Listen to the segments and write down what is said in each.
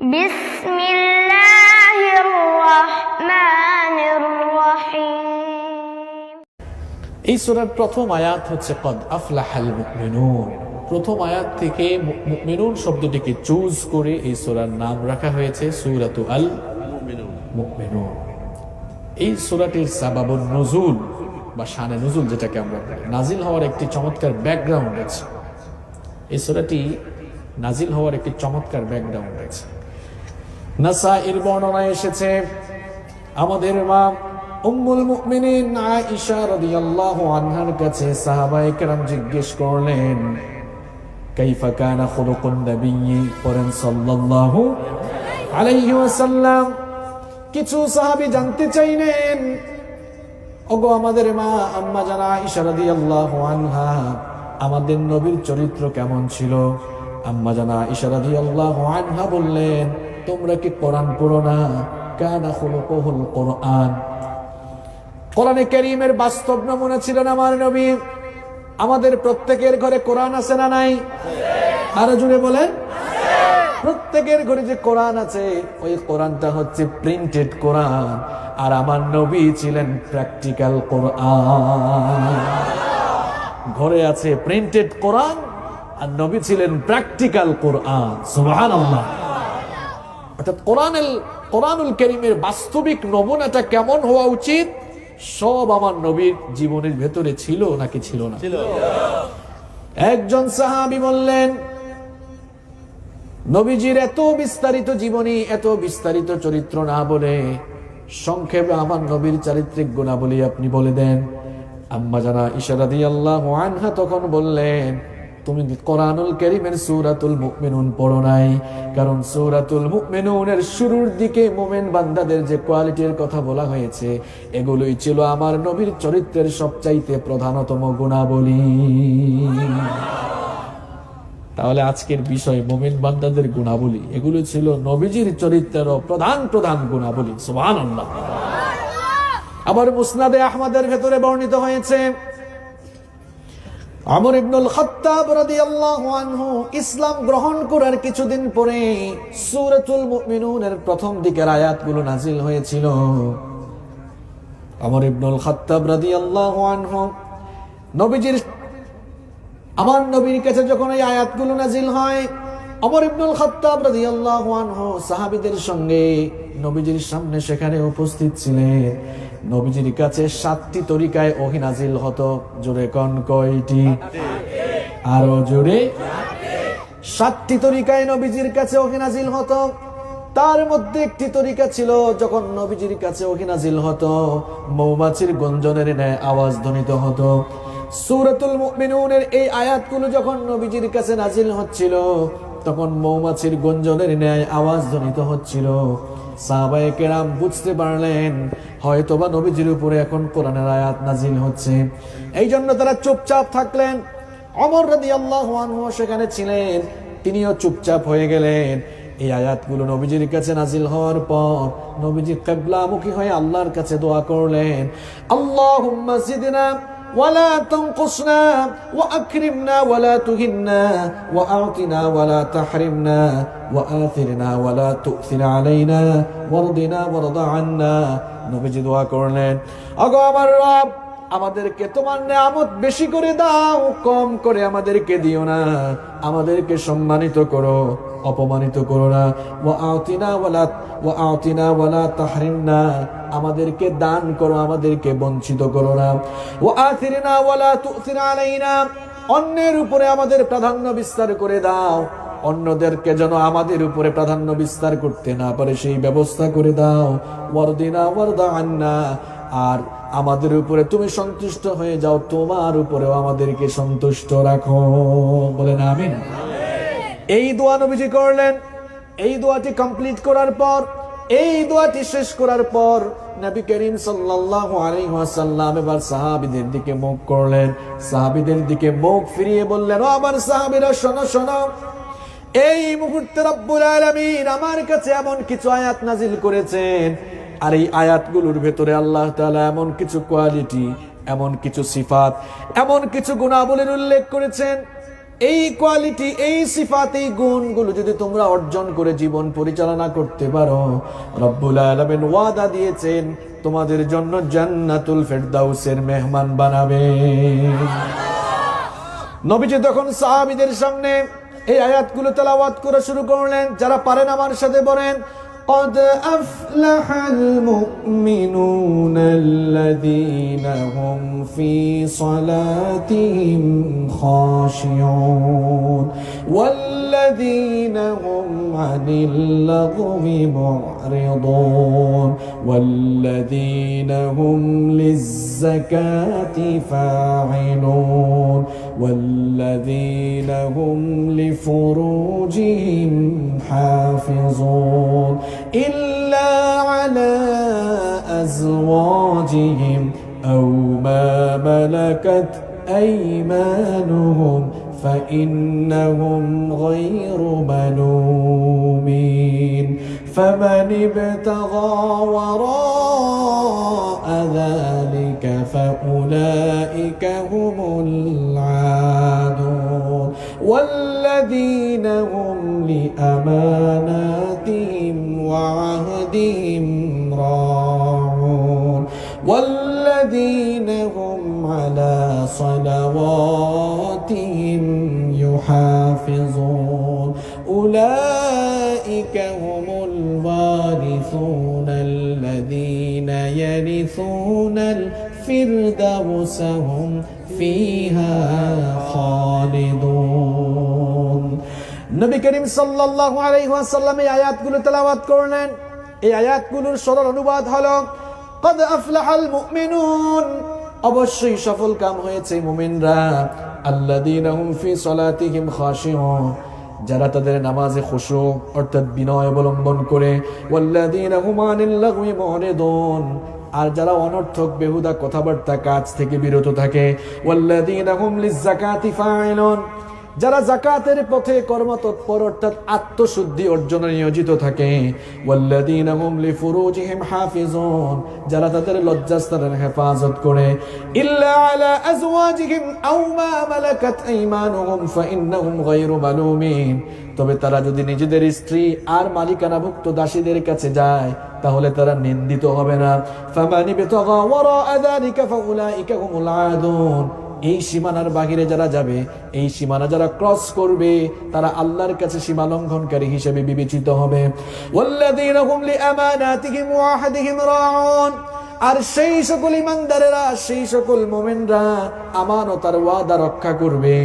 বিসমিল্লাহির রহমানির রহিম। এই সূরার প্রথম আয়াত হচ্ছে কদ আফলাহাল মুমিনুন। প্রথম আয়াত থেকে মুমিনুন শব্দটিকে চুজ করে এই সূরার নাম রাখা হয়েছে সূরাতু আল মুমিনুন। এই সূরাটির সাবাবুন নুজুল বা শানে নুজুল যেটাকে আমরা বলি, নাজিল হওয়ার একটি চমৎকার ব্যাকগ্রাউন্ড আছে। এই সূরাটি নাজিল হওয়ার একটি চমৎকার ব্যাকগ্রাউন্ড আছে। নাসাঈর বর্ণনায় এসেছে, আমাদের মা উম্মুল মুমিনিন আয়েশা রাদিয়াল্লাহু আনহার কাছে সাহাবায়ে কেরাম জিজ্ঞেস করলেন, কাইফা কানা খুলুকুন নবিয়্যি, পড়েন সাল্লাল্লাহু আলাইহি ওয়াসাল্লাম। কিছু সাহাবী জানতে চাইলেন, ওগো আমাদের মা আম্মা জানা আয়েশা রাদিয়াল্লাহু আনহা, আমাদের নবীর চরিত্র কেমন ছিল? আম্মা জানা আয়েশা রাদিয়াল্লাহু আনহা বললেন, তোমরা কি কোরআন পড়ো না? কানা খুলুকুহুল কোরআন। কোরআনে কারীমের বাস্তব নমুনা ছিলেন আমার নবী। আমাদের প্রত্যেকের ঘরে কোরআন আছে না নাই? আরো জোরে বলেন। প্রত্যেকের ঘরে যে কোরআন আছে, ওই কোরআনটা হচ্ছে প্রিন্টেড কোরআন, আর আমার নবী ছিলেন প্র্যাকটিক্যাল কোরআন। ঘরে আছে প্রিন্টেড কোরআন, আর নবী ছিলেন প্র্যাকটিক্যাল কোরআন। সুবহানাল্লাহ। অর্থাৎ কোরআনুল কারীমের বাস্তবিক নমুনাটা কেমন হওয়া উচিত, সব আমার নবীর জীবনের ভেতরে ছিল নাকি ছিল না? একজন সাহাবী বললেন, নবীজির এত বিস্তারিত জীবনী, এত বিস্তারিত চরিত্র না বলে সংক্ষেপে আমার নবীর চারিত্রিক গুণাবলী আপনি বলে দেন। আম্মা জানা আয়েশা রাদিয়াল্লাহু আনহা তখন বললেন, তুমি কোরআনুল কারীমের সূরাতুল মুমিনুন পড়ো নাই, কারণ সূরাতুল মুমিনুনের শুরুর দিকে মুমিন বান্দাদের যে কোয়ালিটির কথা বলা হয়েছে, এগুলোই ছিল আমার নবীর চরিত্রের সবচাইতে প্রধানতম গুণাবলী। তাহলে আজকের বিষয় মুমিন বান্দাদের গুণাবলী, এগুলো ছিল নবীজির চরিত্রের প্রধান প্রধান গুণাবলী। সুবহানাল্লাহ। আবার মুসনাদে আহমদের ভেতরে বর্ণিত হয়েছে, ওমর ইবনুল খাত্তাব রাদিয়াল্লাহু আনহু ইসলাম গ্রহণ করার কিছুদিন পরে সূরাতুল মুমিনুনের প্রথম দিকের আয়াতগুলো নাজিল হয়েছিল। ওমর ইবনুল খাত্তাব রাদিয়াল্লাহু আনহু আমার নবীর কাছে যখন এই আয়াতগুলো নাজিল হয়, ওমর ইবনুল খাত্তাব রাদিয়াল্লাহু আনহু সাহাবীদের সঙ্গে নবীজির সামনে সেখানে উপস্থিত ছিলেন। নবীজির কাছে 7টি তরিকায় ওহী নাজিল হতো। জোরে কোন কয়টি? আরো জোরে। 7টি তরিকায় নবীজির কাছে ওহী নাজিল হতো। তার মধ্যে একটি তরিকা ছিল, যখন নবীজির কাছে ওহী নাজিল হতো, মৌমাছির গঞ্জনের ন্যায় আওয়াজ ধ্বনিত হতো। সূরাতুল মুমিনুনের এই আয়াতগুলো যখন নবীজির কাছে নাজিল হচ্ছিল, তখন মৌমাছির গঞ্জনের ন্যায় আওয়াজ ধ্বনিত হচ্ছিল। সাহাবায়ে কেরাম বুঝতে পারলেন, হয়তোবা নবীজির উপরে এখন কোরআনের আয়াত নাজিল হচ্ছে। এই জন্য তারা চুপচাপ থাকলেন। ওমর রাদিয়াল্লাহু আনহু সেখানে ছিলেন, তিনিও চুপচাপ হয়ে গেলেন। এই আয়াতগুলো নবীজির কাছে নাজিল হওয়ার পর নবীজি কিবলামুখী হয়ে আল্লাহর কাছে দোয়া করলেন, আল্লাহুম্মা জিদনা ولا تنقصنا وأكرمنا ولا تهنا وأعطنا ولا تحرمنا وآثرنا ولا تؤثر علينا وارضنا وارض عنا। নবীজি দোয়া করলেন, ওগো আমার রব, আমাদেরকে তোমার নিয়ামত বেশি করে দাও, কম করে আমাদেরকে দিও না। আমাদেরকে সম্মানিত করো, অপমানিত করো না। ওয়াআতিনা ওয়ালা তাহরিমনা, আমাদেরকে দান করো, আমাদেরকে বঞ্চিত করো না। ওয়াআতিরনা ওয়ালা তু'সির আলাইনা, অন্যের উপরে আমাদের প্রাধান্য বিস্তার করে দাও। অন্যদেরকে যেন আমাদের উপরে প্রাধান্য বিস্তার করতে না পারে সেই ব্যবস্থা করে দাও। ওয়ারদিনা ওয়ারদা আন্না, আর আমাদের উপরে তুমি সন্তুষ্ট হয়ে যাও, তোমার উপরেও আমাদেরকে সন্তুষ্ট রাখো। বলেন আমিন। এই দোয়া নবীজি করলেন। এই দোয়াটি কমপ্লিট করার পর, এই দোয়াটি শেষ করার পর নবী করিম সাল্লাল্লাহু আলাইহি ওয়াসাল্লাম এবার সাহাবীদের দিকে মুখ করলেন। সাহাবীদের দিকে মুখ ফিরিয়ে বললেন, ও আমার সাহাবীরা, শোনো শোনো, এই মুহূর্তে রব্বুল আলামিন আমার কাছে এমন কিছু আয়াত নাজিল করেছেন, আর এই আয়াতগুলোর ভেতরে আল্লাহ তাআলা এমন কিছু কোয়ালিটি, এমন কিছু সিফাত, এমন কিছু গুণাবলীর উল্লেখ করেছেন, এই কোয়ালিটি, এই সিফাত, এই গুণগুলো যদি তোমরা অর্জন করে জীবন পরিচালনা করতে পারো, রব্বুল আলামিন ওয়াদা দিয়েছেন তোমাদের জন্য জান্নাতুল ফেরদাউসের মেহমান বানাবেন। নবীজি তখন সাহাবীদের সামনে এই আয়াতগুলো তেলাওয়াত করা শুরু করলেন। যারা পারেন আমার সাথে বলেন, قد أفلح المؤمنون الذين هم في صلاتهم خاشعون والذين هم عن اللغو معرضون والذين هم للزكاة فاعلون والذين هم لفروجهم حافظون إلا على أزواجهم أو ما ملكت أيمانهم فإنهم غير ملومين فمن ابتغى وراء ذلك فأولئك هم العادون والذين هم لأماناتهم وعهدهم راعون والذين هم على صلواتهم يحافظون أولئك هم الوارثون الذين يرثون الفردوس هم فيها خالدون নবী করিম সাল্লাল্লাহু আলাইহি ওয়াসাল্লাম এই আয়াতগুলো তেলাওয়াত করলেন। এই আয়াতগুলোর সরল অনুবাদ হলো قد أفلح المؤمنون, অবশ্যই সফল কাম হয়েছে মুমিনরা, আল্লাযীনা হুম ফি সালাতিহিম খাশিউন, যারা তাদের নামাজে খুশু অর্থাৎ বিনয় অবলম্বন করে, ওয়াল্লাযীনা হুম আনিল লাগwi মুরিদুন, আর যারা অনর্থক বেহুদা কথাবার্তা কাজ থেকে বিরত থাকে, ওয়াল্লাযীনা হুম লিয-যাকাতি ফাইলুন, যারা যাকাতের পথে কর্মতৎপর অর্থাৎ আত্মশুদ্ধি অর্জনে নিয়োজিত থাকে, ওয়াল্লাযীনা হুম লিফুরুজিহিম হাফিজুন, যারা তাদের লজ্জাস্থানের হেফাজত করে, ইল্লা আলা আজওয়াজিহিম আও মা মালাকাত আইমানুহুম ফাইন্নাহুম গায়রু মালুমিন, তবে তারা যদি নিজেদের স্ত্রী আর মালিকানাভুক্ত দাসীদের কাছে যায় তাহলে তারা নিন্দিত হবে না। ফামানি বিতাগা ওয়ারাআ যালিকা ফাউলাইকা হুমুল আদুন, এই সীমানার বাহিরে যারা যাবে, এই সীমানা যারা ক্রস করবে তারা আল্লাহর কাছে সীমা লঙ্ঘনকারী হিসেবে বিবেচিত হবে। ওয়াল্লাযীনা হুম লিআমানাতিহিম ওয়া আহদিহিম রাউন, আর সেই সকল ইমানদারেরা, সেই সকল মুমিনরা আমানত আর ওয়াদা রক্ষা করবে।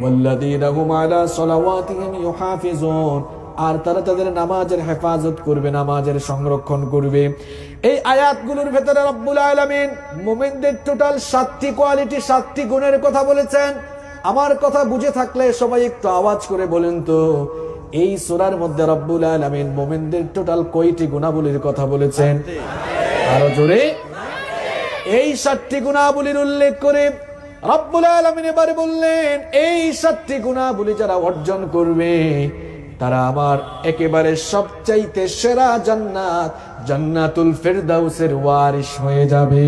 ওয়াল্লাযীনা হুম আলা সালাওয়াতিহিম ইউহাফিজুন, আর তারা তাদের নামাজের হেফাজত করবে, নামাজের সংরক্ষণ করবে। এই আয়াতগুলোর ভেতরে রব্বুল আলামিন মুমিনদের টোটাল 7টি কোয়ালিটি, 7টি গুণের কথা বলেছেন। আমার কথা বুঝে থাকলে সবাই একটু আওয়াজ করে বলেন তো, এই সূরার মধ্যে রব্বুল আলামিন মুমিনদের টোটাল কয়টি গুণাবলীর কথা বলেছেন? আরো জোরে। এই 7টি গুণাবলীর উল্লেখ করে রব্বুল আলামিন এবারে বললেন, এই 7টি গুণাবলী যারা অর্জন করবে তারা আমার একেবারে সবচাইতে সেরা জান্নাত, জান্নাতুল ফেরদাউসের ওয়ারিস হয়ে যাবে।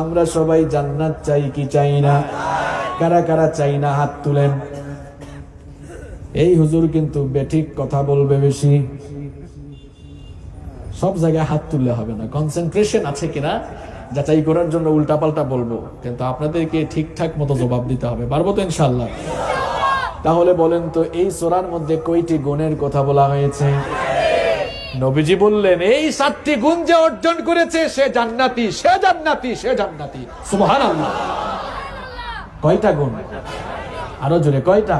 আমরা সবাই জান্নাত চাই কি চাই না? কারা কারা চাই না হাত তুলেন। এই হুজুর কিন্তু বেঠিক কথা বলবে বেশি, সব জায়গায় হাত তুললে হবে না। কনসেন্ট্রেশন আছে কিনা যাচাই করার জন্য উল্টাপাল্টা বলবো, কিন্তু আপনাদেরকে ঠিকঠাক মতো জবাব দিতে হবে। পারবো তো ইনশাআল্লাহ? তাহলে বলেন তো, এই সূরার মধ্যে কয়টি গুণের কথা বলা হয়েছে? নবীজি বললেন, এই 7টি গুণ যে অর্জন করেছে সে জান্নাতি, সে জান্নাতি, সে জান্নাতি। সুবহানাল্লাহ। কয়টা গুণ? আরো জোরে, কয়টা?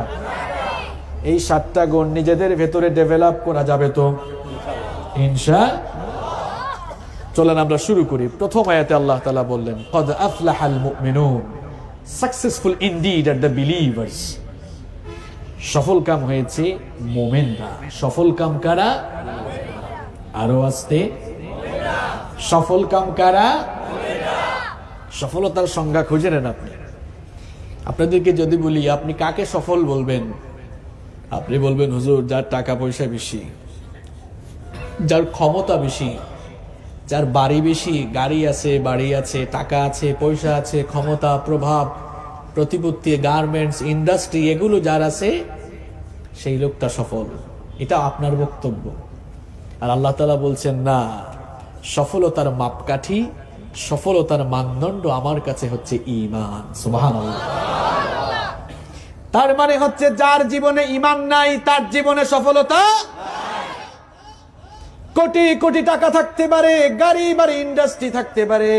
এই 7টা গুণ নিজেদের ভেতরে ডেভেলপ করা যাবে তো ইনশাআল্লাহ। চলেন আমরা শুরু করি। প্রথম আয়াতে আল্লাহ তাআলা বললেন, قد أفلح المؤمنون, successful indeed are the believers, সফল কাম হয়েছে মুমিনরা। সফল কাম কারা? আরো আস্তে। সফল কাম কারা? সফলতার সংজ্ঞা খুঁজে নেন আপনি। আপনাদেরকে যদি বলি আপনি কাকে সফল বলবেন, আপনি বলবেন হুজুর যার টাকা পয়সা বেশি, যার ক্ষমতা বেশি, যার বাড়ি বেশি, গাড়ি আছে, বাড়ি আছে, টাকা আছে, পয়সা আছে, ক্ষমতা, প্রভাব, প্রতিপত্তি, গার্মেন্টস, ইন্ডাস্ট্রি, এগুলো যার আছে সেই লোকটা সফল। এটা আপনার বক্তব্য। আর আল্লাহ তাআলা বলছেন না, সফলতার মাপকাঠি, সফলতার মানদণ্ড আমার কাছে হচ্ছে ঈমান। সুবহানাল্লাহ। তার মানে হচ্ছে যার জীবনে ঈমান নাই তার জীবনে সফলতা। কোটি কোটি টাকা থাকতে পারে, গাড়ি বাড়ি ইন্ডাস্ট্রি থাকতে পারে,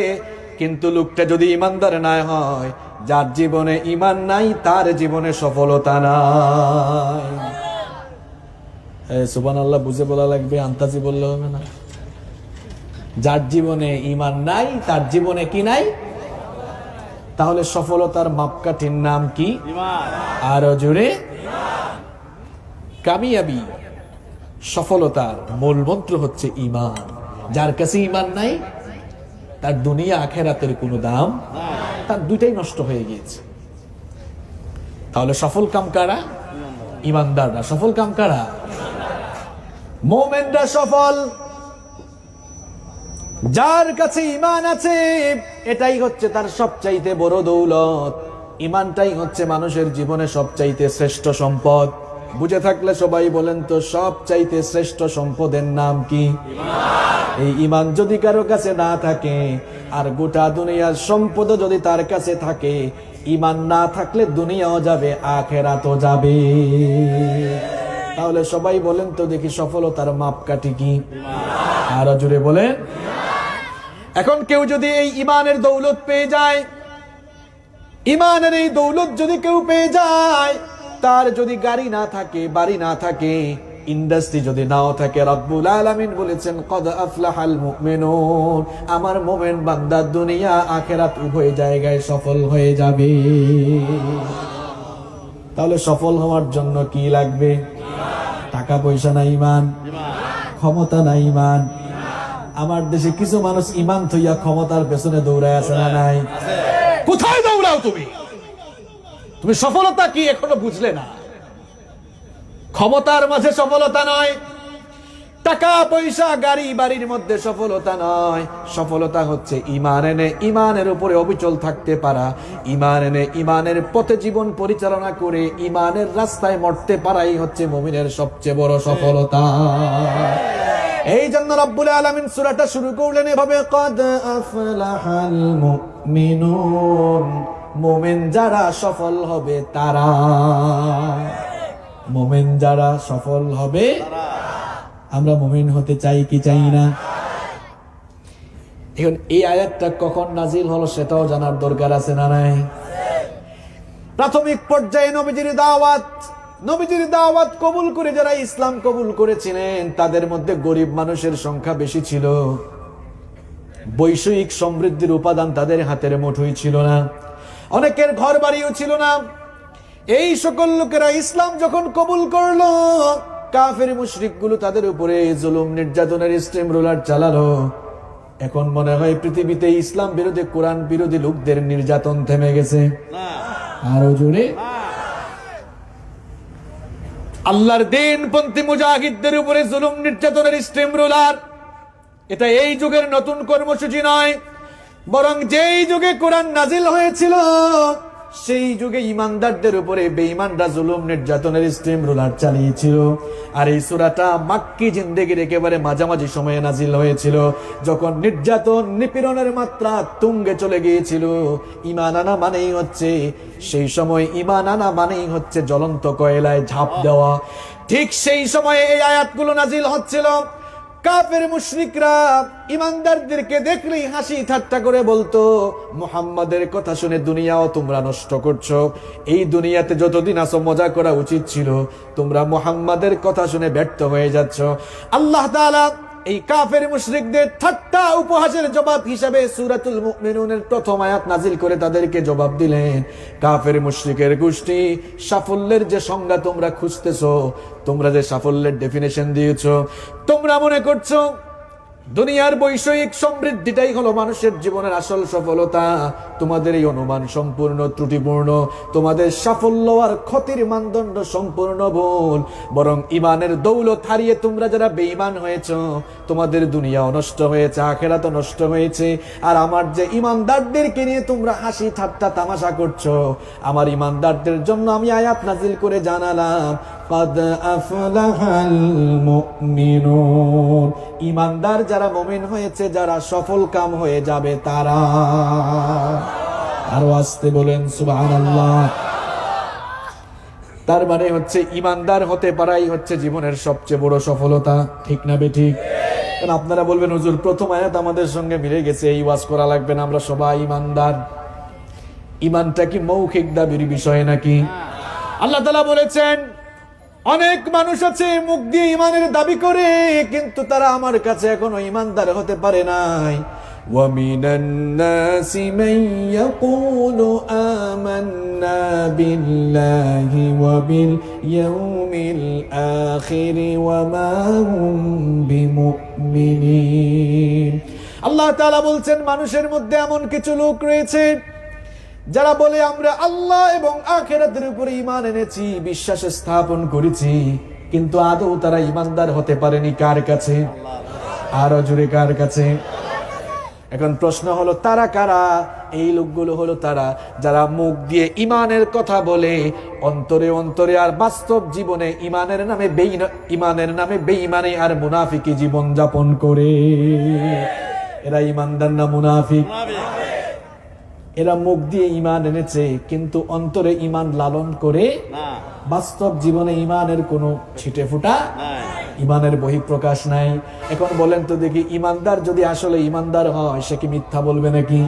কিন্তু লোকটা যদি ঈমানদার না হয়, যার জীবনে ঈমান নাই তার জীবনে সফলতা নাই। সুবহানাল্লাহ বুঝে বলা লাগবে, আন্তাজি বললে হবে না। যার জীবনে ঈমান নাই তার জীবনে কি নাই? তাহলে সফলতার মাপকাঠির নাম কি? আরো জোরে। কামিয়াবি, সফলতার মূল মন্ত্র হচ্ছে ঈমান। যার কাছে ঈমান নাই তার দুনিয়া আখেরাতের কোনো দাম, তার দুইটাই নষ্ট হয়ে গিয়েছে। তাহলে সফল কাম কারা? ঈমানদাররা। সফল কাম কারা? মুমিনরা সফল। যার কাছে ঈমান আছে এটাই হচ্ছে তার সবচাইতে বড় দৌলত। ঈমানটাই হচ্ছে মানুষের জীবনে সবচাইতে শ্রেষ্ঠ সম্পদ। বুঝে থাকলে সবাই বলেন তো, সবচাইতে শ্রেষ্ঠ সম্পদের নাম কি? এই ঈমান যদি কারো কাছে না থাকে, আর গোটা দুনিয়ার সম্পদ যদি তার কাছে থাকে, ঈমান না থাকলে দুনিয়াও যাবে, আখেরাতও যাবে। তাহলে সবাই বলেন তো দেখি, সফলতার মাপকাঠি কি? আরো জোরে বলেন। এখন কেউ যদি এই ঈমানের দৌলত পেয়ে যায়, ঈমানের এই দৌলত যদি কেউ পেয়ে যায়, তার যদি গাড়ি না থাকে, বাড়ি না থাকে, ইন্ডাস্ট্রি যদি নাও থাকে, রব্বুল আলামিন বলেছেন কদ আফলাহাল মুমিনুন, আমার মুমিন বান্দা দুনিয়া আখিরাত উভয় জায়গায় সফল হয়ে যাবে। তাহলে সফল হওয়ার জন্য কি লাগবে? টাকা পয়সা না ঈমান, ক্ষমতা না ঈমান। আমার দেশে কিছু মানুষ ঈমান থইয়া ক্ষমতার পেছনে দৌড়ায় আছে না নাই? কোথায় দৌড়াও তুমি? তুমি সফলতা কি এখনো বুঝলে না? ক্ষমতার মাঝে সফলতা নয়, টাকা পয়সা গাড়ি বাড়ির মধ্যে সফলতা নয়। সফলতা হচ্ছে ঈমান এনে ঈমানের উপরে অবিচল থাকতে পারা, ঈমান এনে ঈমানের পথে জীবন পরিচালনা করে ঈমানের রাস্তায় মরতে পারাই হচ্ছে মুমিনের সবচেয়ে বড় সফলতা। এই জন্য রব্বুল আলামিন সূরাটা শুরু করলেন এভাবে, কদ আফলাহাল মুমিনুন, মুমিন যারা সফল হবে তারা। মুমিন যারা সফল হবে, আমরা মুমিন হতে চাই কি চাই না? এখন এই আয়াতটা কখন নাজিল হলো সেটাও জানার দরকার আছে না নাই? প্রাথমিক পর্যায়ে নবীজির দাওয়াত কবুল করে যারা ইসলাম কবুল করেছিলেন, তাদের মধ্যে গরিব মানুষের সংখ্যা বেশি ছিল। বৈষয়িক সমৃদ্ধির উপাদান তাদের হাতের মুঠোয় ছিল না, অনেকের ঘর বাড়িও ছিল না। এই সকল লোকেরা ইসলাম যখন কবুল করলো, কাফের মুশরিকগুলো তাদের উপরে জুলুম নির্যাতনের স্টিম রোলার চালালো। এখন মনে হয় পৃথিবীতে ইসলাম বিরোধী, কোরআন বিরোধী লোকদের নির্যাতন থেমে গেছে। আরো জোরে। আল্লাহর দ্বীনপন্থী মুজাহিদদের উপরে জুলুম নির্যাতনের স্টিম রোলার, এটা এই যুগের নতুন কর্মসূচি নয়, বরং যেই যুগে কোরআন নাজিল হয়েছিল সেই যুগে ঈমানদারদের উপরে বেঈমানরা জুলুম নির্যাতনের স্টিম রোলার চালিয়েছিল। আর এই সূরাটা মাক্কি জিন্দেগির একেবারে মাঝামাঝি সময়ে নাজিল হয়েছিল, যখন নির্যাতন নিপীড়নের মাত্রা তুঙ্গে চলে গিয়েছিল। ঈমান আনা মানেই হচ্ছে, সেই সময় ঈমান আনা মানেই হচ্ছে জ্বলন্ত কয়লায় ঝাঁপ দেওয়া। ঠিক সেই সময়ে এই আয়াতগুলো নাজিল হচ্ছিল। কাফের মুশরিকরা ঈমানদারদেরকে দেখলেই হাসি ঠাট্টা করে বলতো, মুহাম্মাদের কথা শুনে দুনিয়াও তোমরা নষ্ট করছো, এই দুনিয়াতে যতদিন আছো মজা করা উচিত ছিল, তোমরা মুহাম্মাদের কথা শুনে ব্যর্থ হয়ে যাচ্ছ। আল্লাহ তাআলা এই কাফের মুশরিকদের ঠাট্টা উপহাসের জবাব হিসেবে সূরাতুল মুমিনুনের প্রথম আয়াত নাজিল করে তাদেরকে জবাব দিলেন, কাফের মুশরিকের গোষ্ঠী, সাফল্যের যে সংজ্ঞা তোমরা খুঁজতেছো, তোমরা যে সাফল্যের ডেফিনেশন দিয়েছো, তোমরা মনে করছো দুনিয়ার বৈষয়িক সমৃদ্ধিটাই হলো মানুষের জীবনের আসল সফলতা। তোমাদের এই অনুমান সম্পূর্ণ ত্রুটিপূর্ণ, তোমাদের সাফল্য আর ক্ষতির মানদণ্ড সম্পূর্ণ ভুল। বরং ইমানের দৌলত হারিয়ে তোমরা যারা বেঈমান হয়েছ, তোমাদের দুনিয়াও নষ্ট হয়েছে, আখিরাতও নষ্ট হয়েছে। আর আমার যে ইমানদারদেরকে নিয়ে তোমরা হাসি ঠাট্টা তামাশা করছো, আমার ইমানদারদের জন্য আমি আয়াত নাজিল করে জানালাম, قد أفلح المؤمنون, ইমানদার যারা মুমিন হয়েছে, যারা সফল কাম হয়ে যাবে তারা। আরো আসতে বলেন সুবহানাল্লাহ। তার মানে হচ্ছে ইমানদার হতে পারাই হচ্ছে জীবনের সবচেয়ে বড় সফলতা, ঠিক না বেঠিক? কারণ আপনারা বলবেন হুজুর প্রথম আয়াত আমাদের সঙ্গে মিলে গেছে, এই ওয়াজ করা লাগবে না, আমরা সবাই ইমানদার। ইমানটা কি মৌখিক দাবির বিষয় নাকি? আল্লাহ তাআলা বলেছেন অনেক মানুষ আছে মুখ দিয়ে ইমানের দাবি করে, কিন্তু তারা আমার কাছে এখনো ইমানদার হতে পারে নাই। وَمِنَ النَّاسِ مَن يَقُولُ آمَنَّا بِاللَّهِ وَبِالْيَوْمِ الْآخِرِ وَمَا هُمْ بِمُؤْمِنِينَ। আল্লাহ তাআলা বলছেন মানুষের মধ্যে এমন কিছু লোক রয়েছে যারা বলে আমরা আল্লাহ এবং আখিরাতের উপরে ঈমান এনেছি, বিশ্বাস স্থাপন করেছি, কিন্তু আদৌ তারা ঈমানদার হতে পারেনি। কার কাছে? আরো জোরে কার কাছে? এখন প্রশ্ন হলো তারা কারা? এই লোকগুলো হলো তারা যারা মুখ দিয়ে ঈমানের কথা বলে, অন্তরে অন্তরে আর বাস্তব জীবনে ঈমানের নামে বেঈমানি আর মুনাফিকি জীবন যাপন করে। এরা ঈমানদার না মুনাফিক? এরা মুখ দিয়ে ঈমান এনেছে কিন্তু অন্তরে ঈমান লালন করে বাস্তব জীবনে ঈমানের কোনো ছিটে ফুটা, ঈমানের বহিঃপ্রকাশ নাই। এখন বলেন তো দেখি, ঈমানদার যদি আসলে ঈমানদার হয়, সে কি মিথ্যা বলবে নাকি?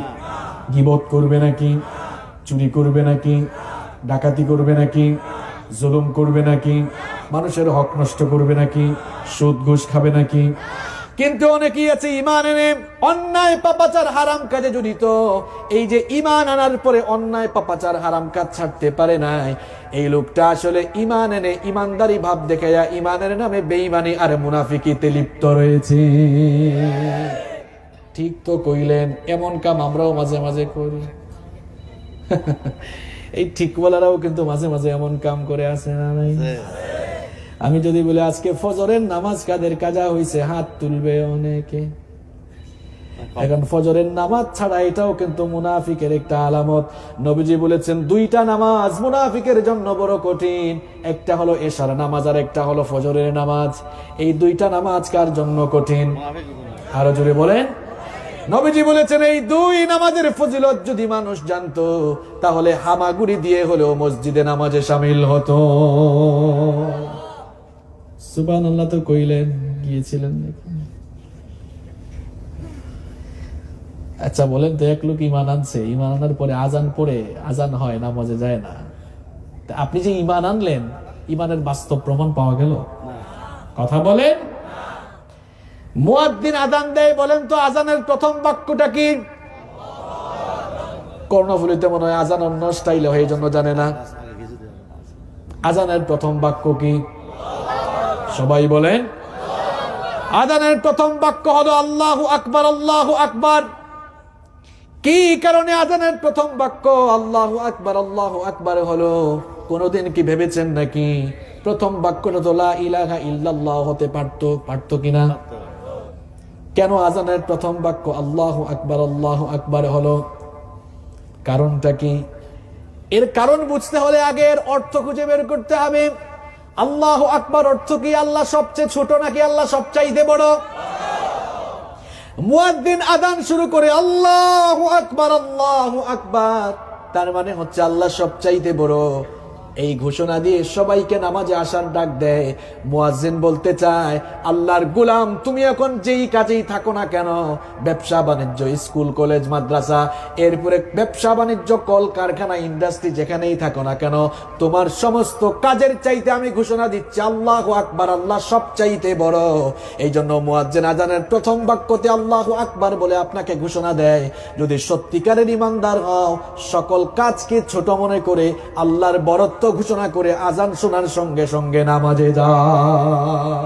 গীবত করবে নাকি? চুরি করবে নাকি? ডাকাতি করবে নাকি? জুলুম করবে নাকি? মানুষের হক নষ্ট করবে নাকি? সুদ ঘুষ খাবে নাকি? কিন্তু অনেকেই আছে ঈমান এনে অন্যায় পাপাচার হারাম কাজে জড়িত। এই যে ঈমান আনার পরে অন্যায় পাপাচার হারাম কাজ ছাড়তে পারে নাই, এই লোকটা আসলে ঈমান এনে ঈমানদারি ভাব দেখাইয়া ঈমানের নামে বেঈমানি আর মুনাফিকিতে লিপ্ত রয়েছে। ঠিক তো কইলেন, এমন কাম আমরাও মাঝে মাঝে করি। এই ঠিকওয়ালারাও কিন্তু মাঝে মাঝে এমন কাম করে আছে না নাই? আমি যদি বলি আজকে ফজরের নামাজ কাদের কাজা হইছে, হাত তুলবে অনেকে। এখন ফজরের নামাজ ছাড়া এটাও কিন্তু মুনাফিকের একটা আলামত। নবীজি বলেছেন দুইটা নামাজ মুনাফিকের জন্য বড় কঠিন, একটা হলো এশার নামাজ আর একটা হলো ফজরের নামাজ। এই দুইটা নামাজ কার জন্য কঠিন? আরো জোরে বলেন। নবীজি বলেছেন এই দুই নামাজের ফজিলত যদি মানুষ জানতো, তাহলে হামাগুড়ি দিয়ে হলেও মসজিদে নামাজে শামিল হতো। সুবহানাল্লাহ তো কইলেন, গিয়েছিলেন নাকি? আচ্ছা বলেন তো, এক লোক ঈমান আনছে, ঈমান আনার পরে আজান পড়ে, আজান হয়, নামাজে যায় না। আপনি যে ঈমান আনলেন, ঈমানের বাস্তব প্রমাণ পাওয়া গেল? কথা বলেন। মুয়াজ্জিন আজান দেয়, বলেন তো আজানের প্রথম বাক্যটা কি? কর্ণফুলীতে মনে হয় আজান অন্য স্টাইলে হয়, এই জন্য জানে না। আজানের প্রথম বাক্য কি? সবাই বলেন। আজানের প্রথম বাক্য হলো আল্লাহু আকবার, আল্লাহু আকবার। কি কারণে আজানের প্রথম বাক্য আল্লাহু আকবার, আল্লাহু আকবার হলো? কোনদিন কি ভেবেছেন নাকি প্রথম বাক্যটা তো লা ইলাহা ইল্লাল্লাহ হতে পারতো কিনা? কেন আজানের প্রথম বাক্য আল্লাহু আকবার হলো? কারণটা কি? এর কারণ বুঝতে হলে আগে এর অর্থ খুঁজে বের করতে হবে। আল্লাহু আকবার অর্থ কি? আল্লাহ সবচেয়ে ছোট নাকি আল্লাহ সবচাইতে বড়? মুয়াজ্জিন আযান শুরু করে আল্লাহু আকবার, তার মানে হচ্ছে আল্লাহ সবচাইতে বড়। এই ঘোষণা দিয়ে সবাইকে নামাজে আসার ডাক দেয়। মুয়াজ্জিন বলতে চায়, আল্লাহর গোলাম তুমি এখন যেই কাজেই থাকো না কেন, ব্যবসা বাণিজ্য, স্কুল কলেজ মাদ্রাসা, এরপরে ব্যবসা বাণিজ্য, কল কারখানা, ইন্ডাস্ট্রি, যেখানেই থাকো না কেন, তোমার সমস্ত কাজের চাইতে আমি ঘোষণা দিচ্ছি আল্লাহু আকবার, আল্লাহ সবচাইতে বড়। এই জন্য মুয়াজ্জিন আযানের প্রথম বাক্যতে আল্লাহু আকবার বলে আপনাকে ঘোষণা দেয়, যদি সত্যিকারের ঈমানদার হও, সকল কাজকে ছোট মনে করে আল্লাহর বড়ত্ব ঘোষণা করে আজান শোনার সঙ্গে সঙ্গে নামাজে যাও।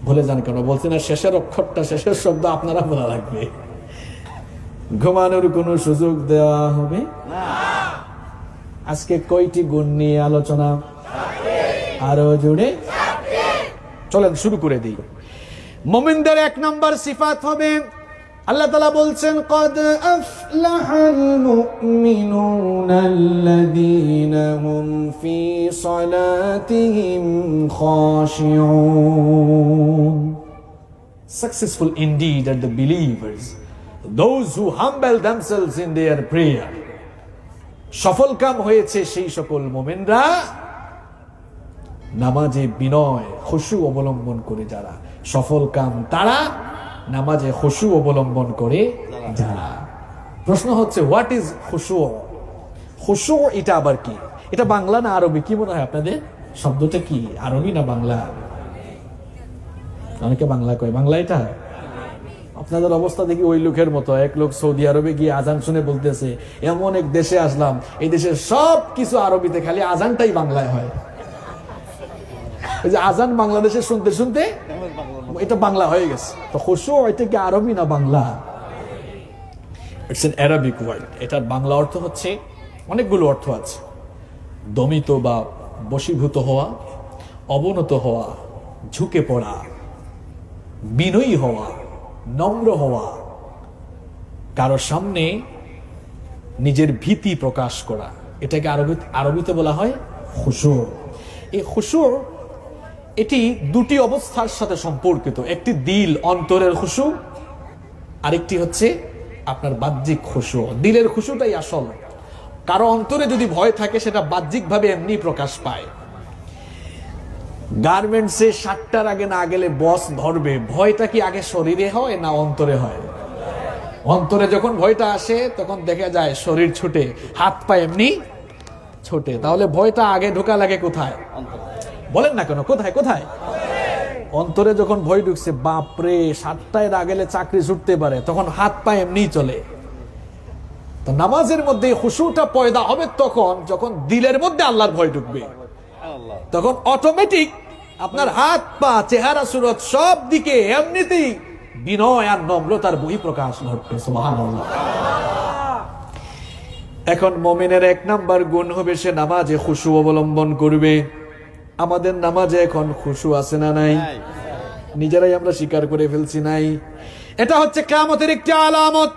ভুলে যান কেন? বলছি না শেষের অক্ষরটা, শেষের শব্দ আপনারা বলা লাগবে। ঘুমানোর কোনো সুযোগ দেওয়া হবে না। আজকে কয়টি গুণ নিয়ে আলোচনা? আরো জুড়ে চলেন শুরু করে দিই। মুমিনদের 1 নম্বর সিফাত হবে, আল্লাহ তাআলা বলছেন কদ আফলাহাল মুমিনুনাল্লাযীনা হুম ফি সালাতিহিম খাশিউন। Successful indeed are the believers, those who humble themselves in their prayer. সফলকাম হয়েছে সেই সকল মুমিনরা নামাজে বিনয় খুশু অবলম্বন করে যারা। সফলকাম তারা নামাজে খুশু অবলম্বন করে যারা। প্রশ্ন হচ্ছে হোয়াট ইজ খুশু? খুশু এটা আবার কি? এটা বাংলা না আরবি? কি মনে হয় আপনাদের? শব্দটা কি আরবি না বাংলা? অনেকে বাংলা কয়। বাংলা এটা? আপনাদের অবস্থা দেখি ওই লোকের মতো। এক লোক সৌদি আরবে গিয়ে আজান শুনে বলতেছে এমন এক দেশে আসলাম, এই দেশের সব কিছু আরবিতে, খালি আজানটাই বাংলায় হয়। ওই যে আজান বাংলাদেশে শুনতে শুনতে এটা বাংলা হয়ে গেছে। তো খুশু এটা কি আরবি না Bangla? It's an Arabic word. এটার বাংলা অর্থ হচ্ছে, অনেকগুলো অর্থ আছে। দমিত বা বশীভূত হওয়া, অবনত হওয়া, ঝুঁকে পড়া, বিনয়ী হওয়া, নম্র হওয়া, কারো সামনে নিজের ভীতি প্রকাশ করা, এটাকে আরবিতে বলা হয় খুশু। এই খুশু এটি দুটি অবস্থার সাথে সম্পর্কিত। একটি দিল অন্তরের খুশু, আরেকটি হচ্ছে আপনার বাহ্যিক খুশু। দিলের খুশুটাই আসল। কারো অন্তরে যদি ভয় থাকে সেটা বাহ্যিকভাবে এমনি প্রকাশ পায়। গার্মেন্টসে 7টার আগে না গেলে বস ধরবে, ভয়টা কি আগে শরীরে হয় না অন্তরে হয়? অন্তরে যখন ভয়টা আসে তখন দেখা যায় শরীর ছুটে, হাত পা এমনি ছোটে। তাহলে ভয়টা আগে ঢোকা লাগে কোথায়? বলেন না কেন, কোথায় কোথায়? অন্তরে যখন ভয় ঢুকছে, বাপরে 7টায় না গেলে চাকরি ছুটতে পারে, তখন হাত পা এমনি চলে। তো নামাজের মধ্যে খুশুটা পয়দা হবে তখন যখন দিলের মধ্যে আল্লাহর ভয় ঢুকবে। তখন অটোমেটিক আপনার হাত পা চেহারা সুরত সব দিকে এমনিতেই বিনয় আর নম্রতার বহিঃপ্রকাশ ঘটবে। সুবহানাল্লাহ। এখন মুমিনের 1 নাম্বার গুণ হবে সে নামাজে খুশু অবলম্বন করবে। আমাদের নামাজে এখন খুশু আছে না নাই? নিজেরাই আমরা স্বীকার করে ফেলছি নাই। এটা হচ্ছে কিয়ামতের একটি আলামত।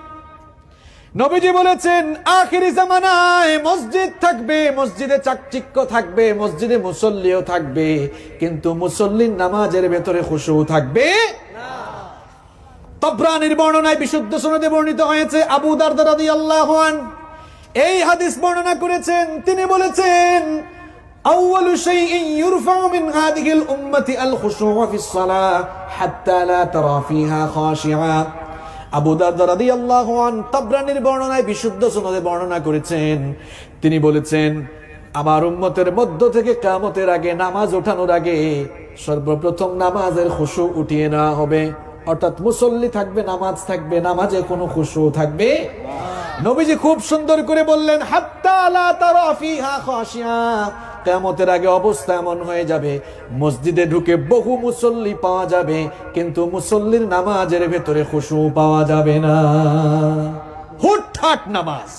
নবীজি বলেছেন আখিরি জামানায় মসজিদ থাকবে, মসজিদে চাকচিক্য থাকবে, মসজিদে মুসল্লিও থাকবে, কিন্তু মুসল্লির নামাজের ভেতরে খুশু থাকবে না। তাবরানীর বর্ণনায় বিশুদ্ধ সনদে বর্ণিত হয়েছে, আবু দারদা রাদিয়াল্লাহু আনহু এই হাদিস বর্ণনা করেছেন। তিনি বলেছেন আউয়ালু শাইইন ইউরফাউ মিন হাদিহিল উম্মতি আল খুশুউ ফিস সালাহ হাত্তা লা তারা ফিহা খাশিআ। আবু দারদা রাদিয়াল্লাহু আনহু তাবরানীর বর্ণনায় বিশুদ্ধ সনদে বর্ণনা করেছেন। তিনি বলেছেন আমার উম্মতের মধ্য থেকে কিয়ামতের আগে, নামাজ ওঠানোর আগে সর্বপ্রথম নামাজের খুশু উঠিয়ে নেওয়া হবে। অর্থাৎ মুসল্লি থাকবে, নামাজ থাকবে, নামাজে কোনো খুশু থাকবে না। নবীজি খুব সুন্দর করে বললেন হাত্তা লা তারা ফিহা খাশিআ। কিয়ামতের আগে অবস্থা এমন হয়ে যাবে, মসজিদে ঢুকে বহু মুসল্লি পাওয়া যাবে, কিন্তু মুসল্লির নামাজের ভেতরে খুশু পাওয়া যাবে না। হুটহাট নামাজ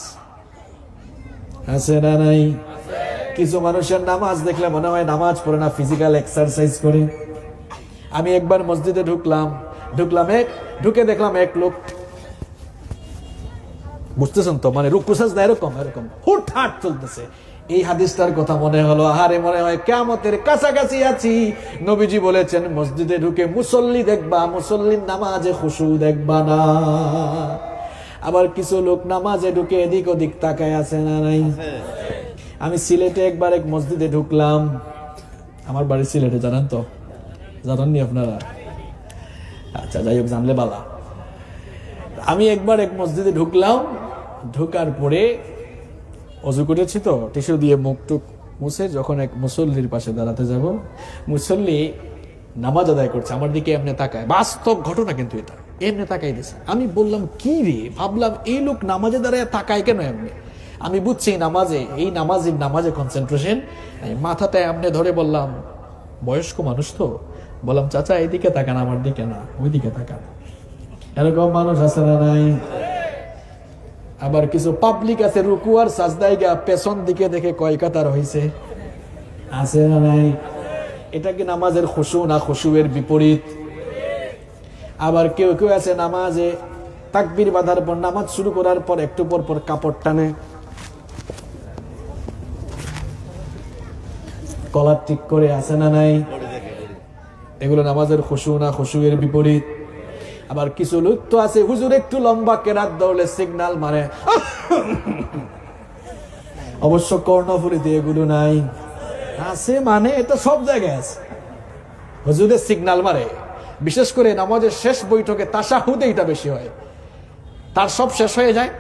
আছে না নাই? কিছু মানুষের নামাজ দেখলে মনে হয় নামাজ পড়ে না, ফিজিক্যাল এক্সারসাইজ করে। আমি একবার মসজিদে ঢুকে দেখলাম এক লোক, বুঝতেছেন তো, মানে রুকু সাজদা এরকম হুটহাট চলতেছে। এই হাদিসটার কথা মনে হলো, আহারে মনে হয় কিয়ামতের কাছাকাছি আছি। নবীজি বলেছেন মসজিদে ঢুকে মুসল্লি দেখবা, মুসল্লির নামাজে খুশু দেখবা না। আবার কিছু লোক নামাজে ঢুকে এদিক ওদিক তাকায় আছে না নাই? আমি সিলেটে একবার এক মসজিদে ঢুকলাম। আমার বাড়ি সিলেটে, জানেন তো? জানেননি আপনারা? আচ্ছা, যাই হোক, জানলে বালা। আমি একবার এক মসজিদে ঢুকলাম, ঢোকার পরে অজু করেছি তো, টিস্যু দিয়ে মুখ টুক মুছে যখন এক মুসল্লির পাশে দাঁড়াতে যাব, মুসল্লি নামাজ আদায় করছে, আমার দিকে এমনি তাকায়। বাস্তব ঘটনা কিন্তু এটা, এমনি তাকাই দিছে। আমি বললাম কি রে, ভাবলাম এই লোক নামাজে দাঁড়ায় তাকায় কেন এমনি। আমি বুঝছি এই নামাজে কনসেন্ট্রেশন। মাথাটা এমনি ধরে বললাম বয়স্ক মানুষ তো, বললাম চাচা এইদিকে তাকান, আমার দিকে না, ওইদিকে তাকান। এরকম মানুষ আছে না নাই? আবার কিছু পাবলিক আছে রুকু আর সাজদায় গিয়া পেছন দিকে দেখে কয় কাতার হইছে, আছে না নাই? এটা কি নামাজের খুশু না খুশুয়ের বিপরীত? আবার কেউ কেউ আছে নামাজে তাকবীর বাঁধার পর, নামাজ শুরু করার পর একটু পর পর কাপড় টানে, কলার ঠিক করে, আছে না নাই? এগুলো নামাজের খুশু না খুশুয়ের বিপরীত? আবার কিছু লোক তো আছে হুজুর একটু লম্বা কেরাত দৌড়লে সিগন্যাল মারে, অবশ্য কর্ণফুলীতে এগুলো নাই, আছে মানে এটা সব জায়গায় আছে। হুজুরের সিগন্যাল মারে, বিশেষ করে নামাজের শেষ বৈঠকে তাশাহুদে এটা বেশি হয়, তার সব শেষ হয়ে যায়,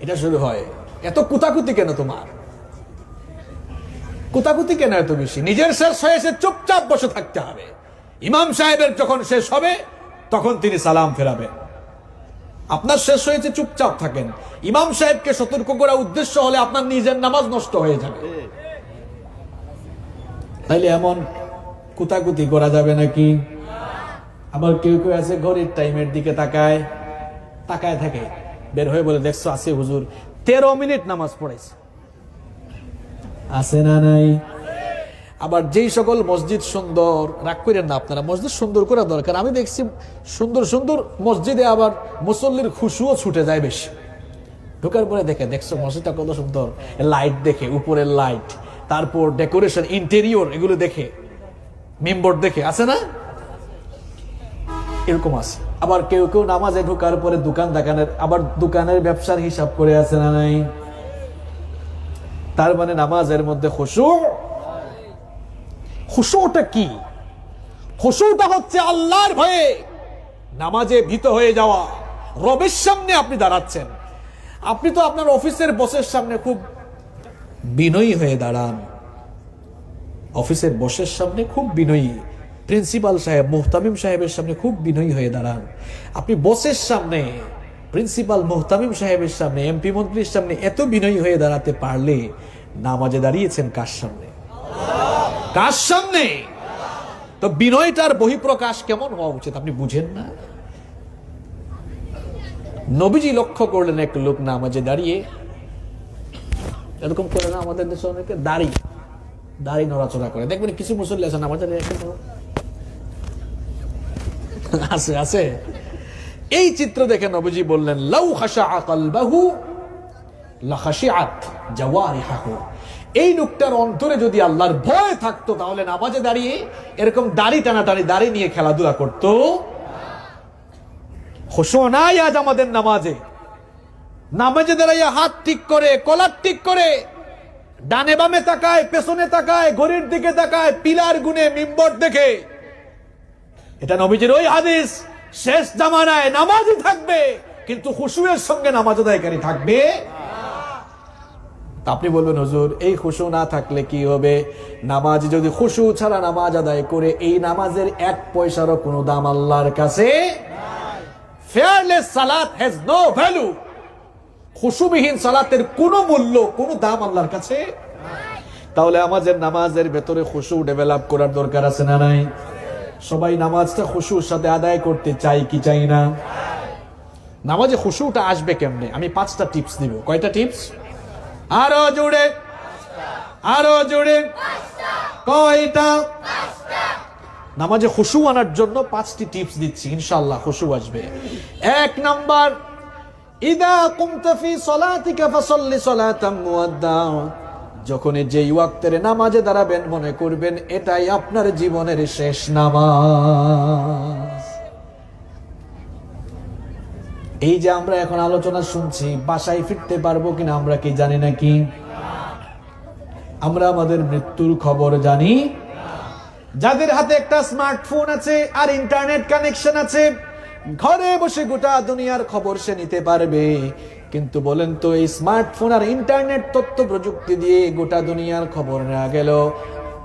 এটা শুরু হয়। এত কুতাকুতি কেন তোমার? কুতাকুতি কেন এত বেশি? নিজের শেষ হয়েছে, চুপচাপ বসে থাকতে হবে। ইমাম সাহেবের যখন শেষ হবে তখন তিনি সালাম ফেরাবেন। আপনার শেষ হয়েছে, চুপচাপ থাকেন। ইমাম সাহেবকে সতর্ক করার উদ্দেশ্য হলে আপনার নিজের নামাজ নষ্ট হয়ে যাবে। তাইলে এমন কুতাকুতি করা যাবে নাকি? আবার কেউ কেউ আছে ঘড়ির টাইমের দিকে তাকায় তাকায় থাকে, বের হয়ে বলে দেখছো আছে হুজুর 13 মিনিট নামাজ পড়াইছে, আছে না নাই? আবার যেই সকল মসজিদ সুন্দর, রাগ করেন না আপনারা, মসজিদ সুন্দর করা দরকার। আমি দেখছি সুন্দর সুন্দর মসজিদে আবার মুসল্লির খুশুও ছুটে যায় বেশি। ঢোকার পরে দেখছো মসজিদটা কত সুন্দর, লাইট দেখে, উপরের লাইট, তারপর ডেকোরেশন, ইন্টেরিয়র, এগুলো দেখে, মেম্বোর্ড দেখে, আছে না? এরকম আছে। আবার কেউ কেউ নামাজে ঢোকার পরে দোকানের ব্যবসার হিসাব করে, আছে না নাই? তার মানে নামাজের মধ্যে খুশু। খুশুটা কি? খুশুটা হচ্ছে আল্লাহর ভয়ে নামাজে ভীত হয়ে যাওয়া। রবের সামনে আপনি দাঁড়াচ্ছেন, আপনি তো আপনার অফিসের বসের সামনে খুব বিনয়ী হয়ে দাঁড়ান, অফিসের বসের সামনে খুব বিনয়ী, প্রিন্সিপাল সাহেব, মুহতামিম সাহেবের সামনে খুব বিনয়ী হয়ে দাঁড়ান। আপনি বসের সামনে, প্রিন্সিপাল, মুহতামিম সাহেবের সামনে, এমপি মন্ত্রীর সামনে এত বিনয়ী হয়ে দাঁড়াতে পারলে নামাজে দাঁড়িয়েছেন কার সামনে? কার সামনে? তো বিনয়টার বহিঃপ্রকাশ কেমন হওয়া উচিত আপনি বুঝেন না? নবীজি লক্ষ্য করলেন এক লোক নামাজে দাঁড়িয়ে এরকম করে না, আমাদের দেশে অনেকে দাড়ি নড়াচড়া করে, দেখবেন কিছু মুসল্লি আছে নামাজে আছে আছে। এই চিত্র দেখে নবীজি বললেন লাউ খাশাআ কলবাহু লাখাশিআত জাওয়ারিহু, এই লোকটার অন্তরে যদি আল্লাহর ভয় থাকতো তাহলে নামাজে দাঁড়িয়ে এরকম দাড়ি টানাটানি, দাড়ি নিয়ে খেলাধুলা করতো। খুশু নাই আজ আমাদের নামাজে। নামাজে দাঁড়িয়ে হাত ঠিক করে, কলার ঠিক করে, ডানে বামে তাকায়, পেছনে তাকায়, ঘড়ির দিকে তাকায়, পিলার গুনে, মিম্বর দেখে। এটা নবীজির ওই হাদিস, শেষ জামানায় নামাজই থাকবে কিন্তু খুশুয়ের সঙ্গে নামাজ আদায়কারী থাকবে। আপনি বলবেন হুজুর এই খুশু না থাকলে কি হবে? নামাজ যদি খুশু ছাড়া নামাজ আদায় করে, এই নামাজের 1 পয়সারও কোনো দাম আল্লাহর কাছে। ফেয়ারলেস সালাত হ্যাজ নো ভ্যালু। খুশুবিহীন সালাতের কোনো মূল্য, কোনো দাম আল্লাহর কাছে। তাহলে আমাদের নামাজের ভেতরে খুশু ডেভেলপ করার দরকার আছে না নাই? সবাই নামাজটা খুশুর সাথে আদায় করতে চাই কি চাই না? নামাজে খুশুটা আসবে কেমনে? আমি 5টা টিপস দিব। কয়টা টিপস? আরো জোরে, আরো জোরে। কয়টা? নামাজে খুশু আনার জন্য 5টি টিপস দিচ্ছি, ইনশাআল্লাহ খুশু আসবে। 1 নাম্বার, ইদা কুমতা ফি সলাতিকা ফাসাল্লি সলাতাম মুআদ্দা। যখন যেই ওয়াক্তের নামাজে দাঁড়াবেন মনে করবেন এটাই আপনার জীবনের শেষ নামাজ। এই যে আমরা এখন আলোচনা শুনছি, বাসায় ফিরতে পারবো কিনা আমরা কি জানি নাকি? আমরা আমাদের মৃত্যুর খবর জানি। যাদের হাতে একটা স্মার্টফোন আছে আর ইন্টারনেট কানেকশন আছে, ঘরে বসে গোটা দুনিয়ার খবর সে নিতে পারবে। কিন্তু বলেন তো, এই স্মার্টফোন আর ইন্টারনেট তথ্য প্রযুক্তি দিয়ে গোটা দুনিয়ার খবর নেওয়া গেল,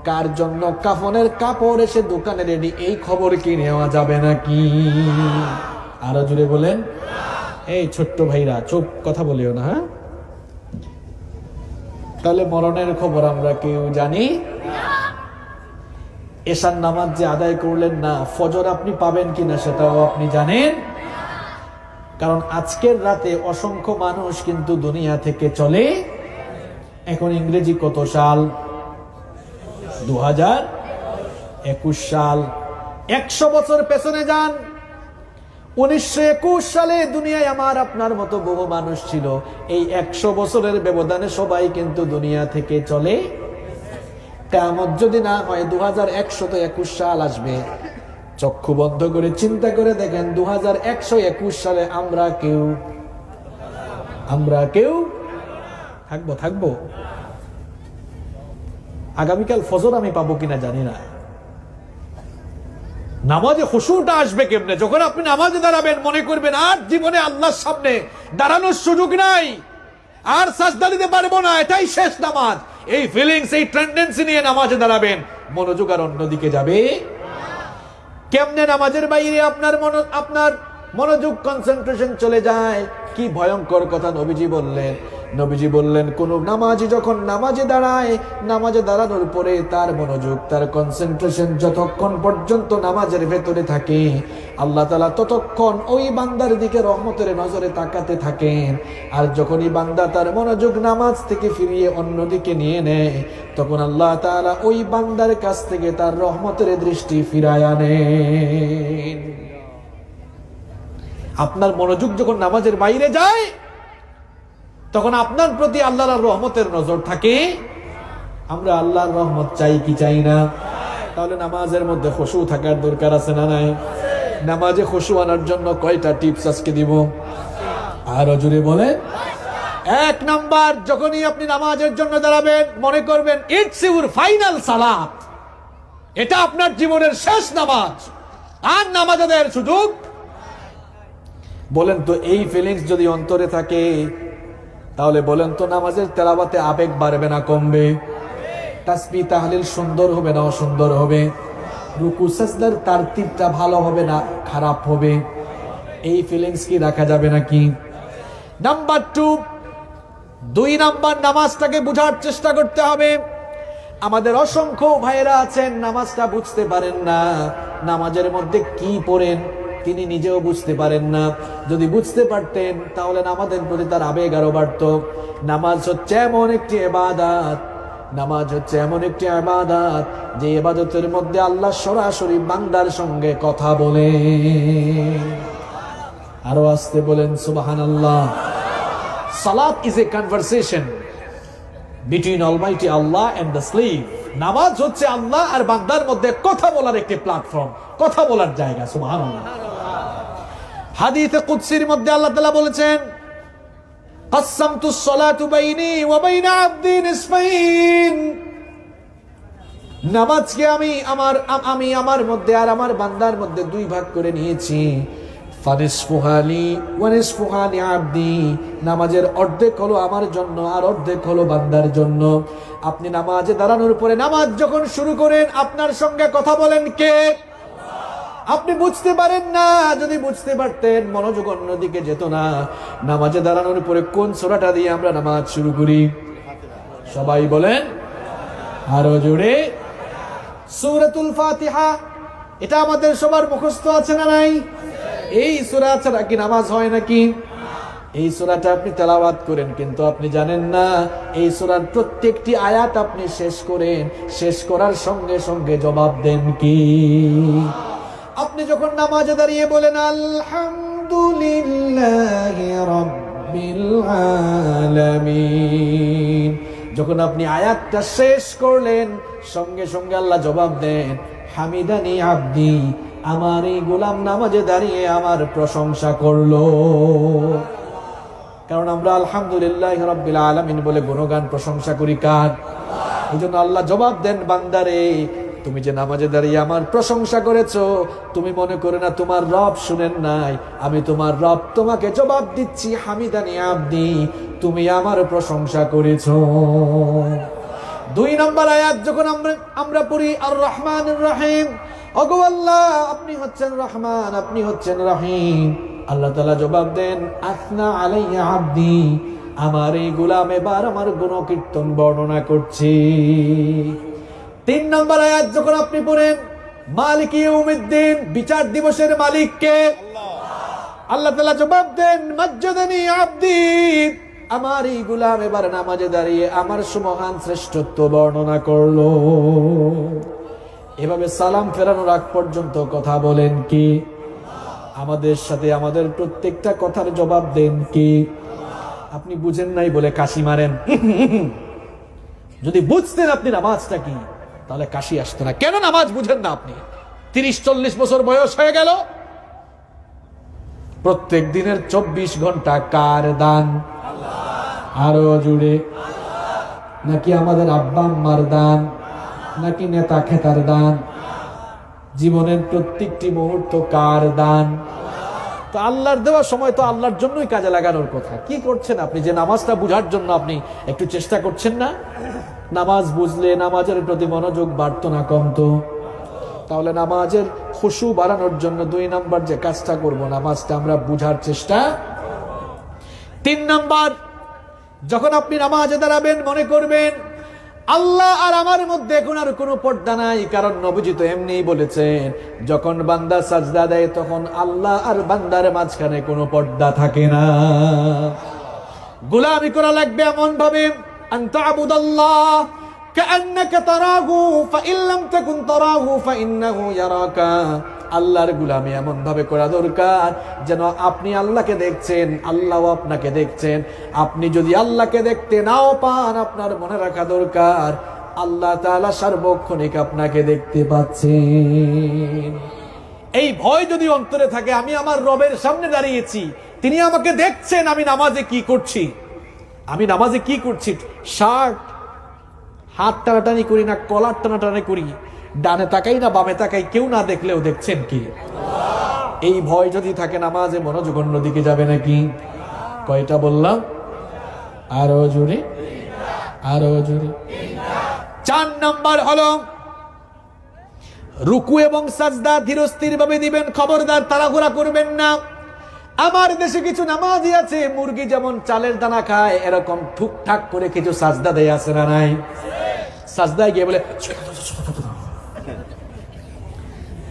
কার জন্য কাফনের কাপড় এসে দোকানে রেডি, এই খবর কি নেওয়া যাবে নাকি? আরো জুড়ে বলেন। এই ছোট্ট ভাইরা চুপ, কথা বলিও না। হ্যাঁ, তাহলে মরণের খবর আমরা কেউ জানি? এশার নামাজ যে আদায় করলেন না, ফজর আপনি পাবেন কিনা সেটাও আপনি জানেন। কারণ আজকের রাতে অসংখ্য মানুষ কিন্তু দুনিয়া থেকে চলে। এখন ইংরেজি কত সাল? 2021 সাল। 100 বছর পেছনে যান। 1921 সালে দুনিয়ায় আমার আপনার মতো বহু মানুষ ছিল। এই 100 বছরের ব্যবধানে সবাই কিন্তু দুনিয়া থেকে চলে। কিয়ামত যদি না হয় 2121 সাল আসবে। চক্ষু বন্ধ করে চিন্তা করে দেখেন 2121 সালে আমরা কেউ থাকবো। আগামীকাল ফজর আমি পাবো কিনা জানি না। নামাজে খুশুটা আসবে কেমনে? যখন আপনি নামাজে দাঁড়াবেন মনে করবেন আর জীবনে আল্লাহর সামনে দাঁড়ানোর সুযোগ নাই, আর সাজদা দিতে পারবো না, এটাই শেষ নামাজ। এই ফিলিংস, এই টেন্ডেন্সি নিয়ে নামাজে দাঁড়াবেন, মনোযোগ আর অন্যদিকে যাবে। কেমনে নামাজের বাইরে আপনার মনোযোগ, কনসেন্ট্রেশন চলে যায়? কি ভয়ঙ্কর কথা নবীজি বললেন কোন নামাজি যখন নামাজে দাঁড়ায়, নামাজে দাঁড়ানোর পরে তার মনোযোগ, তার কনসেন্ট্রেশন যতক্ষণ পর্যন্ত নামাজের ভেতরে থাকে, আল্লাহ তাআলা ততক্ষণ ওই বান্দার দিকে রহমতের নজরে তাকাতে থাকেন। আর যখনই বান্দা তার মনোযোগ নামাজ থেকে ফিরিয়ে অন্যদিকে নিয়ে নেয়, তখন আল্লাহ তাআলা ওই বান্দার কাছ থেকে তার রহমতের দৃষ্টি ফিরায় আনেন। আপনার মনোযোগ যখন নামাজের বাইরে যায়, তখন আপনার প্রতি আল্লাহর রহমতের নজর থাকে। আমরা আল্লাহর রহমত চাই কি চাই না? তাহলে নামাজের মধ্যে খুশু থাকার দরকার আছে না নাই? নামাজে খুশু আনার জন্য কয়টা টিপস আজকে দিব? আরো জোরে বলে। 1 নাম্বার, যখনই আপনি নামাজের জন্য দাঁড়াবেন মনে করবেন ইটস ইউর ফাইনাল সালাত, এটা আপনার জীবনের শেষ নামাজ, আর নামাজ আদায়ের সুযোগ। বলেন তো এই ফিলিংস যদি অন্তরে থাকে, তাহলে বলেন তো নামাজের তেলাওয়াতে আবেগ বাড়বে না কমবে? তাসবিহ তাহলিল সুন্দর হবে না অসুন্দর হবে? রুকু সাজদার তারতিবটা ভালো হবে না খারাপ হবে? এই ফিলিংস কি রাখা যাবে নাকি? নাম্বার 2 নাম্বার, নামাজটাকে বুঝার চেষ্টা করতে হবে। আমাদের অসংখ্য ভাইয়েরা আছেন নামাজটা বুঝতে পারেন না, নামাজের মধ্যে কি পড়েন তিনি নিজেও বুঝতে পারেন না। যদি বুঝতে পারতেন তাহলে নামাজের প্রতি তার আবেগ আরো বাড়তো। নামাজ হচ্ছে এমন একটি ইবাদত, যে ইবাদতের মধ্যে আল্লাহ সরাসরি বান্দার সঙ্গে কথা বলে। আরো আসতে বলেন সুবহানাল্লাহ। সালাত is a conversation between almighty Allah and the slave. নামাজ হচ্ছে আল্লাহ আর বান্দার মধ্যে কথা বলার একটি প্ল্যাটফর্ম, কথা বলার জায়গা। সুবহানাল্লাহ। হাদিসে কুদসির মধ্যে আল্লাহ তাআলা বলেছেন, কাসসামতুস সালাতু বাইনি ওয়া বাইনা আবদি নিসফাইন। নামাজকে আমি আমার মধ্যে আর আমার বান্দার মধ্যে 2 ভাগ করে নিয়েছি। ফানিসফুহালি ওয়া নিসফুহালি আবদি। নামাজের অর্ধেক হলো আমার জন্য আর অর্ধেক হলো বান্দার জন্য। আপনি নামাজে দাঁড়ানোর পরে নামাজ যখন শুরু করেন, আপনার সঙ্গে কথা বলেন কে? আপনি বুঝতে পারেন না। যদি বুঝতে পারতেন মনোযোগ অন্যদিকে যেত না। নামাজে দাঁড়ানোর পরে কোন সূরাটা দিয়ে আমরা নামাজ শুরু করি? সবাই বলেন আরো জোরে। সূরাতুল ফাতিহা। এটা আমাদের সবার মুখস্থ আছে না নাই? এই সূরা ছাড়া কি নামাজ হয় নাকি? এই সূরাটা আপনি তেলাওয়াত করেন, কিন্তু আপনি জানেন না এই সূরার প্রত্যেকটি আয়াত আপনি শেষ করেন, শেষ করার সঙ্গে সঙ্গে জবাব দেন কি? আপনি যখন নামাজে দাঁড়িয়ে বলেন আলহামদুলিল্লাহি রাব্বিল আলামিন, যখন আপনি আয়াতটা শেষ করলেন সঙ্গে সঙ্গে আল্লাহ জবাব দেন হামিদানি আব্দি, আমার এই গোলাম নামাজে দাঁড়িয়ে আমার প্রশংসা করলো। কারণ আমরা আলহামদুলিল্লাহি রাব্বিল আলামিন বলে গুণগান প্রশংসা করি কার? এই জন্য আল্লাহ জবাব দেন, বান্দারে তুমি যে নামাজে দাঁড়িয়ে আমার প্রশংসা করেছো, তুমি মনে করে না তোমার রব শুনেন নাই? আমি তোমার রব তোমাকে জবাব দিচ্ছি হামিদানি আব্দি, তুমি আমার প্রশংসা করেছো। 2 নম্বর আয়াত যখন আমরা পড়ি আর রহমানুর রহিম, ওগো আল্লাহ আপনি হচ্ছেন রহমান, আপনি হচ্ছেন রহিম। আল্লাহ তাআলা জবাব দেন আসনা আলাইয়া আব্দি, আমার এই গোলাম এবার আমার গুণকীর্তন বর্ণনা করছে। 3 নম্বর আয়াত যখন আপনি পড়েন, মালিক ইয়াউমিদ্দিন, বিচার দিবসের মালিক কে? আল্লাহ তাআলা জবাব দেন, মাজ্জাদানি আব্দি, আমার এই গোলাম এবার নামাজে দাঁড়িয়ে আমার সুমহান শ্রেষ্ঠত্ব বর্ণনা করলো। এভাবে সালাম ফেরানোর আগ পর্যন্ত কথা বলেন কি? আমাদের সাথে আমাদের প্রত্যেকটা কথার জবাব দেন কি? আপনি বুঝেন নাই বলে কাশি মারেন। যদি বুঝতেন আপনি নামাজটা কি, তাহলে কাশি আসতো না। কেন নামাজ বুঝেন না আপনি? 30-40 বছর বয়স হয়ে গেল। প্রত্যেক দিনের 24 ঘন্টা কার দান? আরো জুড়ে, নাকি আমাদের আব্বা আম্মার দান, নাকি নেতা খেতার দান? জীবনের প্রত্যেকটি মুহূর্ত কার দান? তো আল্লাহর দেওয়া সময় তো আল্লাহর জন্যই কাজে লাগানোর কথা। কি করছেন আপনি যে নামাজটা বুঝার জন্য আপনি একটু চেষ্টা করছেন না? নামাজ বুঝলে নামাজের প্রতি মনোযোগ বাড়তো না কমতো? তাহলে নামাজের খুশু বাড়ানোর জন্য 2 নাম্বার যে কাজটা করব, নামাজটা আমরা বুঝার চেষ্টা। 3 নাম্বার, যখন আপনি নামাজে দাঁড়াবেন মনে করবেন আল্লাহ আর আমার মধ্যে এখন আর কোনো পর্দা নাই। কারণ নবীজি তো এমনিই বলেছেন, যখন বান্দা সাজদা দেয় তখন আল্লাহ আর বান্দার মাঝখানে কোনো পর্দা থাকে না। গোলামি করা লাগবে এমন ভাবে, আনতা আবুদাল্লাহ কাআন্নাকা তারাহু ফাইন লাম তাকুন তারাহু ফাইন্নাহু ইয়ারাকা। আল্লাহর গোলামি এমন ভাবে করা দরকার যেন আপনি আল্লাহকে দেখছেন, আল্লাহও আপনাকে দেখছেন। আপনি যদি আল্লাহকে দেখতে নাও পান, আপনার মনে রাখা দরকার আল্লাহ তাআলা সার্বক্ষণিক আপনাকে দেখতে পাচ্ছেন। এই ভয় যদি অন্তরে থাকে, আমি আমার রবের সামনে দাঁড়িয়েছি, তিনি আমাকে দেখছেন আমি নামাজে কি করছি। আমি নামাজে কি করছি? শার্ট হাত টানাটানি করি না, কলার টানাটানি করি, ডানে তাকাই না বামে তাকাই, কেউ না দেখলেও দেখছেন কি? এই ভয় যদি থাকে, নামাজে মনোযোগ অন্যদিকে যাবে নাকি? কয়টা বললাম? আরো জোরে, আরো জোরে। 4 নাম্বার হলো রুকু এবং সাজদা ধীরস্থির ভাবে দিবেন। খবরদার তাড়াহুড়া করবেন না। আমার দেশে কিছু নামাজি আছে, মুরগি যেমন চালের দানা খায় এরকম ঠুকঠাক করে কিছু সাজদা দেয়, আছে না নাই? সাজদায় গিয়ে বলে,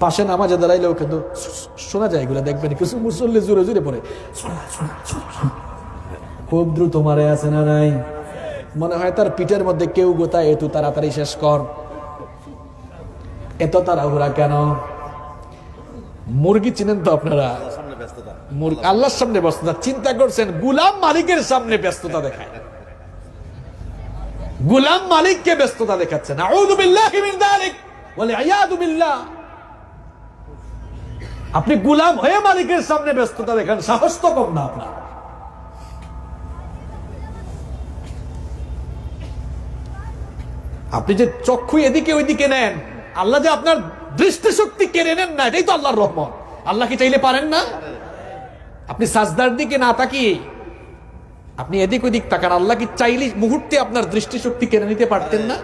পাশে নামাজে দাঁড়াইলেও কিন্তু শোনা যায় এগুলো, দেখবেন কিছু মুসল্লি জোরে জোরে পড়ে, খুব দ্রুত মারে, আছে না নাই? মনে হয় তার পিঠের মধ্যে কেউ গোতায়, এত তাড়াতাড়ি শেষ কর। এত তাড়াহুড়া কেন? মুরগি চিনেন তো আপনারা? আল্লাহর সামনে ব্যস্ততা। চিন্তা করছেন, গুলাম মালিকের সামনে ব্যস্ততা দেখায়, গুলাম মালিককে ব্যস্ততা দেখাচ্ছেন। আউযু বিল্লাহি মিন যালিক ওয়াল ইয়াযু বিল্লাহ। আপনি গুলাম হয়ে মালিকের সামনে ব্যস্ততা দেখান, সাহস তো কম না আপনার। আপনি যে চক্ষু এদিকে ওইদিকে নেন, আল্লাহ যে আপনার দৃষ্টিশক্তি কেড়ে নেন না, এটাই তো আল্লাহর রহমত। আল্লাহ কি চাইলে পারেন না? আপনি সাজদার দিকে না তাকিয়ে আপনি এদিক ওদিক তাকান, আল্লাহ কি চাইলে মুহূর্তে আপনার দৃষ্টিশক্তি কেড়ে নিতে পারতেন না?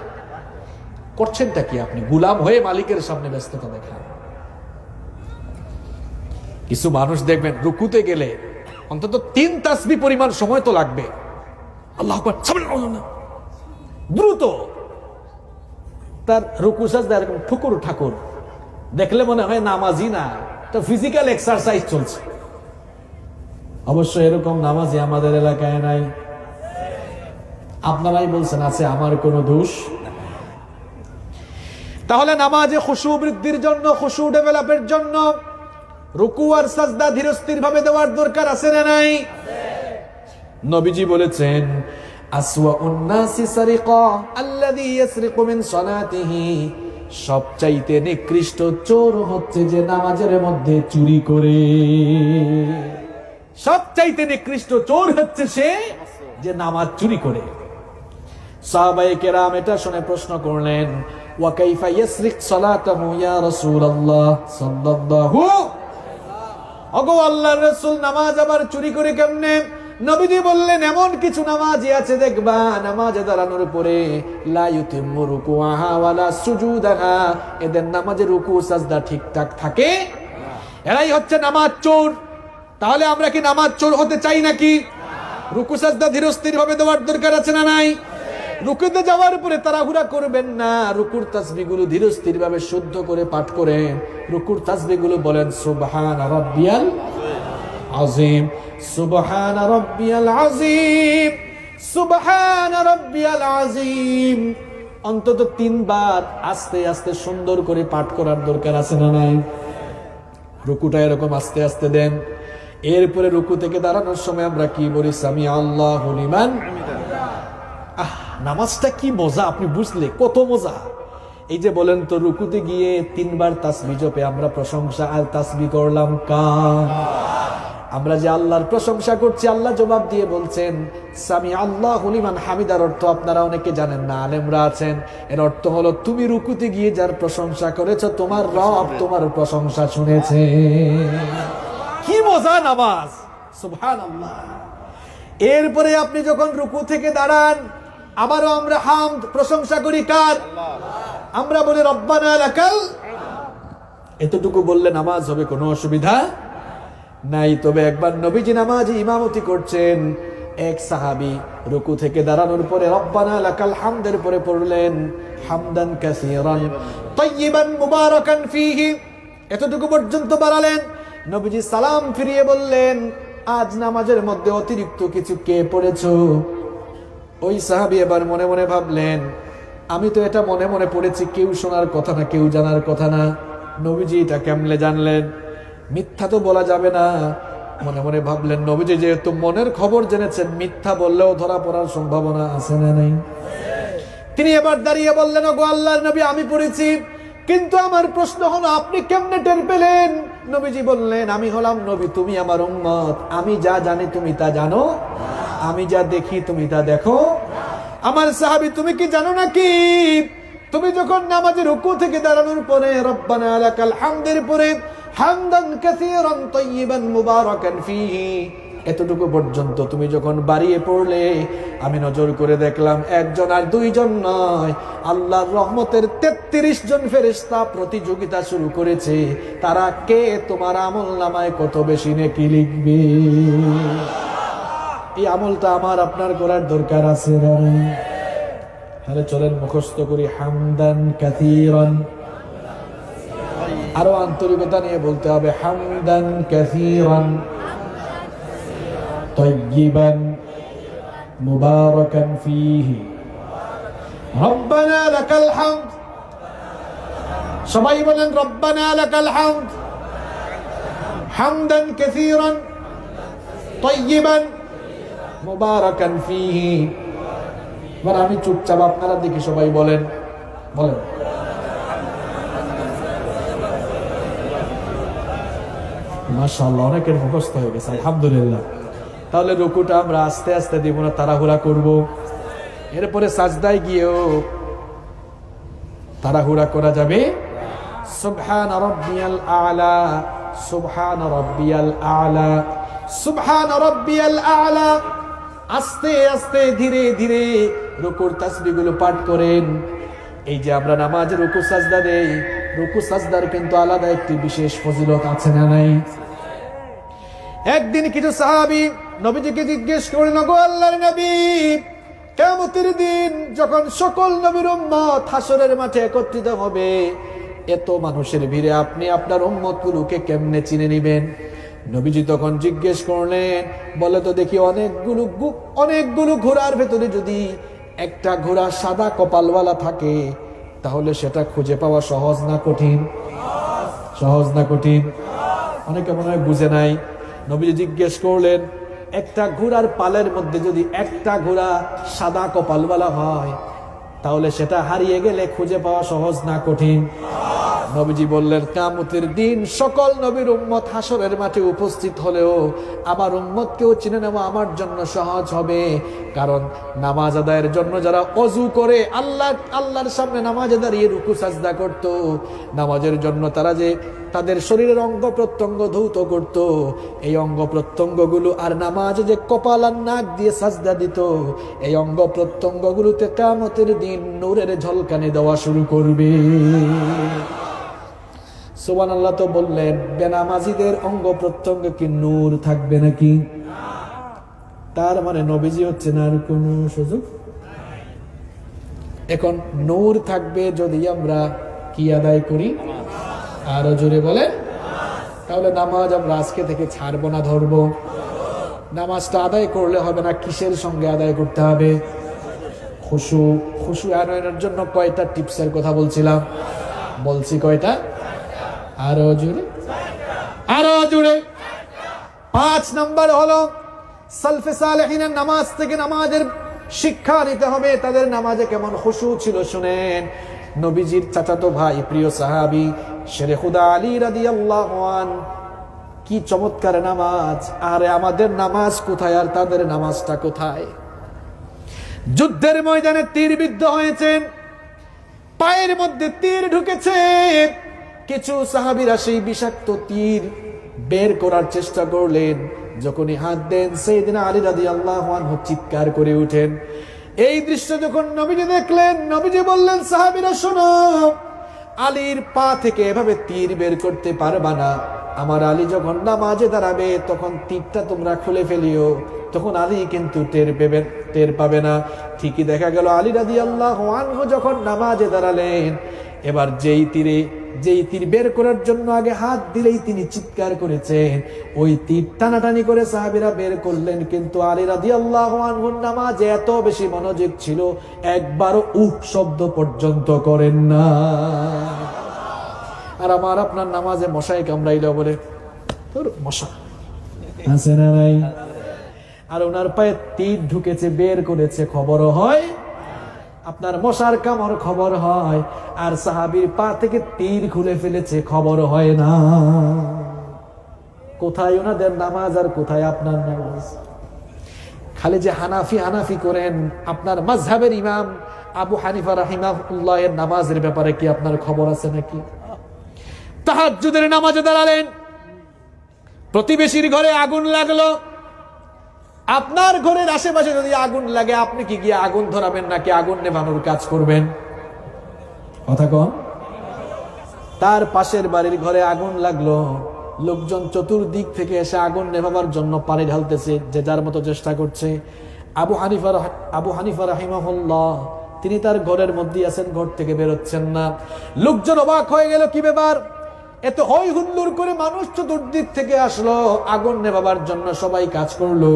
করছেনটা কি? আপনি গুলাম হয়ে মালিকের সামনে ব্যস্ততা দেখান। কিছু মানুষ দেখবেন রুকুতে গেলে অন্তত 3 তাসবিহ পরিমাণ সময় তো লাগবে। আল্লাহু আকবার, দ্রুত তার রুকু সাজদা এরকম ঠুকুর ঠাকুর, দেখলে মনে হয় নামাজি না, এটা ফিজিক্যাল এক্সারসাইজ চলছে। অবশ্য এরকম নামাজি আমাদের এলাকায় নাই। আপনারাই বলছেন আছে, আমার কোনো দোষ। তাহলে নামাজে খুশু বৃদ্ধির জন্য, খুশু ডেভেলপের জন্য রুকু আর সাজদা ধীরস্থির ভাবে দেওয়ার দরকার আছে না নাই? নবীজি বলেছেন, আসওয়াউন নাসি সারিকা আল্লাযী ইয়াসরিকু মিন সালাতিহি। সবচাইতে নিকৃষ্ট চোর হচ্ছে যে নামাজের মধ্যে চুরি করে। সবচাইতে নিকৃষ্ট চোর হচ্ছে সে যে নামাজ চুরি করে। সাহাবায়ে কেরাম এটা শুনে প্রশ্ন করলেন, ওয়া কাইফা ইয়াসরিক সালাতাহু ইয়া রাসূলুল্লাহ সাল্লাল্লাহু। ওগো আল্লাহর রাসূল, নামাজ আবার চুরি করে কেমনে? নবীজি বললেন, এমন কিছু নামাজি আছে দেখবা নামাজে দাঁড়ানোর পরে লা ইউতিম্মু রুকুআহা ওয়ালা সুজুদাহা, এদের নামাজে রুকু সাজদা ঠিকঠাক থাকে, এরাই হচ্ছে নামাজ চোর। তাহলে আমরা কি নামাজ চোর হতে চাই নাকি? রুকু সাজদা ধীরস্থির ভাবে দেওয়ার দরকার আছে না নাই? রুকুতে যাওয়ার পরে তাড়াহুড়া করবেন না, রুকুর তাসবিহগুলো ধীরস্থির ভাবে শুদ্ধ করে পাঠ করেন। রুকুর তাসবিহগুলো বলেন সুবহান রাব্বিয়াল আযীম, সুবহান রাব্বিয়াল আযীম, সুবহান রাব্বিয়াল আযীম। অন্তত 3 বার আস্তে আস্তে সুন্দর করে পাঠ করার দরকার আছে না নাই? রুকুটা এরকম আস্তে আস্তে দেন। এরপরে রুকু থেকে দাঁড়ানোর সময় আমরা কি বলি? সামি আল্লাহু লিমান। নামাজটা কি মজা, আপনি বুঝলে কত মজা। এই যে বলেন তো, রুকুতে গিয়ে 3 বার তাসবিহ জপে আমরা প্রশংসা আর তাসবিহ করলাম কার? আমরা যে আল্লাহর প্রশংসা করছি, আল্লাহ জবাব দিয়ে বলছেন সামি আল্লাহু লিমান হামিদার অর্থ আপনারা অনেকে জানেন না, আলেমরা আছেন। এর অর্থ হলো তুমি রুকুতে গিয়ে যার প্রশংসা করেছো, তোমার রব তোমার প্রশংসা শুনেছে। কি মজা নামাজ, সুবহানাল্লাহ। এরপরে আপনি যখন রুকু থেকে দাঁড়ান, আবারও আমরা হামদ প্রশংসা করি কার? আমরা বলি রব্বানা লাকাল। এতটুকু বললে নামাজ হবে, কোনো অসুবিধা নাই। তবে একবার নবীজি নামাজে ইমামতি করছেন, এক সাহাবী রুকু থেকে দাঁড়ানোর পরে রব্বানা লাকাল হামদের পরে পড়লেন হামদান কাসীরান তাইয়িবান মুবারাকান ফীহি। এতটুকু পর্যন্ত বাড়ালেন। নবীজি সালাম ফিরিয়ে বললেন, আজ নামাজের মধ্যে অতিরিক্ত কিছু কে পড়েছো? ওই সাহাবী এবার মনে মনে ভাবলেন, আমি তো এটা মনে মনে পড়েছি, কেউ শোনার কথা না, কেউ জানার কথা না। নবীজি এটা কেমনে জানলেন? মিথ্যা তো বলা যাবে না। মনে মনে ভাবলেন, নবীজি যেহেতু মনের খবর জেনেছেন, মিথ্যা বললেও ধরা পড়ার সম্ভাবনা আছে না নাই? তিনি এবার দাঁড়িয়ে বললেন, ওগো আল্লাহর নবী, আমি পড়েছি, কিন্তু আমার প্রশ্ন হলো আপনি কেমনে টের পেলেন? নবীজি বললেন, আমি হলাম নবী, তুমি আমার উম্মত, আমি যা জানি তুমি তা জানো, আমি যা দেখি তুমি তা দেখো। আমার সাহাবী, তুমি কি জানো নাকি, তুমি যখন নামাজে রুকু থেকে দাঁড়ানোর পরে রব্বানা লাকাল হামদের পরে হামদান কাসীরান তাইয়িবান মুবারাকান ফীহি এতটুকু পর্যন্ত তুমি যখন বাড়িয়ে পড়লে, আমি নজর করে দেখলাম একজন আর দুইজন নয়, আল্লাহর রহমতের 33 জন ফেরেশতা প্রতিযোগিতা শুরু করেছে, তারা কে তোমার আমলনামায় কত বেশি নেকি লিখবে। এই আমলটা আমার আপনার করার দরকার আছে না? তাহলে চলেন মুখস্থ করি হামদান কাসীরান। আরো আন্তরিকতা নিয়ে বলতে হবে, হামদান কাসীরান তাইয়িবান মুবারাকান ফীহি রব্বানা লাকাল হামদ। সবাই বলেন রব্বানা লাকাল হামদ হামদান কাসীরান তাইয়িবান মুবারাকান ফীহি। এবার আমি চুপচাপ, আপনারা দেখি সবাই বলেন, বলেন। মাশাআল্লাহ, অনেকের মুখস্থ হয়ে গেছে, আলহামদুলিল্লাহ। তাহলে রুকুটা আমরা আস্তে আস্তে দিব না, তাড়াহুড়া করব। এরপরে সাজদায় গিয়েও তাড়াহুড়া করা যাবে। সুবহান রাব্বিয়াল আ'লা, সুবহান রাব্বিয়াল আ'লা, সুবহান রাব্বিয়াল আ'লা। আস্তে আস্তে ধীরে ধীরে রুকুর তাসবিহগুলো পাঠ করেন। এই যে আমরা নামাজে রুকু সাজদা দেই, রুকু সাজদার কিন্তু আলাদা একটি বিশেষ ফজিলত আছে না নাই? একদিন কিছু সাহাবী নবীজিকে জিজ্ঞেস করলেন, গো আল্লাহর নবী, কিয়ামতের দিন যখন সকল নবীর উম্মত হাসরের মাঠে একত্রিত হবে, এত মানুষের ভিড়ে আপনি আপনার উম্মতগুলোকে কেমনে চিনে নেবেন? নবীজি তখন জিজ্ঞেস করলেন, বলে তো দেখি অনেকগুলো ঘোড়ার ভেতরে যদি একটা ঘোড়া সাদা কপালওয়ালা থাকে, তাহলে সেটা খুঁজে পাওয়া সহজ না কঠিন? সহজ না কঠিন? অনেকে মনে হয় বুঝে নাই। নবীজি জিজ্ঞেস করলেন, একটা ঘোড়ার পালের মধ্যে যদি একটা ঘোড়া সাদা কপালওয়ালা হয়, তাহলে সেটা হারিয়ে গেলে খুঁজে পাওয়া সহজ না কঠিন? নবীজি বললেন, কিয়ামতের দিন সকল নবীর উম্মত হাসরের মাঠে উপস্থিত হলেও আমার উম্মতকেও চিনে নেওয়া আমার জন্য সহজ হবে। কারণ নামাজ আদায়ের জন্য যারা ওযু করে আল্লাহর সামনে নামাজে দাঁড়িয়ে রুকু সাজদা করত, নামাজের জন্য তারা যে তাদের শরীরের অঙ্গ প্রত্যঙ্গ ধৌত করত, এই অঙ্গ প্রত্যঙ্গগুলো আর নামাজে যে কপাল আর নাক দিয়ে সাজদা দিত, এই অঙ্গ প্রত্যঙ্গগুলোতে কিয়ামতের দিন নূরের ঝলকানি দেওয়া শুরু করবে। সুবহানাল্লাহ। তো বললেন, বেনামাজিদের অঙ্গ প্রত্যঙ্গে কি নূর থাকবে নাকি? তার মানে নবীজি হচ্ছে না আর কোন সুযোগ? এখন নূর থাকবে যদি আমরা কি আদায় করি, আরো জোরে বলেন। তাহলে নামাজ আমরা আজকে থেকে ছাড়বো না, ধরবো। নামাজটা আদায় করলে হবে না, কিসের সঙ্গে আদায় করতে হবে? খুশু আনয়নের জন্য কয়টা টিপসের কথা বলছিলাম, বলছি কয়টা? আরো জোরে, আরো জোরে। 5 নাম্বার হলো সালফে সালেহিনের নামাজ থেকে নামাজের শিক্ষা নিতে হবে। তাদের নামাজে কেমন খুশু ছিল শুনেন। নবীজির চাচাতো ভাই, প্রিয় সাহাবী শেরে খুদা আলী রাদিয়াল্লাহু আনহু, কি চমৎকার নামাজ! আরে আমাদের নামাজ কোথায় আর তাদের নামাজটা কোথায়? যুদ্ধের ময়দানে তীরবিদ্ধ হয়েছেন, পায়ের মধ্যে তীর ঢুকেছে। কিছু সাহাবীরা সেই বিষাক্ত তীর বের করার চেষ্টা করলেন। যখনই হাত দেন, সাইয়েদনা আলী রাদিয়াল্লাহু আনহু চিৎকার করে উঠেন। এই দৃশ্য যখন নবীজি দেখলেন, নবীজি বললেন, সাহাবীরা শোনো, আলীর পা থেকে এভাবে তীর বের করতে পারবা না। আমার আলী যখন নামাজে দাঁড়াবে তখন তীরটা তোমরা খুলে ফেলিও, তখন আলী কিন্তু টের পাবে না। ঠিকই দেখা গেল আলী রাদিয়াল্লাহু আনহু যখন নামাজে দাঁড়ালেন, এবার যেই তীর বের করার জন্য আগে হাত দিলেই তিনি চিৎকার করেছেন, ওই তীর টানাটানি করে সাহাবীরা বের করলেন। কিন্তু আলী রাদিয়াল্লাহু আনহুর নামাজে এত বেশি মনোযোগ ছিল, একবারও উহ শব্দ পর্যন্ত করেন না। আর আমার আপনার নামাজে মশাই কামড়াইলো বলে তোর মশা আছে না নাই, আর ওনার পায়ে তীর ঢুকেছে, বের করেছে, খবরও হয়। আপনার মশার কামড় খবর হয়, আর সাহাবীর পা থেকে তীর খুলে ফেলেছে, খবর হয় না। কোথায় ওনাদের নামাজ আর কোথায় আপনার নামাজ? খালি যে হানাফি করেন, আপনার মাযহাবের ইমাম আবু হানিফা রাহিমাহুল্লাহ এর নামাজের ব্যাপারে কি আপনার খবর আছে নাকি? তাহাজ্জুদের নামাজে দাঁড়ালেন, প্রতিবেশীর ঘরে আগুন লাগলো। আপনার ঘরের আশেপাশে যদি আগুন লাগে, আপনি কি গিয়ে আগুন ধরাবেন নাকি আগুন নেভানোর কাজ করবেন? কথা কন। তার পাশের বাড়ির ঘরে আগুন লাগলো, লোকজন চতুর্দিক থেকে এসে আগুন নেভাবার জন্য পানি ঢালতেছে, যে যার মতো চেষ্টা করছে। আবু হানিফা রাহিমাহুল্লাহ তিনি তার ঘরের মধ্যে আছেন, ঘর থেকে বেরোচ্ছেন না। লোকজন অবাক হয়ে গেল, কি ব্যাপার? এত হই হুল্লোড় করে মানুষ চতুর্দিক থেকে আসলো, আগুন নেভাবার জন্য সবাই কাজ করলো।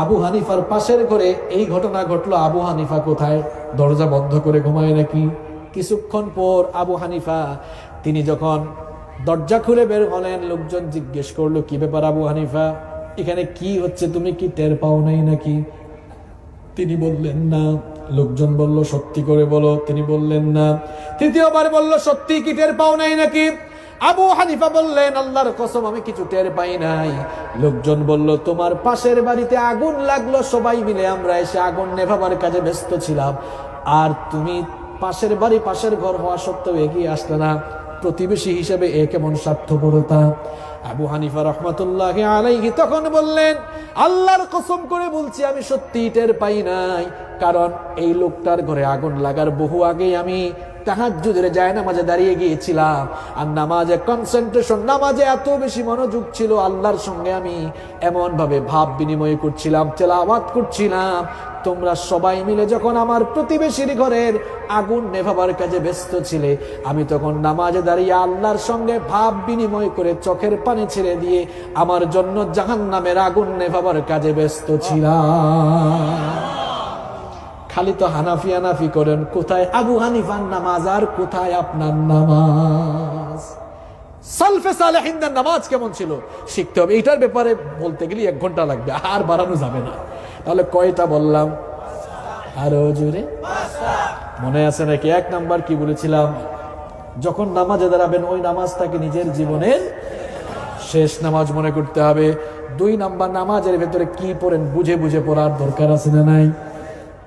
আবু হানিফার পাশের ঘরে এই ঘটনা ঘটলো। আবু হানিফা কোথায়? দরজা বন্ধ করে ঘুমায় নাকি? কিছুক্ষণ পর আবু হানিফা তিনি যখন দরজা খুলে বের হলেন, লোকজন জিজ্ঞেস করলো, কি ব্যাপার আবু হানিফা, এখানে কি হচ্ছে, তুমি কি টের পাও নাই নাকি? তিনি বললেন না। লোকজন বলল, সত্যি করে বলো। তিনি বললেন না। তৃতীয়বার বলল, সত্যি কি টের পাও নাই নাকি? আবু হানিফা বললেন, আল্লাহর কসম আমি কিছু টের পাই নাই। লোকজন বলল, তোমার পাশের বাড়িতে আগুন লাগলো, সবাই মিলে আমরা এসে আগুন নেভাবার কাজে ব্যস্ত ছিলাম, আর তুমি পাশের বাড়ি পাশের ঘর হওয়া সত্ত্বেও এগিয়ে আসলে না। প্রতিবেশী হিসেবে এ কেমন স্বার্থপরতা? আবু হানিফা রাহমাতুল্লাহি আলাইহি তখন বললেন, আল্লাহর কসম করে বলছি আমি সত্যি টের পাই নাই, কারণ এই লোকটার ঘরে আগুন লাগার বহু আগেই আমি তাহাজ্জুদের জায়নামাজে দাঁড়িয়ে গিয়েছিলাম, আর নামাজে কনসেন্ট্রেশন, নামাজে এত বেশি মনোযোগ ছিল, আল্লাহর সঙ্গে আমি এমন ভাবে ভাব বিনিময় করছিলাম, তেলাওয়াত করছিলাম। তোমরা সবাই মিলে যখন আমার প্রতিবেশীর ঘরের আগুন নেভাবার কাজে ব্যস্ত ছিলে, আমি তখন নামাজে দাঁড়িয়ে আল্লাহর সঙ্গে ভাব বিনিময় করে চোখের পানি ছেড়ে দিয়ে আমার জন্য জাহান্নামের আগুন নেভাবার কাজে ব্যস্ত ছিলাম। খালি তো হানাফি করেন, কোথায় আবু হানিফার নামাজ আর কোথায় আপনার নামাজ? সালফে সালেহিনদের নামাজ কেমন ছিল শিখতে হবে। এইটার ব্যাপারে বলতে গেলে 1 ঘন্টা লাগবে, আর বাড়ানো যাবে না। তাহলে কয়টা বললাম? আরো জোরে মনে আছে নাকি? 1 নাম্বার কি বলেছিলাম? যখন নামাজে দাঁড়াবেন ওই নামাজটাকে নিজের জীবনের শেষ নামাজ মনে করতে হবে। 2 নাম্বার, নামাজের ভেতরে কি পড়েন বুঝে বুঝে পড়ার দরকার আছে না নাই?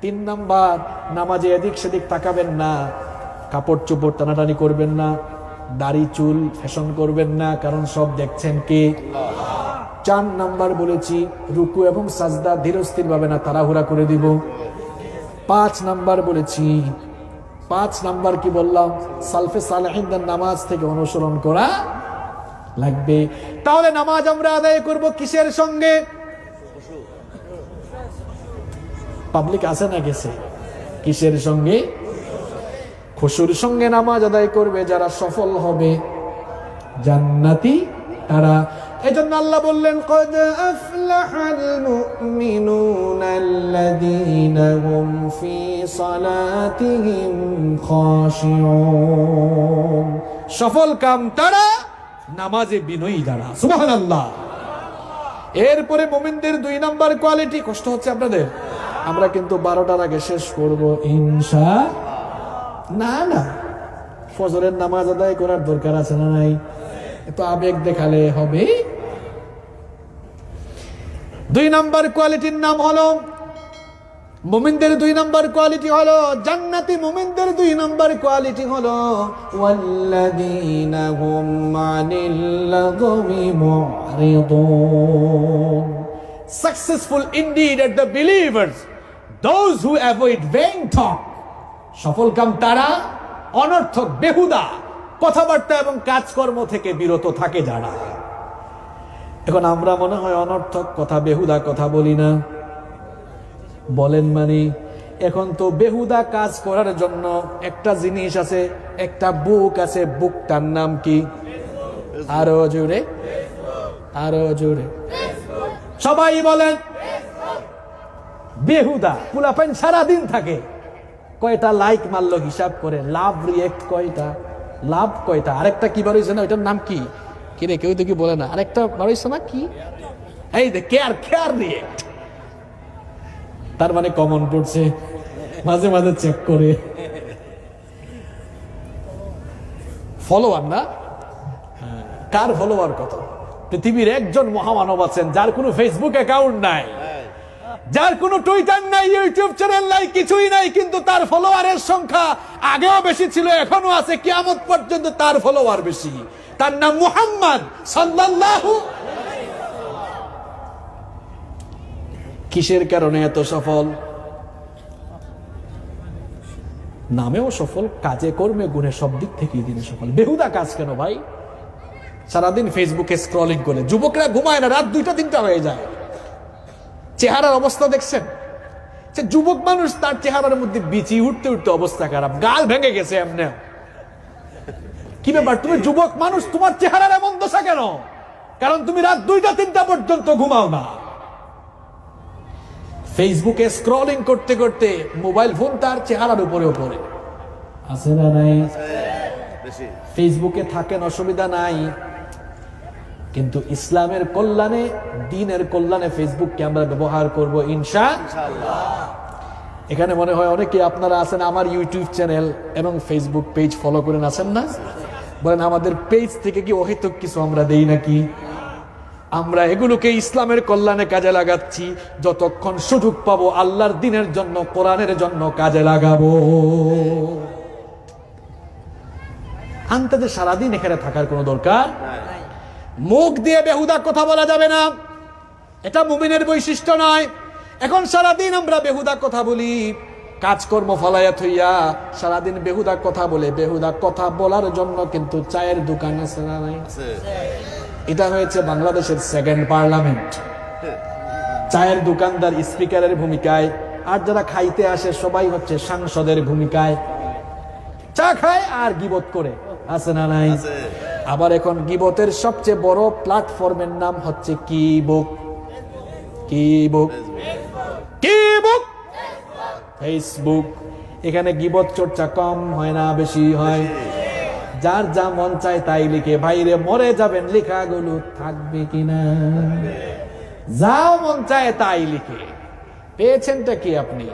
3 নাম্বার, নামাজে এদিক সেদিক তাকাবেন না, কাপড় চোপড় টানাটানি করবেন না, দাড়ি চুল ফ্যাশন করবেন না, কারণ সব দেখছেন কে? 4 নাম্বার বলেছি, রুকু এবং সাজদা ধীরস্থির ভাবে না, তাড়াহুড়া করে দিব। 5 নাম্বার বলেছি, 5 নাম্বার কি বললাম? সালফে সালেহিনদের নামাজ থেকে অনুসরণ করা লাগবে। তাহলে নামাজ আমরা আদায় করব কিসের সঙ্গে? পাবলিক আছে না গেছে? কিসের সঙ্গে? খুশুর সঙ্গে নামাজ আদায় করবে যারা সফল হবে, জান্নাতি তারা। এজন্য আল্লাহ বললেন কদ আফলাহাল মুমিনুনাল্লাযীনা হুম ফি সালাতিহিম খাশিউন। সফল কাম তারা, নামাজে বিনয়ী যারা। সুবহানাল্লাহ। এরপরে মুমিনদের 2 নাম্বার কোয়ালিটি। কষ্ট হচ্ছে আপনাদের? আমরা কিন্তু 12টার আগে শেষ করব ইনশাআল্লাহ। না ফজরের নামাজ আদায় করার দরকার আছে না নাই? তো আবেগ দেখালে হবে? 2 নাম্বার কোয়ালিটির নাম হলো মুমিনদের 2 নাম্বার কোয়ালিটি হলো জান্নাতি। মুমিনদের 2 নাম্বার কোয়ালিটি হলো ওয়াল্লাযীনা হুম আনিল লাগবি মুরিদুন। Successful indeed are the believers, those who avoid vain talk. সফল কাম তারা, অনর্থক বেহুদা কথাবার্তা এবং কাজকর্ম থেকে বিরত থাকে যারা। এখন আমরা মনে হয় অনর্থক কথা, বেহুদা কথা বলি না, বলেন মানে? এখন তো বেহুদা কাজ করার জন্য একটা জিনিস আছে, একটা বুক আছে। বুকটার নাম কি? আরো জোরে, আরো জোরে সবাই বলেন। বেহুদা পোলাপাইন সারাদিন থাকে, কয়টা লাইক মারলো হিসাব করে, লাভ রিয়েক্ট কয়টা, লাভ কয়টা, আরেকটা কি বার হয়েছে না, ওইটার নাম কি? কি রে, কেউ তো কি বলে না, আরেকটা বার হয়েছে না কি? এই দে কেয়ার, কেয়ার রিয়েক্ট। তার মানে কমন পড়ছে, মাঝে মাঝে চেক করে। ফলোয়ার না, কার ফলোয়ার কত? পৃথিবীর একজন মহামানব আছেন যার কোনো ফেসবুক অ্যাকাউন্ট নাই, যার কোনো টুইটার নাই, ইউটিউব চ্যানেল নাই, কিছুই নাই, কিন্তু তার ফলোয়ারের সংখ্যা আগেও বেশি ছিল, এখনো আছে, কিয়ামত পর্যন্ত তার ফলোয়ার বেশি। তার নাম মুহাম্মদ সাল্লাল্লাহু। কিসের কারণে এত সফল? নামেও সফল, কাজে কর্মে গুণে সব দিক থেকেই তিনি সফল। বেহুদা কাজ কেন ভাই? সারাদিন ফেসবুকে স্ক্রলিং করে, যুবকরা ঘুমায় না, রাত 2টা-3টা হয়ে যায়। চেহারার অবস্থা দেখছেন? সে যুবক মানুষ, তার চেহারার মধ্যে বিচি উঠতে উঠতে অবস্থা খারাপ, গাল ভেঙে গেছে এমনি। কি ব্যাপার, তুমি যুবক মানুষ, তোমার চেহারার এমন দশা কেন? কারণ তুমি রাত 2টা-3টা পর্যন্ত ঘুমাও না। ফেসবুকে স্ক্রলিং করতে করতে মোবাইল ফোন তার চেহারার উপরেও পড়ে, আছে না নাই? ফেসবুকে থাকেন, অসুবিধা নাই, কিন্তু ইসলামের কল্যাণে, দ্বীনের কল্যাণে ফেসবুককে আমরা ব্যবহার করব ইনশাআল্লাহ। এখানে মনে হয় অনেকে আপনারা আছেন আমার ইউটিউব চ্যানেল এবং ফেসবুক পেজ ফলো করেন, আছেন না? বলেন আমাদের পেজ থেকে কি অহেতুক কিছু আমরা দেই নাকি? আমরা এগুলোকে ইসলামের কল্যাণে কাজে লাগাচ্ছি। যতক্ষণ সুযোগ পাবো আল্লাহর দ্বীনের জন্য, কোরআনের জন্য কাজে লাগাবো। আনতে সারাদিন এখানে থাকার কোনো দরকার নাই। মুখ দিয়ে বেহুদা কথা বলা যাবে না, এটা মুমিনের বৈশিষ্ট্য নয়। এখন সারাদিন আমরা বেহুদা কথা বলি, কাজকর্ম ফলাইয়া থইয়া সারাদিন বেহুদা কথা বলে। বেহুদা কথা বলার জন্য কিন্তু চায়ের দোকান আছে না নাই? এটা হয়েছে বাংলাদেশের 2nd পার্লামেন্ট। চায়ের দোকানদার স্পিকারের ভূমিকায়, আর যারা খাইতে আসে সবাই হচ্ছে সাংসদের ভূমিকায়। চা খায় আর গিবত করে, আছে না নাই? আবার এখন গিবতের সবচেয়ে বড় প্ল্যাটফর্মের নাম হচ্ছে কি বুক, কি বুক, কি বুক, ফেসবুক। এখানে গিবত চর্চা কম হয় না বেশি হয়? যার যা মন চায় তাই লিখে। ভাইরে মরে যাবেন, লেখাগুলো থাকবে কিনা? যা মন চায় তাই লিখে। পেয়েছেনটা কি আপনি?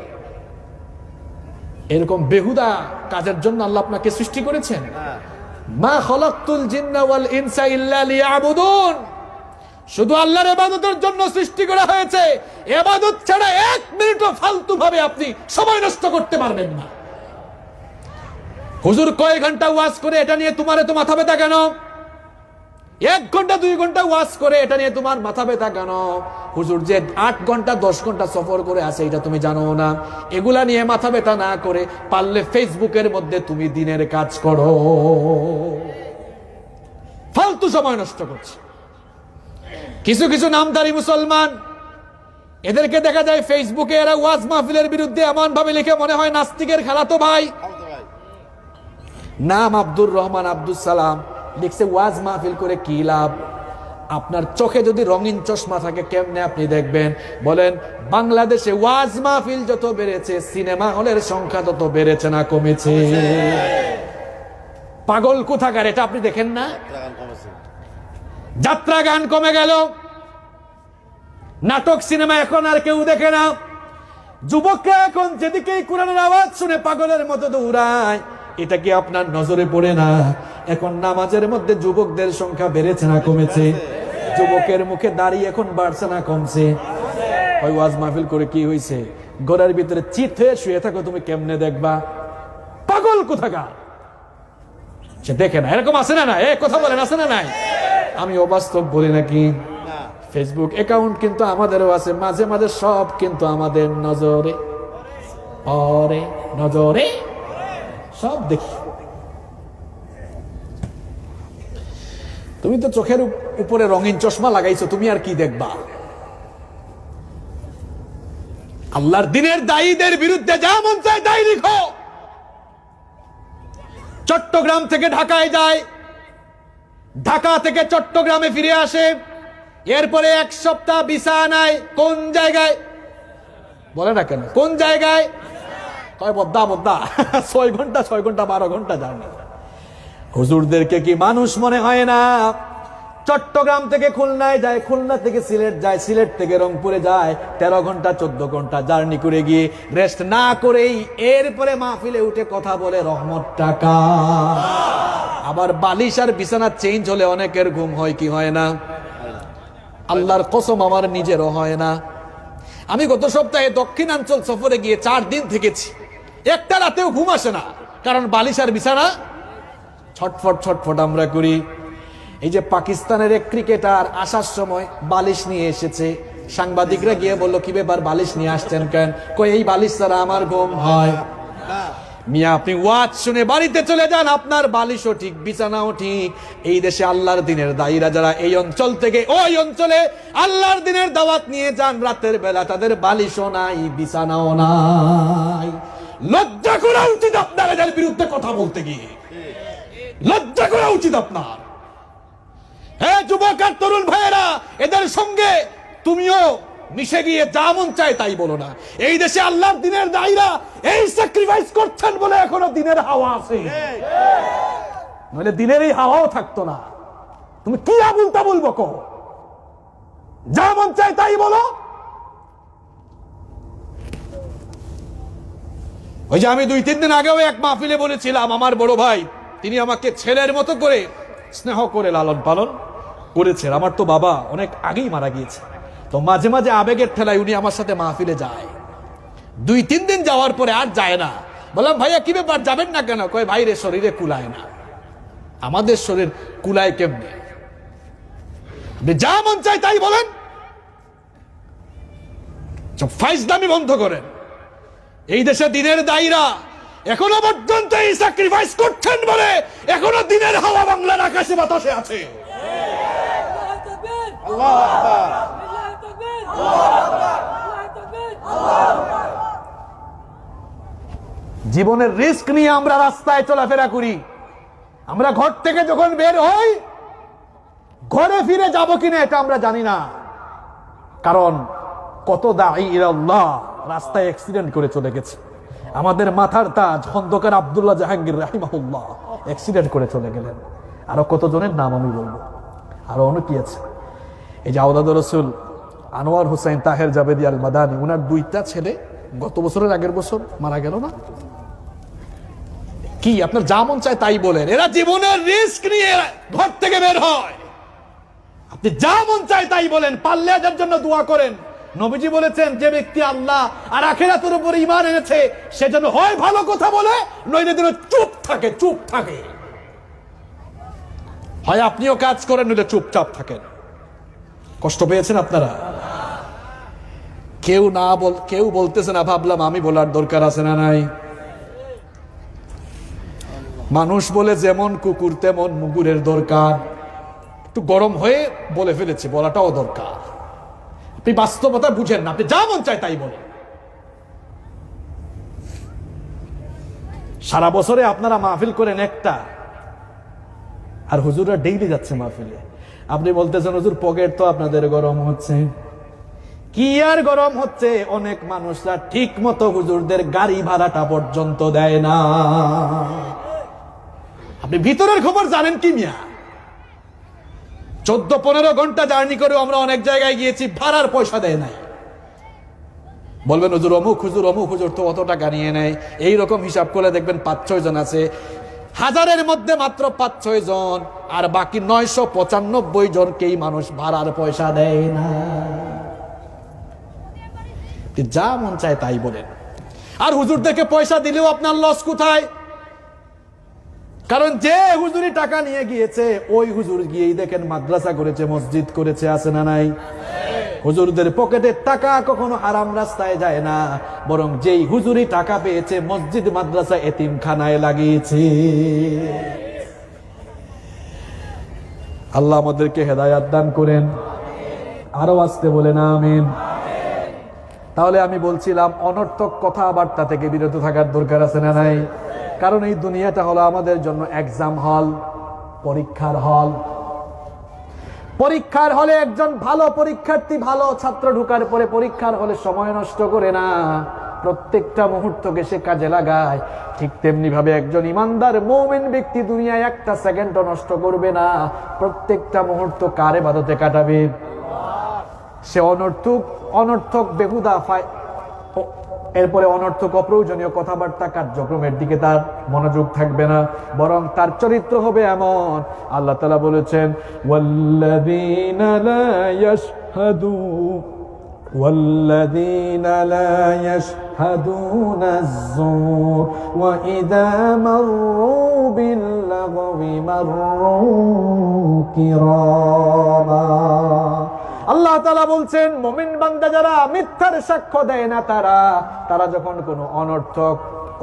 এরকম বেহুদা কাজের জন্য আল্লাহ আপনাকে সৃষ্টি করেছেন। মা খালাকতুল জিন্না ওয়াল ইনসা ইল্লা লিয়াবুদুন। শুধু আল্লাহর ইবাদতের জন্য সৃষ্টি করা হয়েছে। ইবাদত ছাড়া 1 মিনিটও ফালতু ভাবে আপনি সময় নষ্ট করতে পারবেন না। হুজুর কয় ঘন্টা ওয়াজ করে, এটা নিয়ে তোমার এত মাথা ব্যথা কেন? 1 ঘন্টা 2 ঘন্টা ওয়াজ করে, এটা নিয়ে তোমার মাথা ব্যথা কেন? হুজুর যে 8 ঘন্টা 10 ঘন্টা সফর করে আসে, এটা তুমি জানো না? এগুলা নিয়ে মাথা ব্যথা না করে পারলে ফেসবুকের মধ্যে তুমি দিনের কাজ করো। ফালতু সময় নষ্ট করছে। কিছু কিছু নামধারী মুসলমান, এদেরকে দেখা যায় ফেসবুকে এরা ওয়াজ মাহফিলের বিরুদ্ধে এমন ভাবে লিখে মনে হয় নাস্তিকের খালাতো ভাই। নাম আব্দুর রহমান আব্দুল সালাম, লিখছে ওয়াজ মাহফিল করে কি লাভ? আপনার চোখে যদি রঙিন চশমা থাকে কেমনে আপনি দেখবেন? বলেন, বাংলাদেশে ওয়াজ মাহফিল যত বেড়েছে সিনেমা হলের সংখ্যা তত বেড়েছে না কমেছে? পাগল কোথাকার, এটা আপনি দেখেন না? যাত্রা গান কমে গেল, নাটক সিনেমা এখন আর কেউ দেখে না। যুবকরা এখন যেদিকে কোরআনের আওয়াজ শুনে পাগলের মতো দৌড়ায়, এটা কি আপনার নজরে পড়ে না? এখন নামাজের মধ্যে যুবকদের সংখ্যা বেড়েছে না কমেছে? যুবকের মুখে দাড়ি এখন বাড়ছে না কমছে? ওই ওয়াজ মাহফিল করে কি হয়েছে? ঘরের ভিতরে চিত হয়ে শুয়ে থাকো, তুমি কেমনে দেখবা? পাগল কোথাকার, সে দেখে না। এরকম আছে না? না এ কথা বলেন, আছে না নাই? আমি অবাস্তব বলি নাকি? ফেসবুক অ্যাকাউন্ট কিন্তু আমাদেরও আছে, মাঝে মাঝে সব কিন্তু আমাদের নজরে পরে, নজরে সব দেখি। তুমি তো চোখের উপরে রঙিন চশমা লাগাইছো, তুমি আর কি দেখবা? আল্লাহর দিনের দায়ীদের বিরুদ্ধে যা মন চায় তাই লিখো। চট্টগ্রাম থেকে ঢাকায় যায়, ঢাকা থেকে চট্টগ্রামে ফিরে আসে, এরপরে এক সপ্তাহ বিছানায়। কোন জায়গায় বলে না কেন? কোন জায়গায়? কয় বদ্দা বদ্দা 6 ঘন্টা 12 ঘন্টা জার্নি। হুজুরদেরকে কি মানুষ মনে হয় না? চট্টগ্রাম থেকে খুলনায় যায়, খুলনা থেকে সিলেট যায়, সিলেট থেকে রংপুরে যায়, 13 ঘন্টা 14 ঘন্টা জার্নি করে গিয়ে রেস্ট না করেই এরপরে মাহফিলে উঠে কথা বলে রহমত টাকা। আবার বালিশ আর বিছানা চেঞ্জ হলে অনেকের ঘুম হয় কি হয় না? আল্লাহর কসম আমার নিজেরও হয় না। আমি গত সপ্তাহে দক্ষিণাঞ্চল সফরে গিয়ে 4 দিন থেকেছি, একটা রাতেও ঘুম আসে না, কারণ বালিশ আর বিছানা ছটফট ছটফট আমরা করি। এই যে পাকিস্তানের এক ক্রিকেটার আসার সময় বালিশ নিয়ে এসেছে, সাংবাদিকরা গিয়ে বললো কি ব্যাপার, বালিশ নিয়ে আসছেন কেন? কই এই বালিশ ছাড়া আমার ঘুম হয়। মিয়া, আপনি ওয়াজ শুনে বাড়িতে চলে যান, আপনার বালিশও ঠিক বিছানাও ঠিক। এই দেশে আল্লাহর দিনের দায়ীরা যারা এই অঞ্চল থেকে ওই অঞ্চলে আল্লাহর দিনের দাওয়াত নিয়ে যান, রাতের বেলা তাদের বালিশও নাই বিছানাও নাই। লজ্জা করা উচিত আপনার এদের বিরুদ্ধে কথা বলতে গিয়ে, লজ্জা করা উচিত আপনার। হ্যাঁ যুবক আর তরুণ ভাইয়েরা, এদের সঙ্গে তুমিও মিশে গিয়ে যা মন চায় তাই বলো না। এই দেশে আল্লাহর দিনের দায়ীরা এই স্যাক্রিফাইস করছেন বলে এখনো দিনের হাওয়া আছে, নইলে দিনের এই হাওয়াও থাকতো না। তুমি কি আবুল তাবুল বকো? যা মন চায় তাই বলো। ওই যে আমি 2-3 দিন আগেও এক মাহফিলে বলেছিলাম, আমার বড় ভাই তিনি আমাকে ছেলের মতো করে স্নেহ করে লালন পালন করেছেন। আমার তো বাবা অনেক আগেই মারা গিয়েছে, তো মাঝে মাঝে আবেগের ঠেলায় উনি আমার সাথে মাহফিলে যায়। 2-3 দিন যাওয়ার পরে আর যায় না। বললাম ভাইয়া কি ব্যাপার, যাবেন না কেন? কয় ভাই রে, শরীরে কুলায় না। আমাদের শরীর কুলায় কেমনে? আপনি যা মন চাই তাই বলেন, ফাইজলামি বন্ধ করেন। এই দেশে দিনের দায়ীরা এখনো পর্যন্ত এই স্যাক্রিফাইস করছেন বলে এখনো দিনের হাওয়া বাংলার আকাশে বাতাসে আছে। জীবনের রিস্ক নিয়ে আমরা রাস্তায় চলাফেরা করি। আমরা ঘর থেকে যখন বের হই, ঘরে ফিরে যাব কিনা এটা আমরা জানি না, কারণ কত দাঈ ইলাল্লাহ রাস্তায় অ্যাক্সিডেন্ট করে চলে গেছে। আমাদের মাথার তাজ খন্দকার আব্দুল্লাহ জাহাঙ্গীর রাহিমাহুল্লাহ অ্যাক্সিডেন্ট করে চলে গেলেন। আরো কতজনের নাম আমি বলবো, আরো অনেক আছে। এই যে আওলাদুর রাসূল আনোয়ার হোসেন তাহের জাবেদি আল মাদানী, উনার 2টা ছেলে গত বছরের আগের বছর মারা গেল না? কি আপনার যা মন চায় তাই বলেন? এরা জীবনের রিস্ক নিয়ে ঘর থেকে বের হয়। আপনি যা মন চায় তাই বলেন, পারলে এদের জন্য দোয়া করেন। নবীজি বলেছেন, যে ব্যক্তি আল্লাহ আর আখিরাতের উপর ঈমান এনেছে সে যেন হয় ভালো কথা বলে, নইলে যেন চুপ থাকে, চুপ থাকে। হয় আপনিও কাজ করেন, নইলে চুপচাপ থাকেন। কষ্ট পেয়েছেন আপনারা? কেউ বলতেছে না, ভাবলাম আমি বলার দরকার আছে না নাই? মানুষ বলে যেমন কুকুর তেমন মুগুরের দরকার। একটু গরম হয়ে বলে ফেলেছি, বলাটাও দরকার। আপনি বাস্তবতা বুঝেন না, আপনি যা মন চায় তাই বলেন। সারা বছরে আপনারা মাহফিল করেন একটা, আর হুজুররা ডেইলি যাচ্ছে মাহফিলে। আপনি বলতেছেন হুজুর পকেট তো আপনাদের গরম হচ্ছে। কি আর গরম হচ্ছে, অনেক মানুষরা ঠিক মতো হুজুরদের গাড়ি ভাড়াটা পর্যন্ত দেয় না। আপনি ভিতরের খবর জানেন কি মিয়া? 14-15 ঘন্টা জার্নি করে আমরা অনেক জায়গায় গিয়েছি, ভাড়ার পয়সা দেয় নাই। বলবেন হুজুর অমুক হুজুর তো অত টাকা নিয়ে নেয়। এইরকম হিসাব করে দেখবেন 5-6 জন আছে, 1000-এর মধ্যে মাত্র 5-6 জন, আর বাকি 995 জনকেই মানুষ ভাড়ার পয়সা দেয় না। যা মন চায় তাই বলেন। আর হুজুরদেরকে পয়সা দিলেও আপনার লস কোথায়? কারণ যে হুজুরি টাকা নিয়ে গিয়েছে ওই হুজুর গিয়েই দেখেন মাদ্রাসা করেছে, মসজিদ করেছে, আছে না নাই? হুজুরদের পকেটের টাকা কখনো হারাম রাস্তায় যায় না, বরং যেই হুজুরি টাকা পেয়েছে মসজিদ মাদ্রাসা এতিমখানায় লাগিয়েছে। আল্লাহ আমাদেরকে হেদায়াত দান করেন। আরো আসতে বলেন আমিন। তাহলে আমি বলছিলাম অনর্থক কথাবার্তা থেকে বিরত থাকার দরকার আছে না নাই? কারণ এই দুনিয়াটা হলো আমাদের জন্য এক্সাম হল, পরীক্ষার হল। পরীক্ষার হলে একজন ভালো পরীক্ষার্থী, ভালো ছাত্র ঢোকার পরে পরীক্ষার হলে সময় নষ্ট করে না, প্রত্যেকটা মুহূর্তকে সে কাজে লাগায়। ঠিক তেমনি ভাবে একজন ইমানদার মুমিন ব্যক্তি দুনিয়ায় একটা সেকেন্ডও নষ্ট করবে না, প্রত্যেকটা মুহূর্ত কার ইবাদতে কাটাবে। সে অনর্থক বেহুদা এরপরে অনর্থক অপ্রয়োজনীয় কথাবার্তা কার্যক্রমের দিকে তার মনোযোগ থাকবে না, বরং তার চরিত্র হবে এমন। আল্লাহ তাআলা বলেছেন ওয়াল্লাযীনা লা ইয়াশহাদুনা আয-যুর ওয়া ইযা মাররু বিল-লাগwi মাররু কিরামা। আল্লাহ তাআলা বলছেন মুমিন বান্দা যারা মিথ্যার সাক্ষ্য দেয় না, তারা যখন কোনো অনর্থক,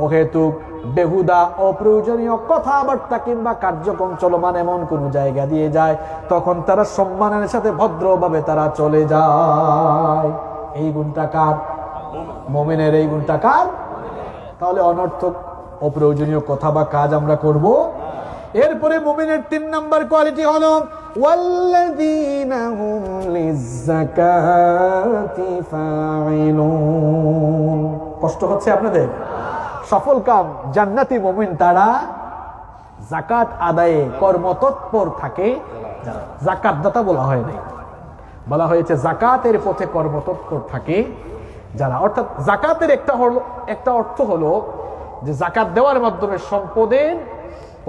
অহেতুক, বেহুদা, অপ্রয়োজনীয় কথাবার্তা কিংবা কার্যক্রম চলমান এমন কোন জায়গা দিয়ে যায়, তখন তারা সম্মানের সাথে ভদ্রভাবে তারা চলে যায়। এই গুণটা কার? মুমিনের। এই গুণটা কার? তাহলে অনর্থক, অপ্রয়োজনীয় কথা বা কাজ আমরা করব। এরপরে মুমিনের 3 নাম্বার কোয়ালিটি হলো ওয়াল্লাযীনা হুম লিয-যাকাতি ফাঈলুন। কষ্ট হচ্ছে আপনাদের? সফল কাম জান্নাতি মুমিন তারা যাকাত আদায়ে কর্মতৎপর থাকে। যাকাত দাতা বলা হয় নাই, বলা হয়েছে যাকাতের পথে কর্মতৎপর থাকে যারা। অর্থাৎ যাকাতের একটা অর্থ হলো যে যাকাত দেওয়ার মাধ্যমে সম্পদের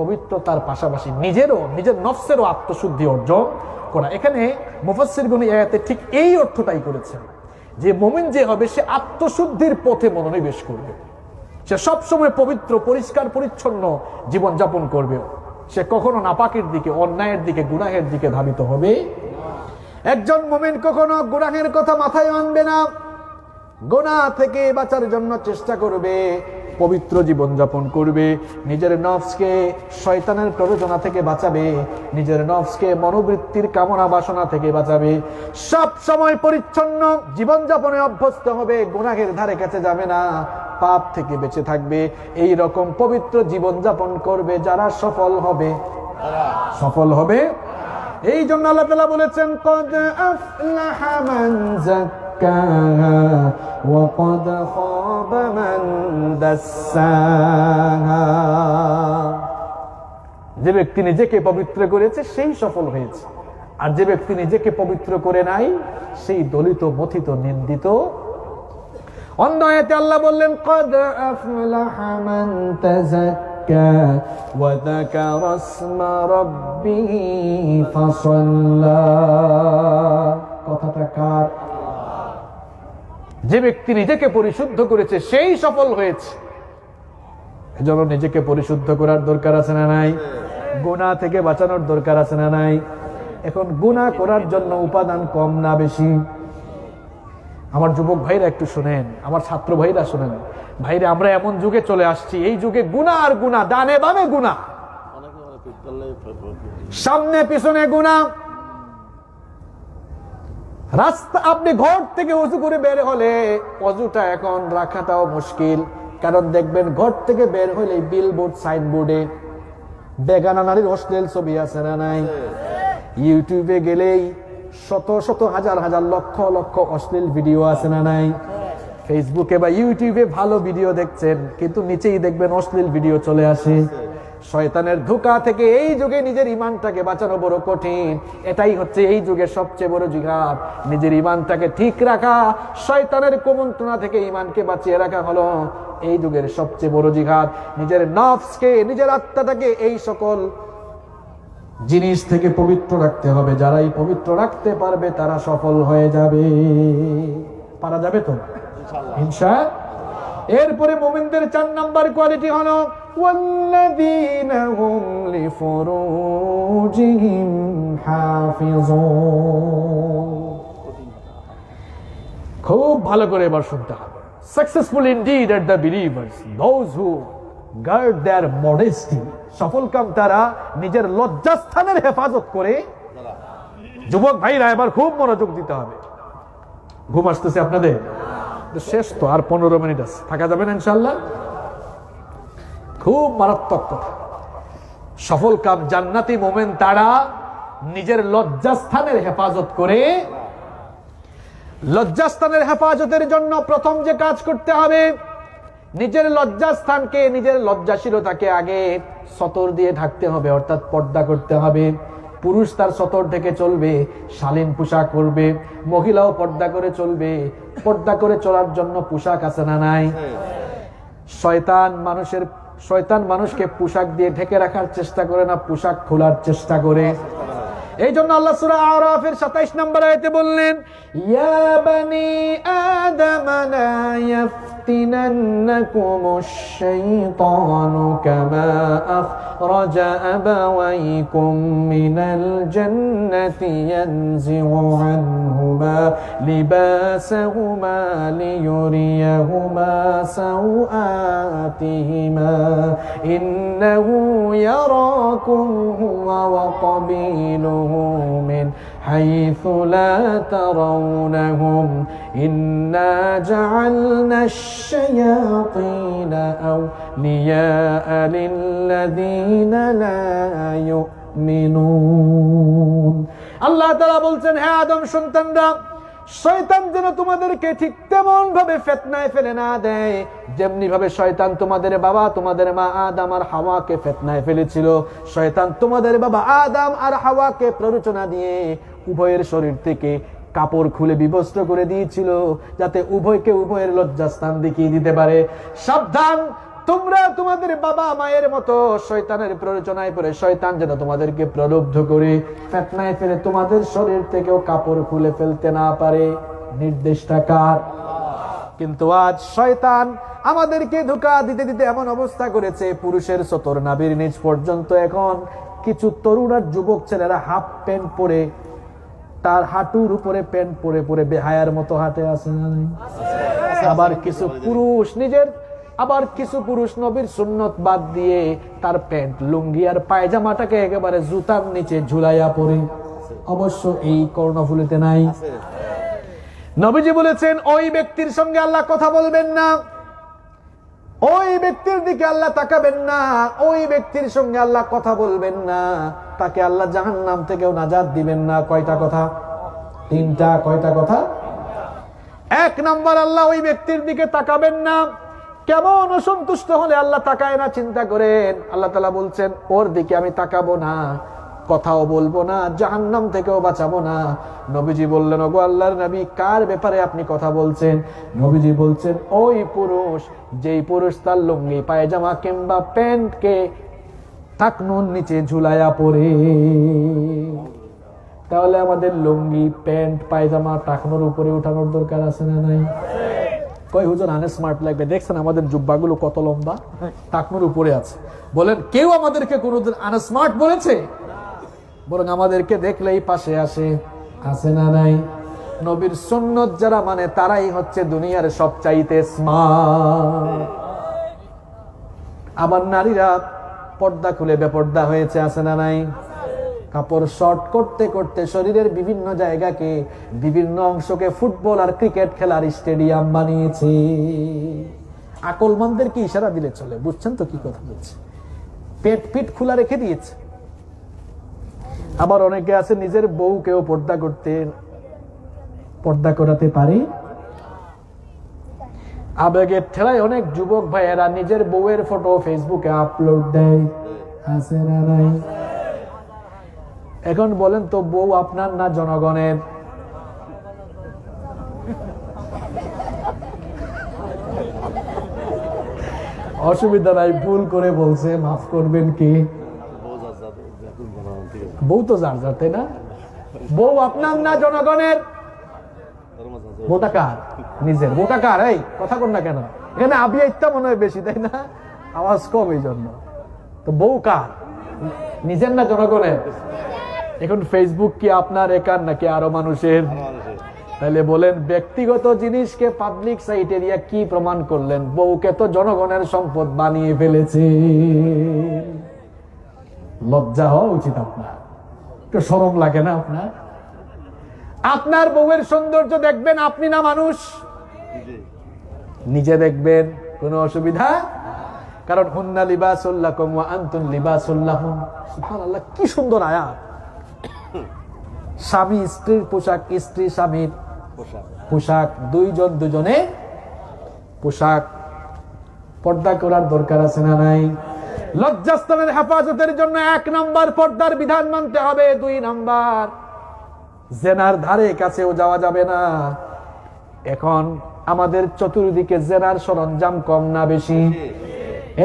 পবিত্রতার পাশাপাশি নিজের নফসেরও আত্মশুদ্ধি অর্জন করা। এখানে মুফাসসিরগণ এই আয়াতে ঠিক এই অর্থটাই করেছেন যে মুমিন যে হবে সে আত্মশুদ্ধির পথে মনোনিবেশ করবে, সে সবসময় পবিত্র, পরিষ্কার পরিচ্ছন্ন জীবন যাপন করবে, সে কখনো নাপাকের দিকে, অন্যায়ের দিকে, গুনাহের দিকে ধাবিত হবে। একজন মুমিন কখনো গুনাহের কথা মাথায় আনবে না, গুনাহ থেকে বাঁচার জন্য চেষ্টা করবে, পবিত্র জীবন যাপন করবে, নিজের নফসকে শয়তানের প্ররোচনা থেকে বাঁচাবে, নিজের নফসকে মনোবৃত্তির কামনা বাসনা থেকে বাঁচাবে, সব সময় পরিচ্ছন্ন জীবন যাপনে অভ্যস্ত হবে, গুনাহের ধারে কাছে যাবে না, পাপ থেকে বেঁচে থাকবে। এই রকম পবিত্র জীবন যাপন করবে যারা সফল হবে। এই জন্য আল্লাহ তাআলা বলেছেন কদ আফলাহা মান যাক্কাহা ওয়া কদ খাবা মান দাসসাহা। যে ব্যক্তি নিজেকে পবিত্র করেছে সেই সফল হয়েছে, আর যে ব্যক্তি নিজেকে পবিত্র করে নাই সেই দলিত, মথিত, নিন্দিত। অন্য আয়াতে আল্লাহ বললেন কদ আফলাহা মান তাযাক্কা ওয়া যাকারা ইসমা রাব্বিহি ফাসাল্লা। কথাটা কার? যে ব্যক্তি নিজেকে পরিশুদ্ধ করেছে সেই সফল হয়েছে। এজন্য নিজেকে পরিশুদ্ধ করার দরকার আছে না নাই? গুনাহ থেকে বাঁচানোর দরকার আছে না নাই? এখন গুনাহ করার জন্য উপাদান কম না বেশি? আমার যুবক ভাইরা একটু শুনেন, আমার ছাত্র ভাইরা শুনেন। ভাইরা, আমরা এমন যুগে চলে আসছি, এই যুগে গুনাহ আর গুনাহ, ডানে বামে গুনাহ, সামনে পিছনে গুনাহ। রাস্তা, আপনি ঘর থেকে ওযু করে বের হলে অজুটা এখন রাখাটাও মুশকিল, কারণ দেখবেন ঘর থেকে বের হইলে বিলবোর্ড সাইনবোর্ডে বেগানা নারীর অশ্লীল ছবি আছে না নাই? ইউটিউবে গেলেই শত শত হাজার হাজার লক্ষ লক্ষ অশ্লীল ভিডিও আছে না নাই? ফেসবুকে বা ইউটিউবে ভালো ভিডিও দেখছেন, কিন্তু নিচেই দেখবেন অশ্লীল ভিডিও চলে আসে। শয়তানের ধোঁকা থেকে এই যুগে নিজের ইমানটাকে বাঁচানো বড় কঠিন। এটাই হচ্ছে এই যুগের সবচেয়ে বড় জিহাদ, নিজের ইমানটাকে ঠিক রাখা। শয়তানের কুমন্ত্রণা থেকে ইমানকে বাঁচিয়ে রাখা হলো এই যুগের সবচেয়ে বড় জিহাদ। নিজের নফসকে, নিজের আত্মাটাকে এই সকল জিনিস থেকে পবিত্র রাখতে হবে। যারাই পবিত্র রাখতে পারবে তারা সফল হয়ে যাবে। পারা যাবে তো ইনশাআল্লাহ। এরপরে মুমিনদের 4 নাম্বার কোয়ালিটি হলো ওয়াল্লাযীনা হুম লিফুরুজিহিম হাফিজুন। খুব ভালো করে এবার শুনতে হবে। Successful indeed are the believers, those who guard their modesty. সফলকাম তারা নিজের লজ্জাস্থানের হেফাজত করে। যুবক ভাইরা এবার খুব মনোযোগ দিতে হবে। ঘুম আসতেছে আপনাদের? শেষ তো, আর 15 মিনিট আছে, থাকা যাবে না ইনশাআল্লাহ। খুব মারাত্মক কথা। সফল কাম জান্নাতি মোমেন তারা নিজের লজ্জাস্থানের হেফাজত করে। লজ্জাস্থানের হেফাজতের জন্য প্রথম যে কাজ করতে হবে, নিজের লজ্জাস্থানকে, নিজের লজ্জাশীলতাকে আগে সতর দিয়ে ঢাকতে হবে, অর্থাৎ পর্দা করতে হবে। পুরুষ তার সতর থেকে চলবে, শালীন পোশাক পরবে। মহিলাও পর্দা করে চলবে। পর্দা করে চলার জন্য পোশাক আছে না নাই? শয়তান মানুষকে পোশাক দিয়ে ঢেকে রাখার চেষ্টা করে না, পোশাক খোলার চেষ্টা করে। এই জন্য আল্লাহ সূরা আরাফের 27 নম্বর আয়াতে বললেন, ইয়া বানি আদম লা ইয়াফতিনান্নাকুমুশ শাইতানু কামা আখরাজা আবাওয়াইকুম মিনাল জান্নাতি ইয়ানজিউ আনহুমা লিবাসাহুমা লিয়ুরিয়াহুমা সাওআতিহিমা ইন্নাহু ইয়ারাকুম হুয়া ওয়া ক্বাবিলুহু من حيث لا ترونهم إنا جعلنا الشياطين أولياء للذين لا يؤمنون। আল্লাহ তাআলা বলছেন, হে আদম সন্তানরা, শয়তান যেন তোমাদেরকে ঠিক তেমন ভাবে ফিতনায় ফেলে না দেয়, যেমনি ভাবে শয়তান তোমাদের বাবা, তোমাদের মা আদম আর হাওয়াকে ফিতনায় ফেলেছিল। শয়তান তোমাদের বাবা আদম আর হাওয়াকে প্ররোচনা দিয়ে উভয়ের শরীর থেকে কাপড় খুলে বিবস্ত্র করে দিয়েছিল, যাতে উভয়কে উভয়ের লজ্জাস্থান দেখিয়ে দিতে পারে। সাবধান, তোমরা তোমাদের বাবা মায়ের মতো শয়তানের প্ররোচনায় পড়ে শয়তান যেন তোমাদেরকে প্রলুব্ধ করে ফিতনায় ফেলে তোমাদের শরীর থেকেও কাপড় খুলে ফেলতে না পারে। নির্দেশটা কার? কিন্তু আজ শয়তান আমাদেরকে ধোঁকা দিতে দিতে এমন অবস্থা করেছে, পুরুষের সতর নাভির নিচ পর্যন্ত এখন কিছু তরুণ আর যুবক ছেলেরা হাফ প্যান্ট পরে, তার হাঁটুর উপরে প্যান্ট পরে পরে বেহায়ার মতো হাঁটে আছে না? আবার কিছু পুরুষ নবীর সুন্নত বাদ দিয়ে তার প্যান্ট, লুঙ্গি আর পায়জামাটাকে একেবারে জুতার নিচে ঝুলাইয়া পড়ে। অবশ্য এই কর্ণফুলিতে নাই। নবীজি বলেছেন, ওই ব্যক্তির সঙ্গে আল্লাহ কথা বলবেন না, ওই ব্যক্তির দিকে আল্লাহ তাকাবেন না, ওই ব্যক্তির সঙ্গে আল্লাহ কথা বলবেন না, তাকে আল্লাহ জাহান্নাম থেকেও নাজাত দিবেন না। কয়টা কথা? 3টা। কয়টা কথা? 1 নাম্বার, আল্লাহ ওই ব্যক্তির দিকে তাকাবেন না। কেমন অসন্তুষ্ট হলে আল্লাহ তাকায় না চিন্তা করেন। আল্লাহ তাআলা বলছেন, ওর দিকে আমি তাকাবো না, কথাও বলবো না, জাহান্নাম থেকেও বাঁচাবো না। নবীজি বললেন, ওগো আল্লাহর নবী, কার ব্যাপারে আপনি কথা বলছেন? নবীজি বলছেন, ওই পুরুষ, যেই পুরুষ তার লুঙ্গি পায়জামা কিংবা প্যান্টকে টাকনুর নিচে ঝুলায়া পড়ে। তাহলে আমাদের লুঙ্গি, প্যান্ট, পায়জামা টাকনুর উপরে উঠানোর দরকার আছে না নাই? কই হুজুর আনস্মার্ট লাগবে, দেখছেন আমাদের জুব্বাগুলো কত লম্বা, টাকনুর উপরে আছে। বলেন, কেউ আমাদেরকে কোনোদিন আনস্মার্ট বলেছে? বরং আমাদেরকে দেখলেই পাশে আসে, আছে না নাই? নবীর সুন্নত যারা মানে তারাই হচ্ছে দুনিয়ার সবচাইতে স্মার্ট। আবার নারীরা পর্দা খুলে বেপর্দা হয়েছে, আছে না নাই? কাপড় শর্ট করতে করতে শরীরের বিভিন্ন জায়গাকে, বিভিন্ন অংশকে ফুটবল আর ক্রিকেট খেলার স্টেডিয়াম বানিয়েছে। আকলমানদেরকে ইশারা দিলে চলে, বুঝছেন তো কি কথা বলছে, পিঠ খোলা রেখে দিয়েছে। আবার অনেকে আছে নিজের বউকেও পর্দা করাতে পারে। আবেগের ঠেলায় অনেক যুবক ভাইয়েরা নিজের বউয়ের ফটো ফেসবুকে আপলোড দেয়, আছে না নাই? এখন বলেন তো, বউ আপনার না জনগণের? অসুবিধা নাই, ভুল করে বলছে, মাফ করবেন। কি বউ তো যার যার, তাই না? বউ আপনার না জনগণের? বউটা কার? নিজের। বউটা কার? এই কথা কর না কেন, এখানে আবিয়া ইত্যা মনে হয় বেশি, তাই না? আওয়াজ কম এই জন্য। তো বউ কার? নিজের না জনগণের? এখন ফেসবুক কি আপনার একার নাকি আরো মানুষের? তাহলে বলেন, ব্যক্তিগত জিনিসকে পাবলিক সাইটে দিয়ে কি প্রমাণ করলেন? বউকে তো জনগণের সম্পদ বানিয়ে ফেলেছে। লজ্জা হওয়া উচিত আপনার, একটু শরম লাগে না আপনার? আপনার বউয়ের সৌন্দর্য দেখবেন আপনি না মানুষ? নিজে দেখবেন, কোনো অসুবিধা? কারণ হুন্না লিবাসুল লাকুম ওয়া আনতুম লিবাসুল লাহুম। সুবহানাল্লাহ, কি সুন্দর আয়াত। স্বামী স্ত্রীর পোশাক, স্ত্রী স্বামীর পোশাক, দুইজন দুজনে পোশাক। পর্দা করার দরকার আছে না নাই? লজ্জাস্থানের হেফাজতের জন্য 1 নাম্বার পর্দার বিধান মানতে হবে। 2 নাম্বার, জেনার ধারে কাছেও যাওয়া যাবে না। এখন আমাদের চতুর্দিকে জেনার সরঞ্জাম কম না বেশি?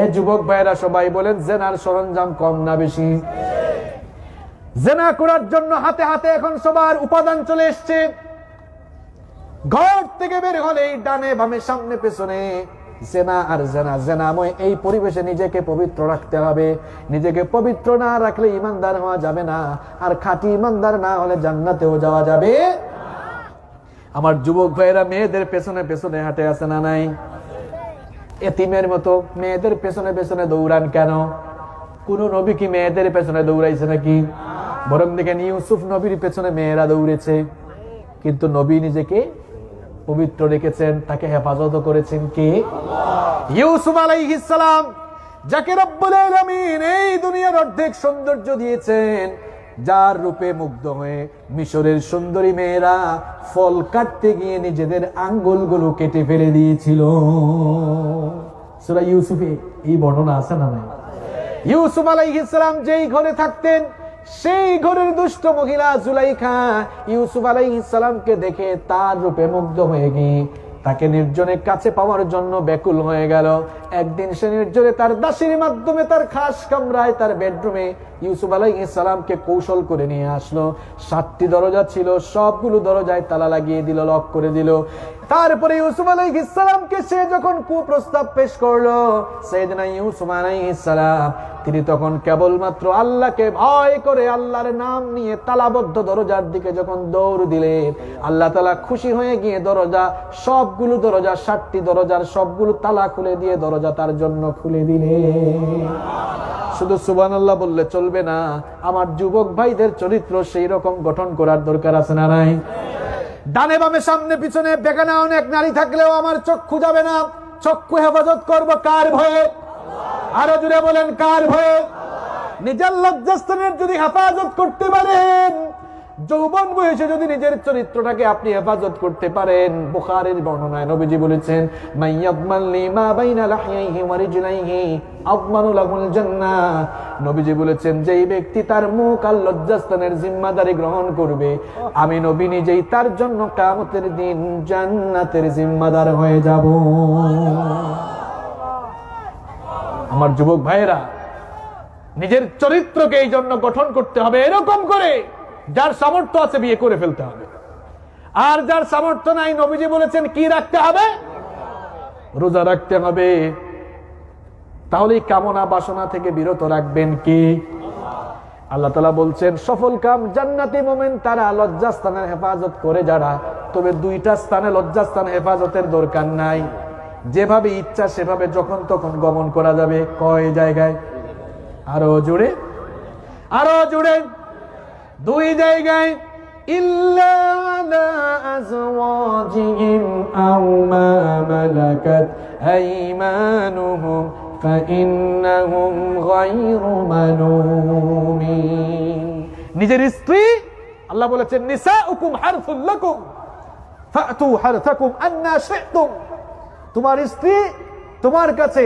এ যুবক ভাইরা সবাই বলেন, জেনার সরঞ্জাম কম না বেশি? জেনা করার জন্য হাতে হাতে এখন সবার উপাদান চলে এসছে। ঘর থেকে বের হলেই ডানে বামে সামনে পেছনে জেনা আর জেনা। জেনাময় এই পরিবেশে নিজেকে পবিত্র রাখতে হবে। নিজেকে পবিত্র না রাখলে ইমানদার হওয়া যাবে না, আর খাঁটি ইমানদার না হলে জান্নাতেও যাওয়া যাবে। আমার যুবক ভাইয়েরা মেয়েদের পেছনে পেছনে হাঁটে, আছে না নাই? এতিমের মতো মেয়েদের পেছনে পেছনে দৌড়ান কেন? কোন নবী কি মেয়েদের পেছনে দৌড়াইছে নাকি? বরং দেখেন, ইউসুফ নবীর পেছনে মেয়েরা দৌড়েছে, কিন্তু নবী নিজেকে পবিত্র রেখেছেন, তাকে হেফাজত করেছেন কে? ইউসুফ আলাইহিস সালাম, যাকে রব্বুল আলামিন এই দুনিয়ার অর্ধেক সৌন্দর্য দিয়েছেন, যার রূপে মুগ্ধ হয়ে মিশরের সুন্দরী মেয়েরা ফল কাটতে গিয়ে নিজেদের আঙ্গুলগুলো কেটে ফেলে দিয়েছিল। সূরা ইউসুফে এই বর্ণনা আছে না নাই? ইউসুফ আলাইহিস সালাম যেই ঘরে থাকতেন, সেই ঘরের দুষ্ট মহিলা জুলাইখা ইউসুফ আলাইহিস সালামকে দেখে তার রূপে মুগ্ধ হয়ে গিয়ে তাকে নির্জনে কাছে পাওয়ার জন্য ব্যাকুল হয়ে গেল। একদিন সে নির্জনে তার দাসীর মাধ্যমে তার খাস কামরায়, তার বেডরুমে ইউসুফ আলাইহিস সালামকে কৌশল করে নিয়ে আসলো। 7টি দরজা ছিল, সবগুলো দরজায় তালা লাগিয়ে দিল, লক করে দিল। তারপরে ইউসুফ আলাইহিস সালামকে সে যখন কুপ্রস্তাব পেশ করলো, সাইয়েদনা ইউসুফ আলাইহিস সালাম তিনি তখন কেবলমাত্র আল্লাহকে ভয় করে আল্লাহর নাম নিয়ে তালাবদ্ধ দরজার দিকে যখন দৌড় দিলেন, আল্লাহ তাআলা খুশি হয়ে গিয়ে দরজা, সবগুলো দরজা, 7টি দরজার সবগুলো তালা খুলে দিয়ে দরজা তার জন্য খুলে দিলেন। শুধু সুবহানাল্লাহ বললে চলবে না, আমার যুবক ভাইদের চরিত্র সেই রকম গঠন করার দরকার আছে না নাই? ডানে বামে সামনে পিছনে বেগানা অনেক নারী থাকলেও আমার চক্ষু যাবে না। চক্ষু হেফাজত করব কার ভয়ে? আরো জুড়ে বলেন, কার ভয়ে? নিজের লজ্জাস্থানের যদি হেফাজত করতে পারেন, যৌবন বয়সে যদি নিজের চরিত্রটাকে আপনি হেফাজত করতে পারেন, বুখারীর বর্ণনায় নবীজি বলেছেন, মাইয়াদমান লিমা বাইনা লাহইহি ওয়া রিজলাইহি আযমানু লাহুল জান্নাহ। নবীজি বলেছেন, যেই ব্যক্তি তার মুখ আর লজ্জাস্থানের জিম্মাদারি গ্রহণ করবে, আমি নবী নিজেই তার জন্য কিয়ামতের দিন জান্নাতের জিম্মাদার হয়ে যাব। আমার যুবক ভাইয়েরা, নিজের চরিত্রকে এই জন্য গঠন করতে হবে এরকম করে, যার সামর্থ্য আছে বিয়ে করে ফেলতে হবে। আর যার সামর্থ্য নাই, নবীজি বলেছেন কি রাখতে হবে? রোজা রাখতে হবে। তাহলে কামনা বাসনা থেকে বিরত রাখবেন কি? আল্লাহ তাআলা বলছেন, সফল কাম জান্নাতি মুমিন তারা লজ্জাস্থানের হেফাজত করে যারা। তবে 2টা স্থানে লজ্জাস্থান হেফাজতের দরকার নাই, যেভাবে ইচ্ছা সেভাবে যখন তখন গমন করা যাবে। কয় জায়গায়? আরো জুড়ে, আরো জুড়ে। 2 জায়গায়। ইল্লা আলা আজওয়াজিহিম আও মা মালাকাত أيمانهم فإنهم غير ملومين নিজের স্ত্রী আল্লাহ বলেছেন নিসাউকুম হারসুল লাকুম ফাতু হারসাকুম আন্না শি'তুম তোমার স্ত্রী তোমার কাছে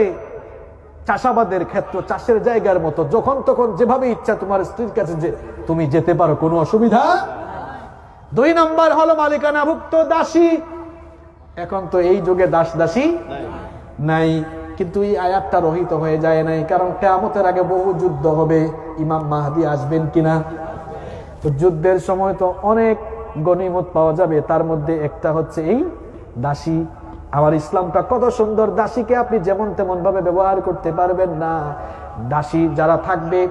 চাষাবাদের ক্ষেত্র চাষের জায়গার মতো যখন তখন যেভাবে ইচ্ছা তোমার স্ত্রীর কাছে যে তুমি যেতে পারো কোনো অসুবিধা। 2 নাম্বার হলো মালিকানাভুক্ত দাসী। এখন তো এই যুগে দাস দাসী নাই, কিন্তু এই আয়াতটা রহিত হয়ে যায় নাই, কারণ কিয়ামতের আগে বহু যুদ্ধ হবে, ইমাম মাহদি আসবেন কিনা, তো যুদ্ধের সময় তো অনেক গনিমত পাওয়া যাবে, তার মধ্যে একটা হচ্ছে এই দাসী। আমার ইসলামটা কত সুন্দর, দাসীকে আপনি যেমন তেমন ভাবে ব্যবহার করতে পারবেন না। দাসী যারা থাকবে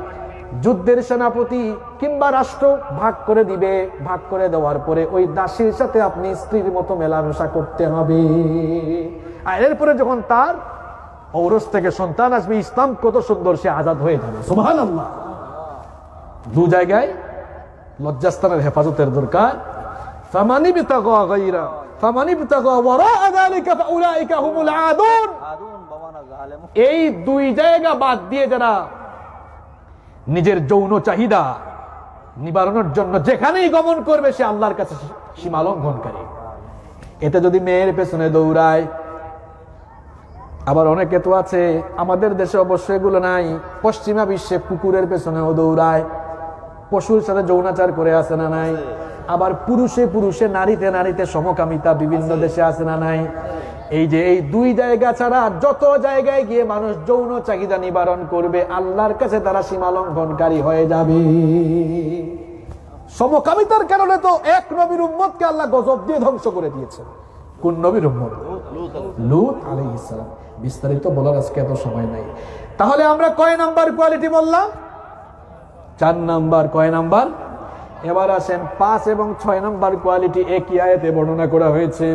যুদ্ধের সেনাপতি কিংবা রাষ্ট্র ভাগ করে দিবে, ভাগ করে দেওয়ার পরে ওই দাসীর সাথে আপনি স্ত্রীর মতো মেলামেশা করতে হবে। আর এরপরে যখন তার ঔরস থেকে সন্তান আসবে, ইসলাম কত সুন্দর, সে আজাদ হয়ে যাবে। সুবহানাল্লাহ। 2 জায়গায় লজ্জাস্থানের হেফাজতের দরকার। ফামানি বিতাগা গায়রা ফামানি বিতাগা ওয়ারা'a যালিকা ফাউলাইকা হুমুল আদুন। এই 2 জায়গা বাদ দিয়ে যারা নিজের যৌন চাহিদা নিবারণের জন্য যেখানেই গমন করবে, সে আল্লাহর কাছে সীমা লঙ্ঘনকারী। এতে যদি মেয়ের পেছনে দৌড়ায়, আবার অনেকে তো আছে, আমাদের দেশে অবশ্য এগুলো নাই, পশ্চিমা বিশ্বে কুকুরের পেছনেও দৌড়ায়, পশুর সাথে যৌনাচার করে আছে না নাই, আবার পুরুষে পুরুষে নারীতে নারীতে সমকামিতা বিভিন্ন দেশে আছে না নাই। এই যে এই 2 জায়গা ছাড়া যত জায়গায় গিয়ে মানুষ যৌন চাহিদা নিবারণ করবে, আল্লাহর কাছে তারা সীমা লঙ্ঘনকারী হয়ে যাবে। সমকামিতার কারণে তো এক নবীর উম্মতকে আল্লাহ গজব দিয়ে ধ্বংস করে দিয়েছেন। কোন নবীর উম্মত? লূত আলাইহিস সালাম। বিস্তারিত বলার আজকে এত সময় নাই। তাহলে আমরা কয় নাম্বার কোয়ালিটি বললাম? 4 নাম্বার। কয় নাম্বার? এবার আসেন 5 এবং 6 নাম্বার কোয়ালিটি একই আয়াতে বর্ণনা করা হয়েছে।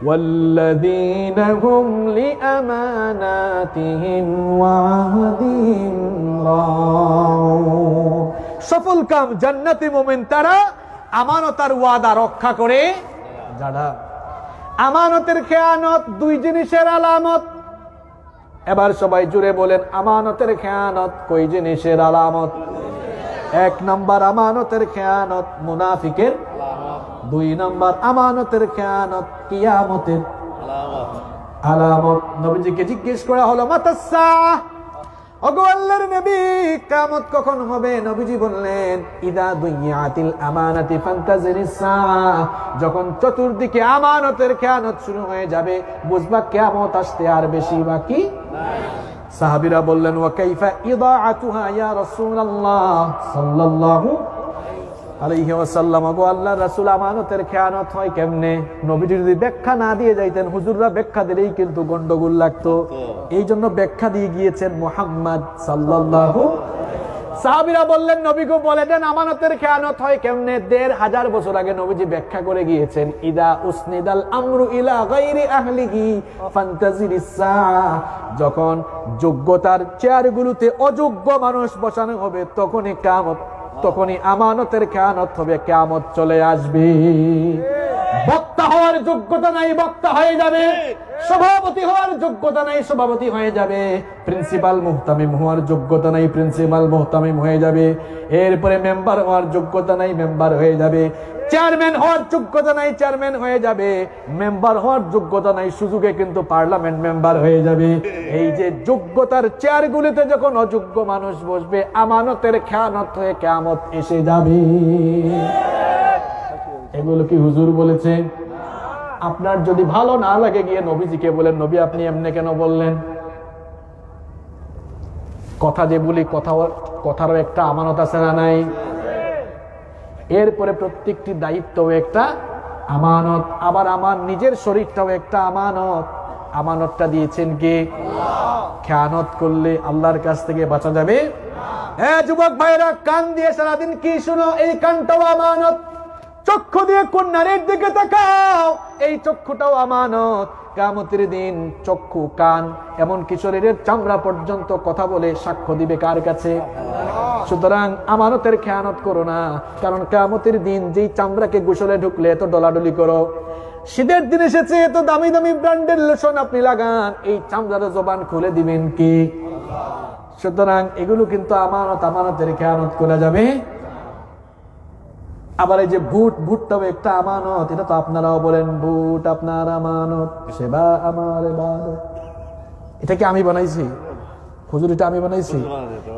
ওয়াল্লাযীনা হুম লিআমানাতিহিম ওয়া আহদিহিম রাউন। সফল কাম জান্নাতি মুমিন তারা, আমানত আর ওয়াদা রক্ষা করে যারা। আমানতের খেয়ানত 2 জিনিসের আলামত। এবার সবাই জুড়ে বলেন, আমানতের খেয়ানত কয় জিনিসের আলামত? 1 নাম্বার আমানতের খেয়ানত মুনাফিকের আলামত। 2 নাম্বার আমানতের খেয়ানত কিয়ামতের আলামত। নবীজিকে জিজ্ঞেস করা হলো, মাতাসসা, ওগো আল্লাহর নবী, কিয়ামত কখন হবে? নবীজি বললেন, ইদা দুইয়াতিল আমানাতি ফান্তাজিরিস সাআ। যখন চতুর্দিকে আমানতের খেয়ানত শুরু হয়ে যাবে, বুঝবা কিয়ামত আসতে আর বেশি বাকি নাই। সাহাবীরা বললেন, ওয়া কাইফা ইদাআতুহা ইয়া রাসূলুল্লাহ সাল্লাল্লাহু আলাইহি ওয়াসাল্লাম। গো আল্লাহর রাসূল, আমানতের খেয়ানত হয় কেমনে? নবীজি যদি ব্যাখ্যা না দিয়ে যাইতেন, হুজুররা ব্যাখ্যা দিলেই কিন্তু গন্ডগোল লাগতো, এই জন্য ব্যাখ্যা দিয়ে গিয়েছেন মুহাম্মদ সাল্লাল্লাহু। সাহাবীরা বললেন, নবী গো বলে দেন আমানতের খেয়ানত হয় কেমনে? 1500 বছর আগে নবীজি ব্যাখ্যা করে গিয়েছেন, ইদা উসনিদাল আমরু ইলা গায়রি আহলিহি ফান্তাজিরিস সাআ। যখন যোগ্যতার চেয়ারগুলোতে অযোগ্য মানুষ বসানো হবে, তখনই কিয়ামত, তখনই আমানতের খেয়ানত হবে, কিয়ামত চলে আসবে। বক্তা হওয়ার যোগ্যতা নাই, বক্তা হয়ে যাবে। সভাপতি হওয়ার যোগ্যতা নাই, সভাপতি হয়ে যাবে। প্রিন্সিপাল মুহতামিম হওয়ার যোগ্যতা নাই, প্রিন্সিপাল মুহতামিম হয়ে যাবে। এরপরে মেম্বার হওয়ার যোগ্যতা নাই, মেম্বার হয়ে যাবে। চেয়ারম্যান হওয়ার যোগ্যতা নাই, চেয়ারম্যান হয়ে যাবে। মেম্বার হওয়ার যোগ্যতা নাই, সুযোগে কিন্তু পার্লামেন্ট মেম্বার হয়ে যাবে। এই যে যোগ্যতার চেয়ারগুলিতে যখন অযোগ্য মানুষ বসবে, আমানতের খেয়ানত হয়ে কিয়ামত এসে যাবে। এগুলো কি হুজুর বলেছে? আপনার যদি ভালো না লাগে, গিয়ে নবীজিকে বলেন, নবী আপনি এমনি কেন বললেন? কথা যে বলি, কথারও একটা আমানত আছে না নাই? এরপরে প্রত্যেকটি দায়িত্ব একটা আমানত। আবার আমার নিজের শরীরটাও একটা আমানত। আমানতটা দিয়েছেন কে? খেয়ানত করলে আল্লাহর কাছ থেকে বাঁচা যাবে। হ্যাঁ যুবক ভাইরা, কান দিয়ে সারাদিন কি শুনো? এই কানটাও আমানত। চক্ষু দিয়ে কোন নারীর দিকে তাকাও, এই চক্ষুটাও আমানত। কিয়ামতের দিন চক্ষু, কান, এমনকি শরীরের চামড়া পর্যন্ত কথা বলে সাক্ষ্য দিবে কার কাছে? সুতরাং আমানতের খেয়ানত করো না, কারণ কিয়ামতের দিন যেই চামড়াকে গোসলে ঢুকলে এত ডলাডলি করো, শীতের দিন এসেছে, এত দামি দামি ব্র্যান্ডের লোশন আপনি লাগান, এই চামড়ার জবান খুলে দিবেন কি? সুতরাং এগুলো কিন্তু আমানত, আমানতের খেয়ানত করা যাবে। আবার এই যে ভুটটাও একটা আমানত, এটা তো আপনারাও বলেন ভুট আপনার আমানত, সেবা আমার ইবাদত। এটা কি আমি বানাইছি? হুজুর এটা আমি বানাইছি?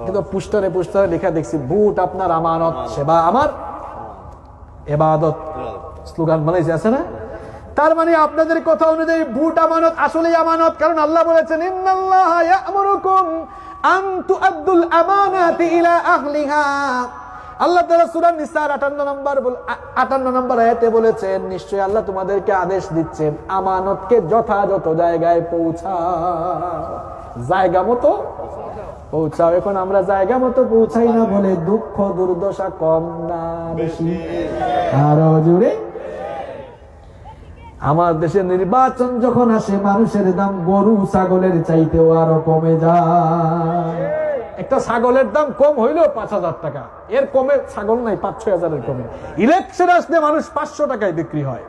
কিন্তু পুস্টারে লেখা দেখছি ভুট আপনার আমানত, সেবা আমার ইবাদত, স্লোগান বানাইছে, আছে না? তার মানে আপনাদের কথা অনুযায়ী ভুট আমানত, আসলেই আমানত। কারণ আল্লাহ বলেছেন ইন্নাল্লাহা ইয়া'মুরুকুম আন তুআদ্দুল আমানাতি ইলা আহলিহা। আল্লাহ তাআলা সূরা নিসার 58 নম্বর আয়াতে বলেছেন, নিশ্চয়ই আল্লাহ তোমাদেরকে আদেশ দিচ্ছেন আমানতকে যথাযথ জায়গায় জায়গা মতো পৌঁছাও। এখন আমরা জায়গা মতো পৌঁছাই না বলে দুঃখ দুর্দশা কম না বেশি? আরো জুড়ে। আমার দেশে নির্বাচন যখন আসে, মানুষের দাম গরু ছাগলের চাইতেও আরো কমে যায়। একটা ছাগলের দাম কম হইলেও 5,000 টাকা, এর কমে ছাগল নাই, 5-6 হাজারের কমে। ইলেকশন আসলে মানুষ 500 টাকায় বিক্রি হয়।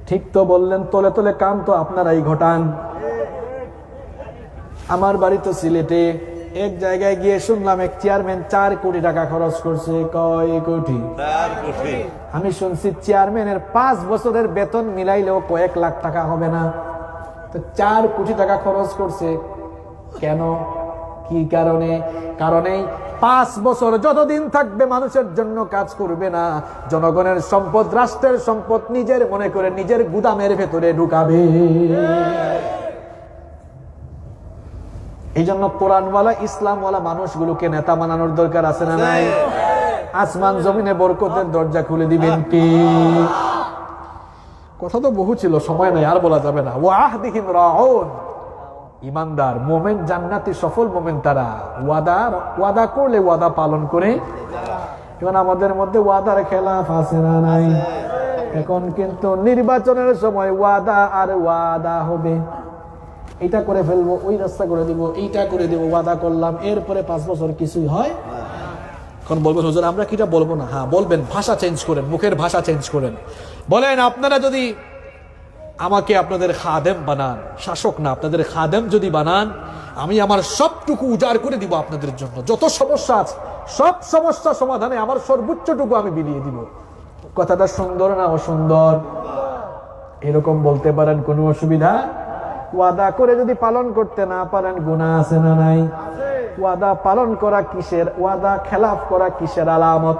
ঠিক তো বললেন, তলে তলে কাম তো আপনারাই ঘটান। আমার বাড়ি তো সিলেটে, এক জায়গায় গিয়ে শুনলাম এক চেয়ারম্যান 4 কোটি টাকা খরচ করছে। কয় কোটি? 4 কোটি। আমি শুনছি চেয়ারম্যানের 5 বছরের বেতন মিলাইলেও কয়েক লাখ টাকা হবে না, তো 4 কোটি টাকা খরচ করছে কেন? কি কারণে? কারণে 5 বছর যতদিন থাকবে মানুষের জন্য কাজ করবে না, জনগণের সম্পদ, রাষ্ট্রের সম্পদ নিজের মনে করে নিজের গুদামের ভেতরে ঢুকাবে। এই জন্য কোরআনওয়ালা ইসলামওয়ালা মানুষগুলোকে নেতা বানানোর দরকার আছে না নাই? আসমান জমিনে বরকতের দরজা খুলে দিবেন কি? কথা তো বহু ছিল, সময় নাই, আর বলা যাবে না। ওয়াহদিহিম রাউন, ইমানদার মোমেন, জান্নাতি সফল মোমেন তারা, ওয়াদা করলে ওয়াদা পালন করে। এখন আমাদের মধ্যে ওয়াদার খেলাফ আছে না নাই? এখন কিন্তু নির্বাচনের সময় ওয়াদা আর ওয়াদা হবে, এইটা করে ফেলবো, ওই রাস্তা করে দিব, এইটা করে দিব, ওয়াদা করলাম, এরপরে 5 বছর কিছুই হয়। এখন বলবেন হুজুর আমরা কিটা বলবো না? হ্যাঁ বলবেন, ভাষা চেঞ্জ করেন, মুখের ভাষা চেঞ্জ করেন। বলেন আপনারা যদি আমাকে আপনাদের খাদেম বানান, শাসক না, আপনাদের খাদেম যদি বানান, আমি আমার সবটুকু উজাড় করে দিব আপনাদের জন্য। যত সমস্যা আছে সব সমস্যা সমাধানে আমার সর্বোচ্চটুকু আমি বিলিয়ে দিব। কথাটা সুন্দর না অসুন্দর? এরকম বলতে পারেন, কোনো অসুবিধা? ওয়াদা করে যদি পালন করতে না পারেন গুনাহ আছে না নাই? ওয়াদা পালন করা কিসের, ওয়াদা খেলাফ করা কিসের আলামত?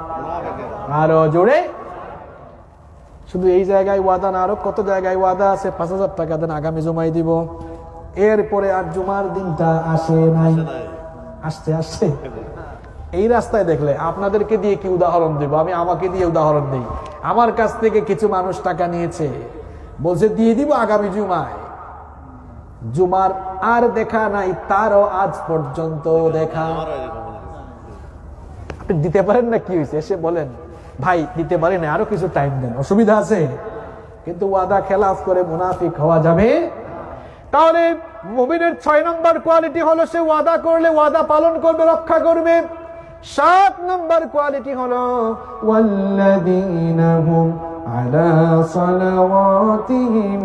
আরো জোরে। শুধু এই জায়গায় ওয়াদা না, আরো কত জায়গায় ওয়াদা আছে, 5,000 টাকা দেন আগামী জুমায় দিব, এরপরে আর জুমার দিনটা আসে নাই, আসতে আসছে। এই রাস্তায় দেখলে আপনাদেরকে দিয়ে কি উদাহরণ দিব, আমি আমাকে দিয়ে উদাহরণ দিই। আমার কাছ থেকে কিছু মানুষ টাকা নিয়েছে, বলছে দিয়ে দিব আগামী জুমায়। জুমার আর দেখা নাই, তারও আজ পর্যন্ত দেখা। আপনি দিতে পারেন না, কি হয়েছে? এসে বলেন ভাই দিতে পারি না, আরো কিছু টাইম দেন, অসুবিধা আছে? কিন্তু ওয়াদা খেলাফ করে মুনাফিক হওয়া যাবে? তাহলে মুমিনের 6 নম্বর কোয়ালিটি হলো সে ওয়াদা করলে ওয়াদা পালন করবে, রক্ষা করবে। 7 নম্বর কোয়ালিটি হলো ওয়াল্লাযীনা হুম আলা সালাওয়াতিহিম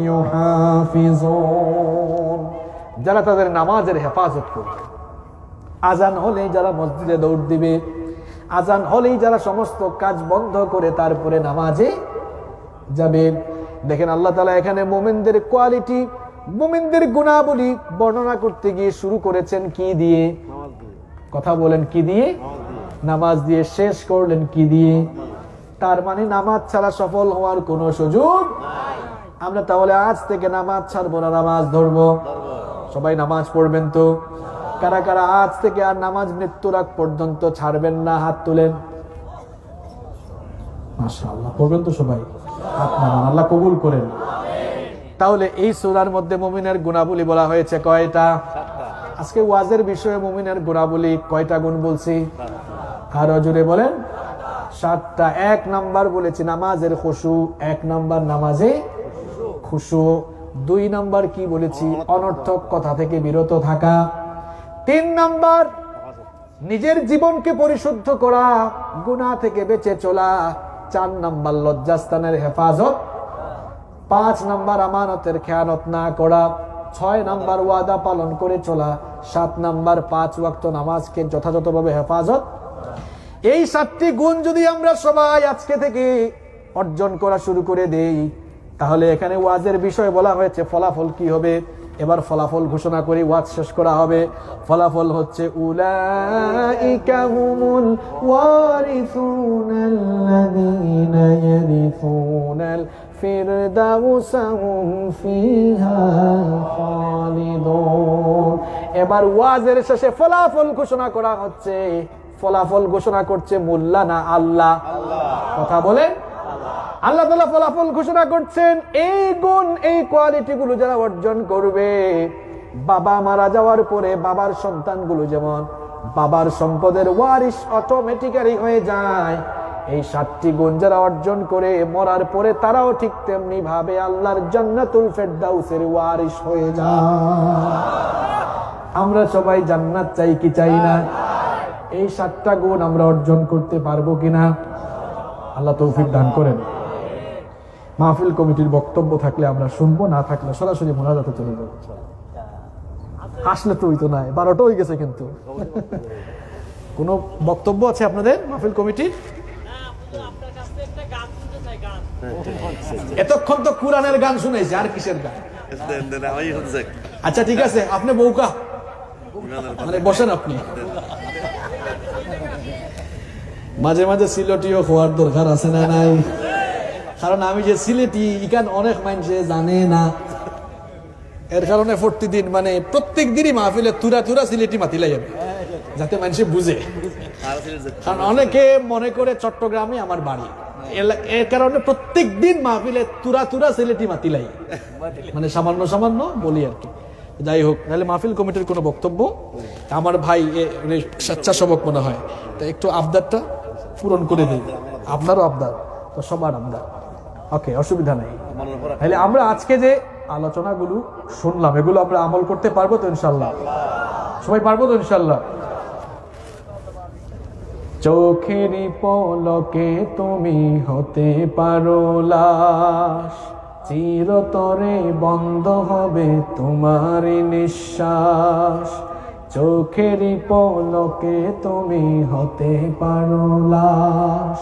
ইউহাফিজুন, যারা তাদের নামাজের হেফাজত করবে। আজান হলেই যারা মসজিদে দৌড় দিবে, আজান হলেই যারা সমস্ত কাজ বন্ধ করে তারপরে নামাজে যাবে। দেখেন আল্লাহ তাআলা এখানে মুমিনদের কোয়ালিটি, মুমিনদের গুণাবলী বর্ণনা করতে গিয়ে শুরু করেছেন কি দিয়ে? কথা বলেন, কি দিয়ে? নামাজ দিয়ে। শেষ করলেন কি দিয়ে? তার মানে নামাজ ছাড়া সফল হওয়ার কোনো সুযোগ নাই। আমরা তাহলে আজ থেকে নামাজ ছাড়বো না, নামাজ ধরবো। সবাই নামাজ পড়বেন তো? কারা কারা আজ থেকে আর নামাজ মৃত্যুর আগ পর্যন্ত ছাড়বেন না? হাত তুলেন। মাশাআল্লাহ, পড়বেন তো সবাই? হাত নামান, আল্লাহ কবুল করেন। তাহলে এই সূরার মধ্যে মুমিনের গুণাবলী বলা হয়েছে কয়টা? আজকে ওয়াজের বিষয়ে মুমিনের গুণাবলী কয়টা গুণ বলছি? আরো জোরে বলেন। 7টা। 1 নাম্বার বলেছি নামাজের খুশু, 1 নাম্বার নামাজে খুশু। 2 নাম্বার কি বলেছি? অনর্থক কথা থেকে বিরত থাকা। 3 নাম্বার নিজের জীবনকে পরিশুদ্ধ করা, গুনাহ থেকে বেঁচে চলা। 4 নাম্বার লজ্জাস্থানের হেফাজত, 5 নাম্বার আমানতের খেয়ানত না করা, 6 নাম্বার ওয়াদা পালন করে চলা, 7 নাম্বার 5 ওয়াক্ত নামাজকে যথাযথভাবে হেফাজত। এই 7টি গুণ যদি আমরা সবাই আজকে থেকে অর্জন করা শুরু করে দেই, তাহলে এখানে ওয়াজের বিষয় বলা হয়েছে, ফলাফল কি হবে? এবার ফলাফল ঘোষণা করে ওয়াজ শেষ করা হবে। ফলাফল হচ্ছে উলাইকা হুমুল ওয়ারিসুনাল্লাযীনা ইয়ারিসুনাল ফিরদাউসা হুম ফিহা খালিদুন। এবার ওয়াজের শেষে ফলাফল ঘোষণা করা হচ্ছে। ফলাফল ঘোষণা করছে মোল্লা না আল্লাহ? কথা বলেন। আল্লাহ তাআলা ফলাফল ঘোষণা করছেন। এই গুণ, এই কোয়ালিটি গুলো যারা অর্জন করবে, বাবা মারা যাওয়ার পরে বাবার সন্তানগুলো যেমন বাবার সম্পদের ওয়ারিশ অটোমেটিক্যালি হয়ে যায়, এই 7টি গুণ যারা অর্জন করে মরার পরে তারাও ঠিক তেমনি ভাবে আল্লাহর জান্নাতুল ফেরদাউসের ওয়ারিশ হয়ে যায়। আমরা সবাই জান্নাত চাই কি চাই না? এই 7টা গুণ আমরা অর্জন করতে পারবো কিনা? আল্লাহ তৌফিক দান করেন। মাহফিল কমিটির বক্তব্য থাকলে আমরা শুনবো, না থাকলে সরাসরি মোনাজাতে চলে যাবো। আসলে তো হইতো নাই, 12টা হয়ে গেছে। কিন্তু কোনো বক্তব্য আছে আপনাদের মাহফিল কমিটির? এতক্ষণ তো কুরআনের গান শুনাইছে, আর কিসের গান? আচ্ছা ঠিক আছে, আপনি বউকা মানে বসেন। আপনি মাঝে মাঝে সিলেটিও হওয়ার দরকার আছে না নাই? কারণ আমি যে সিলেটি ইকান অনেক মানুষে জানে না, এর কারণে প্রতিদিন মানে প্রত্যেক দিনই মাহফিলে তুরা তুরা সিলেটি মাতিলাই যাবে, যাতে মানুষে বুঝে। কারণ অনেকে মনে করে চট্টগ্রামে আমার বাড়ি, এর কারণে প্রত্যেক দিন মাহফিলে তুরা তুরা সিলেটি মাতিলাই, মানে সামান্য সামান্য বলি আর কি। যাই হোক, তাহলে মাহফিল কমিটির কোনো বক্তব্য? আমার ভাই স্বেচ্ছাসেবক মনে হয়, তো একটু আবদারটা পূরণ করে দিই। আপনারও আবদার তো, সবার আবদার। ওকে, অসুবিধা নেই। তাহলে আমরা আজকে যে আলোচনাগুলো শুনলাম, এগুলো আমরা আমল করতে পারবো তো ইনশাল্লাহ? সবাই পারবো তো ইনশাল্লাহ? চোখেরই পলকে তুমি হতে পারো লাশ, চিরতরে বন্ধ হবে তোমার নিঃশ্বাস। চোখেরই পলকে তুমি হতে পারো লাশ,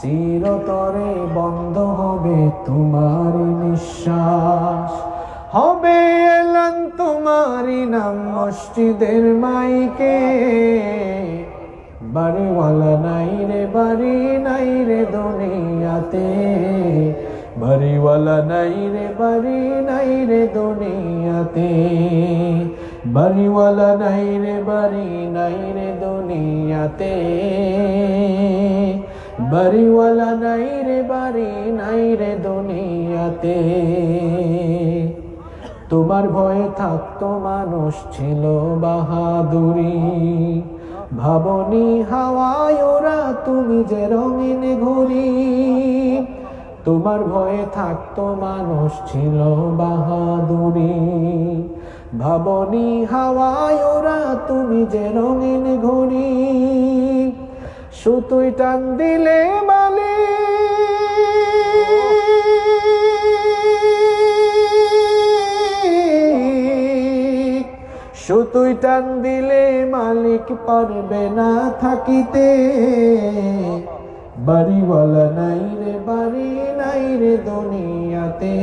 চিরতরে বন্ধ হবে তোমার নিঃশ্বাস। হবে এলান তোমারই নাম মসজিদের মাইকে, বাড়িওয়ালা নাই রে, বাড়ি নাই রে দুনিয়াতে, বাড়িওয়ালা নাই রে, বাড়ি নাই রে দুনিয়াতে, বাড়িওয়ালা নাই রে, বাড়ি নাই রে দুনিয়াতে, বাড়িওয়ালা নাই রে, বাড়ি নাই রে দুনিয়াতে। তোমার ভয়ে থাকতো মানুষ ছিল বাহাদুরি, ভাবনি হাওয়ায় ওরা তুমি যে রঙিন ঘুরি। তোমার ভয়ে থাকতো মানুষ ছিল বাহাদুরি, ভাবনি হাওয়ায় ওরা তুমি যে রঙিন ঘুরি। সুতোয় টান দিলে মালি, সুতোয় টান দিলে মালিক পারবে না থাকিতে, বাড়িওয়ালা নাই রে, বাড়ি নাই রে দুনিয়াতে,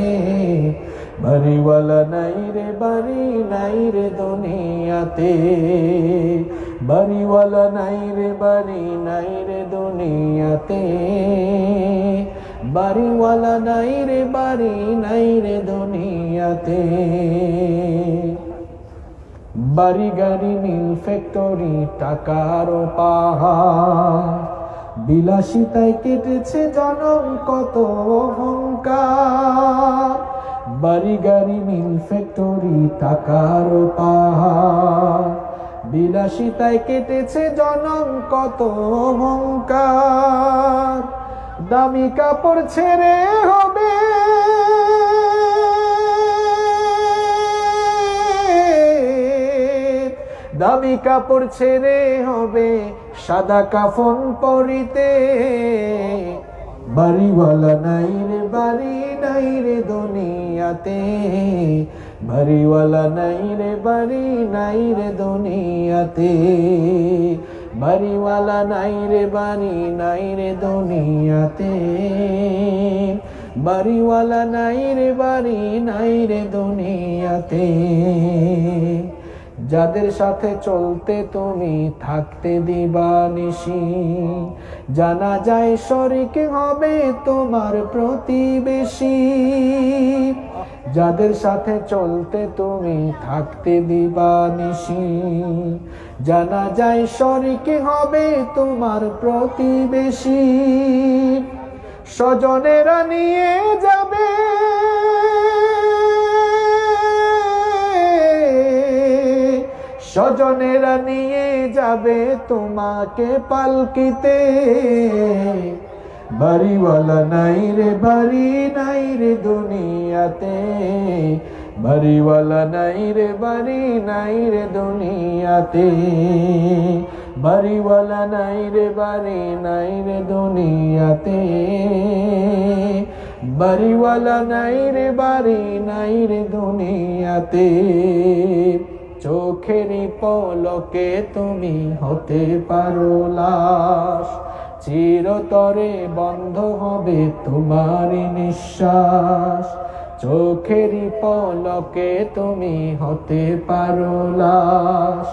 বাড়িওয়ালা নাই রে, বাড়ি নাই রে দুনিয়াতে, বাড়িওয়ালা নাই রে, বাড়ি নাই রে দুনিয়াতে, বাড়িওয়ালা নাই রে, বাড়ি নাই রে দুনিয়াতে। বাড়ি গাড়ি মিল ফ্যাক্টরি টাকার পাহাড়, বিলাসিতায় কেটেছে জনম কত অহংকার। বাড়ি গাড়ি মিল ফ্যাক্টরি টাকার পাহাড়, বিলাসিতায় কেটেছে জনম কত অহংকার। দামি কাপড় ছেড়ে হবে দামি কাপড় ছেড়ে হবে সাদা কাফন পরিতে, বাড়িওয়ালা নাই রে বাড়ি নাই রে দুনিয়াতে, বাড়িওয়ালা নাই রে বাড়ি নাই রে দুনিয়াতে, বাড়িওয়ালা নাই রে বাড়ি নাই রে দুনিয়াতে, বাড়িওয়ালা নাই রে বাড়ি নাই রে দুনিয়াতে। যাদের সাথে চলতে তুমি থাকতে দিবানিশি, জানা যায় শরীক হবে তোমার প্রতিবেশী। যাদের সাথে চলতে তুমি থাকতে দিবানিশি, জানা যায় শরীক হবে তোমার প্রতিবেশী। স্বজনেরা নিয়ে যাবে স্বজনেরা নিয়ে যাবে তোমাকে পালকিতে, বাড়িওয়ালা নাই রে বাড়ি নাই রে দুনিয়াতে, বাড়িওয়ালা নাই রে বাড়ি নাই রে দুনিয়াতে, বাড়িওয়ালা নাই রে বাড়ি নাই রে দুনিয়াতে, বাড়িওয়ালা নাই রে বাড়ি নাই রে দুনিয়াতে। চোখেরই পলকে তুমি হতে পারো লাশ, চিরতরে বন্ধ হবে তোমারই নিঃশ্বাস। চোখেরই পলকে তুমি হতে পারো লাশ,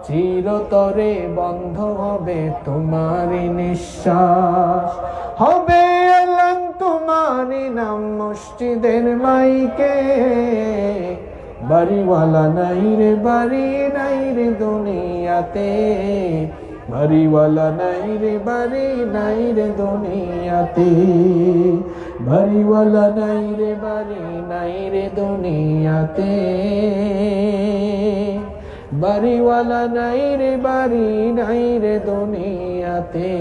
চিরতরে বন্ধ হবে তোমারই নিঃশ্বাস। হবে এলান তোমারই নাম মসজিদের মাইকে, বাড়িওয়ালা নাই রে বাড়ি নাই রে দুনিয়াতে, বাড়িওয়ালা নাই রে বাড়ি নাই রে দুনিয়াতে, বাড়িওয়ালা নাই রে বাড়ি নাই রে দুনিয়াতে, বাড়িওয়ালা নাই রে বাড়ি নাই রে দুনিয়াতে।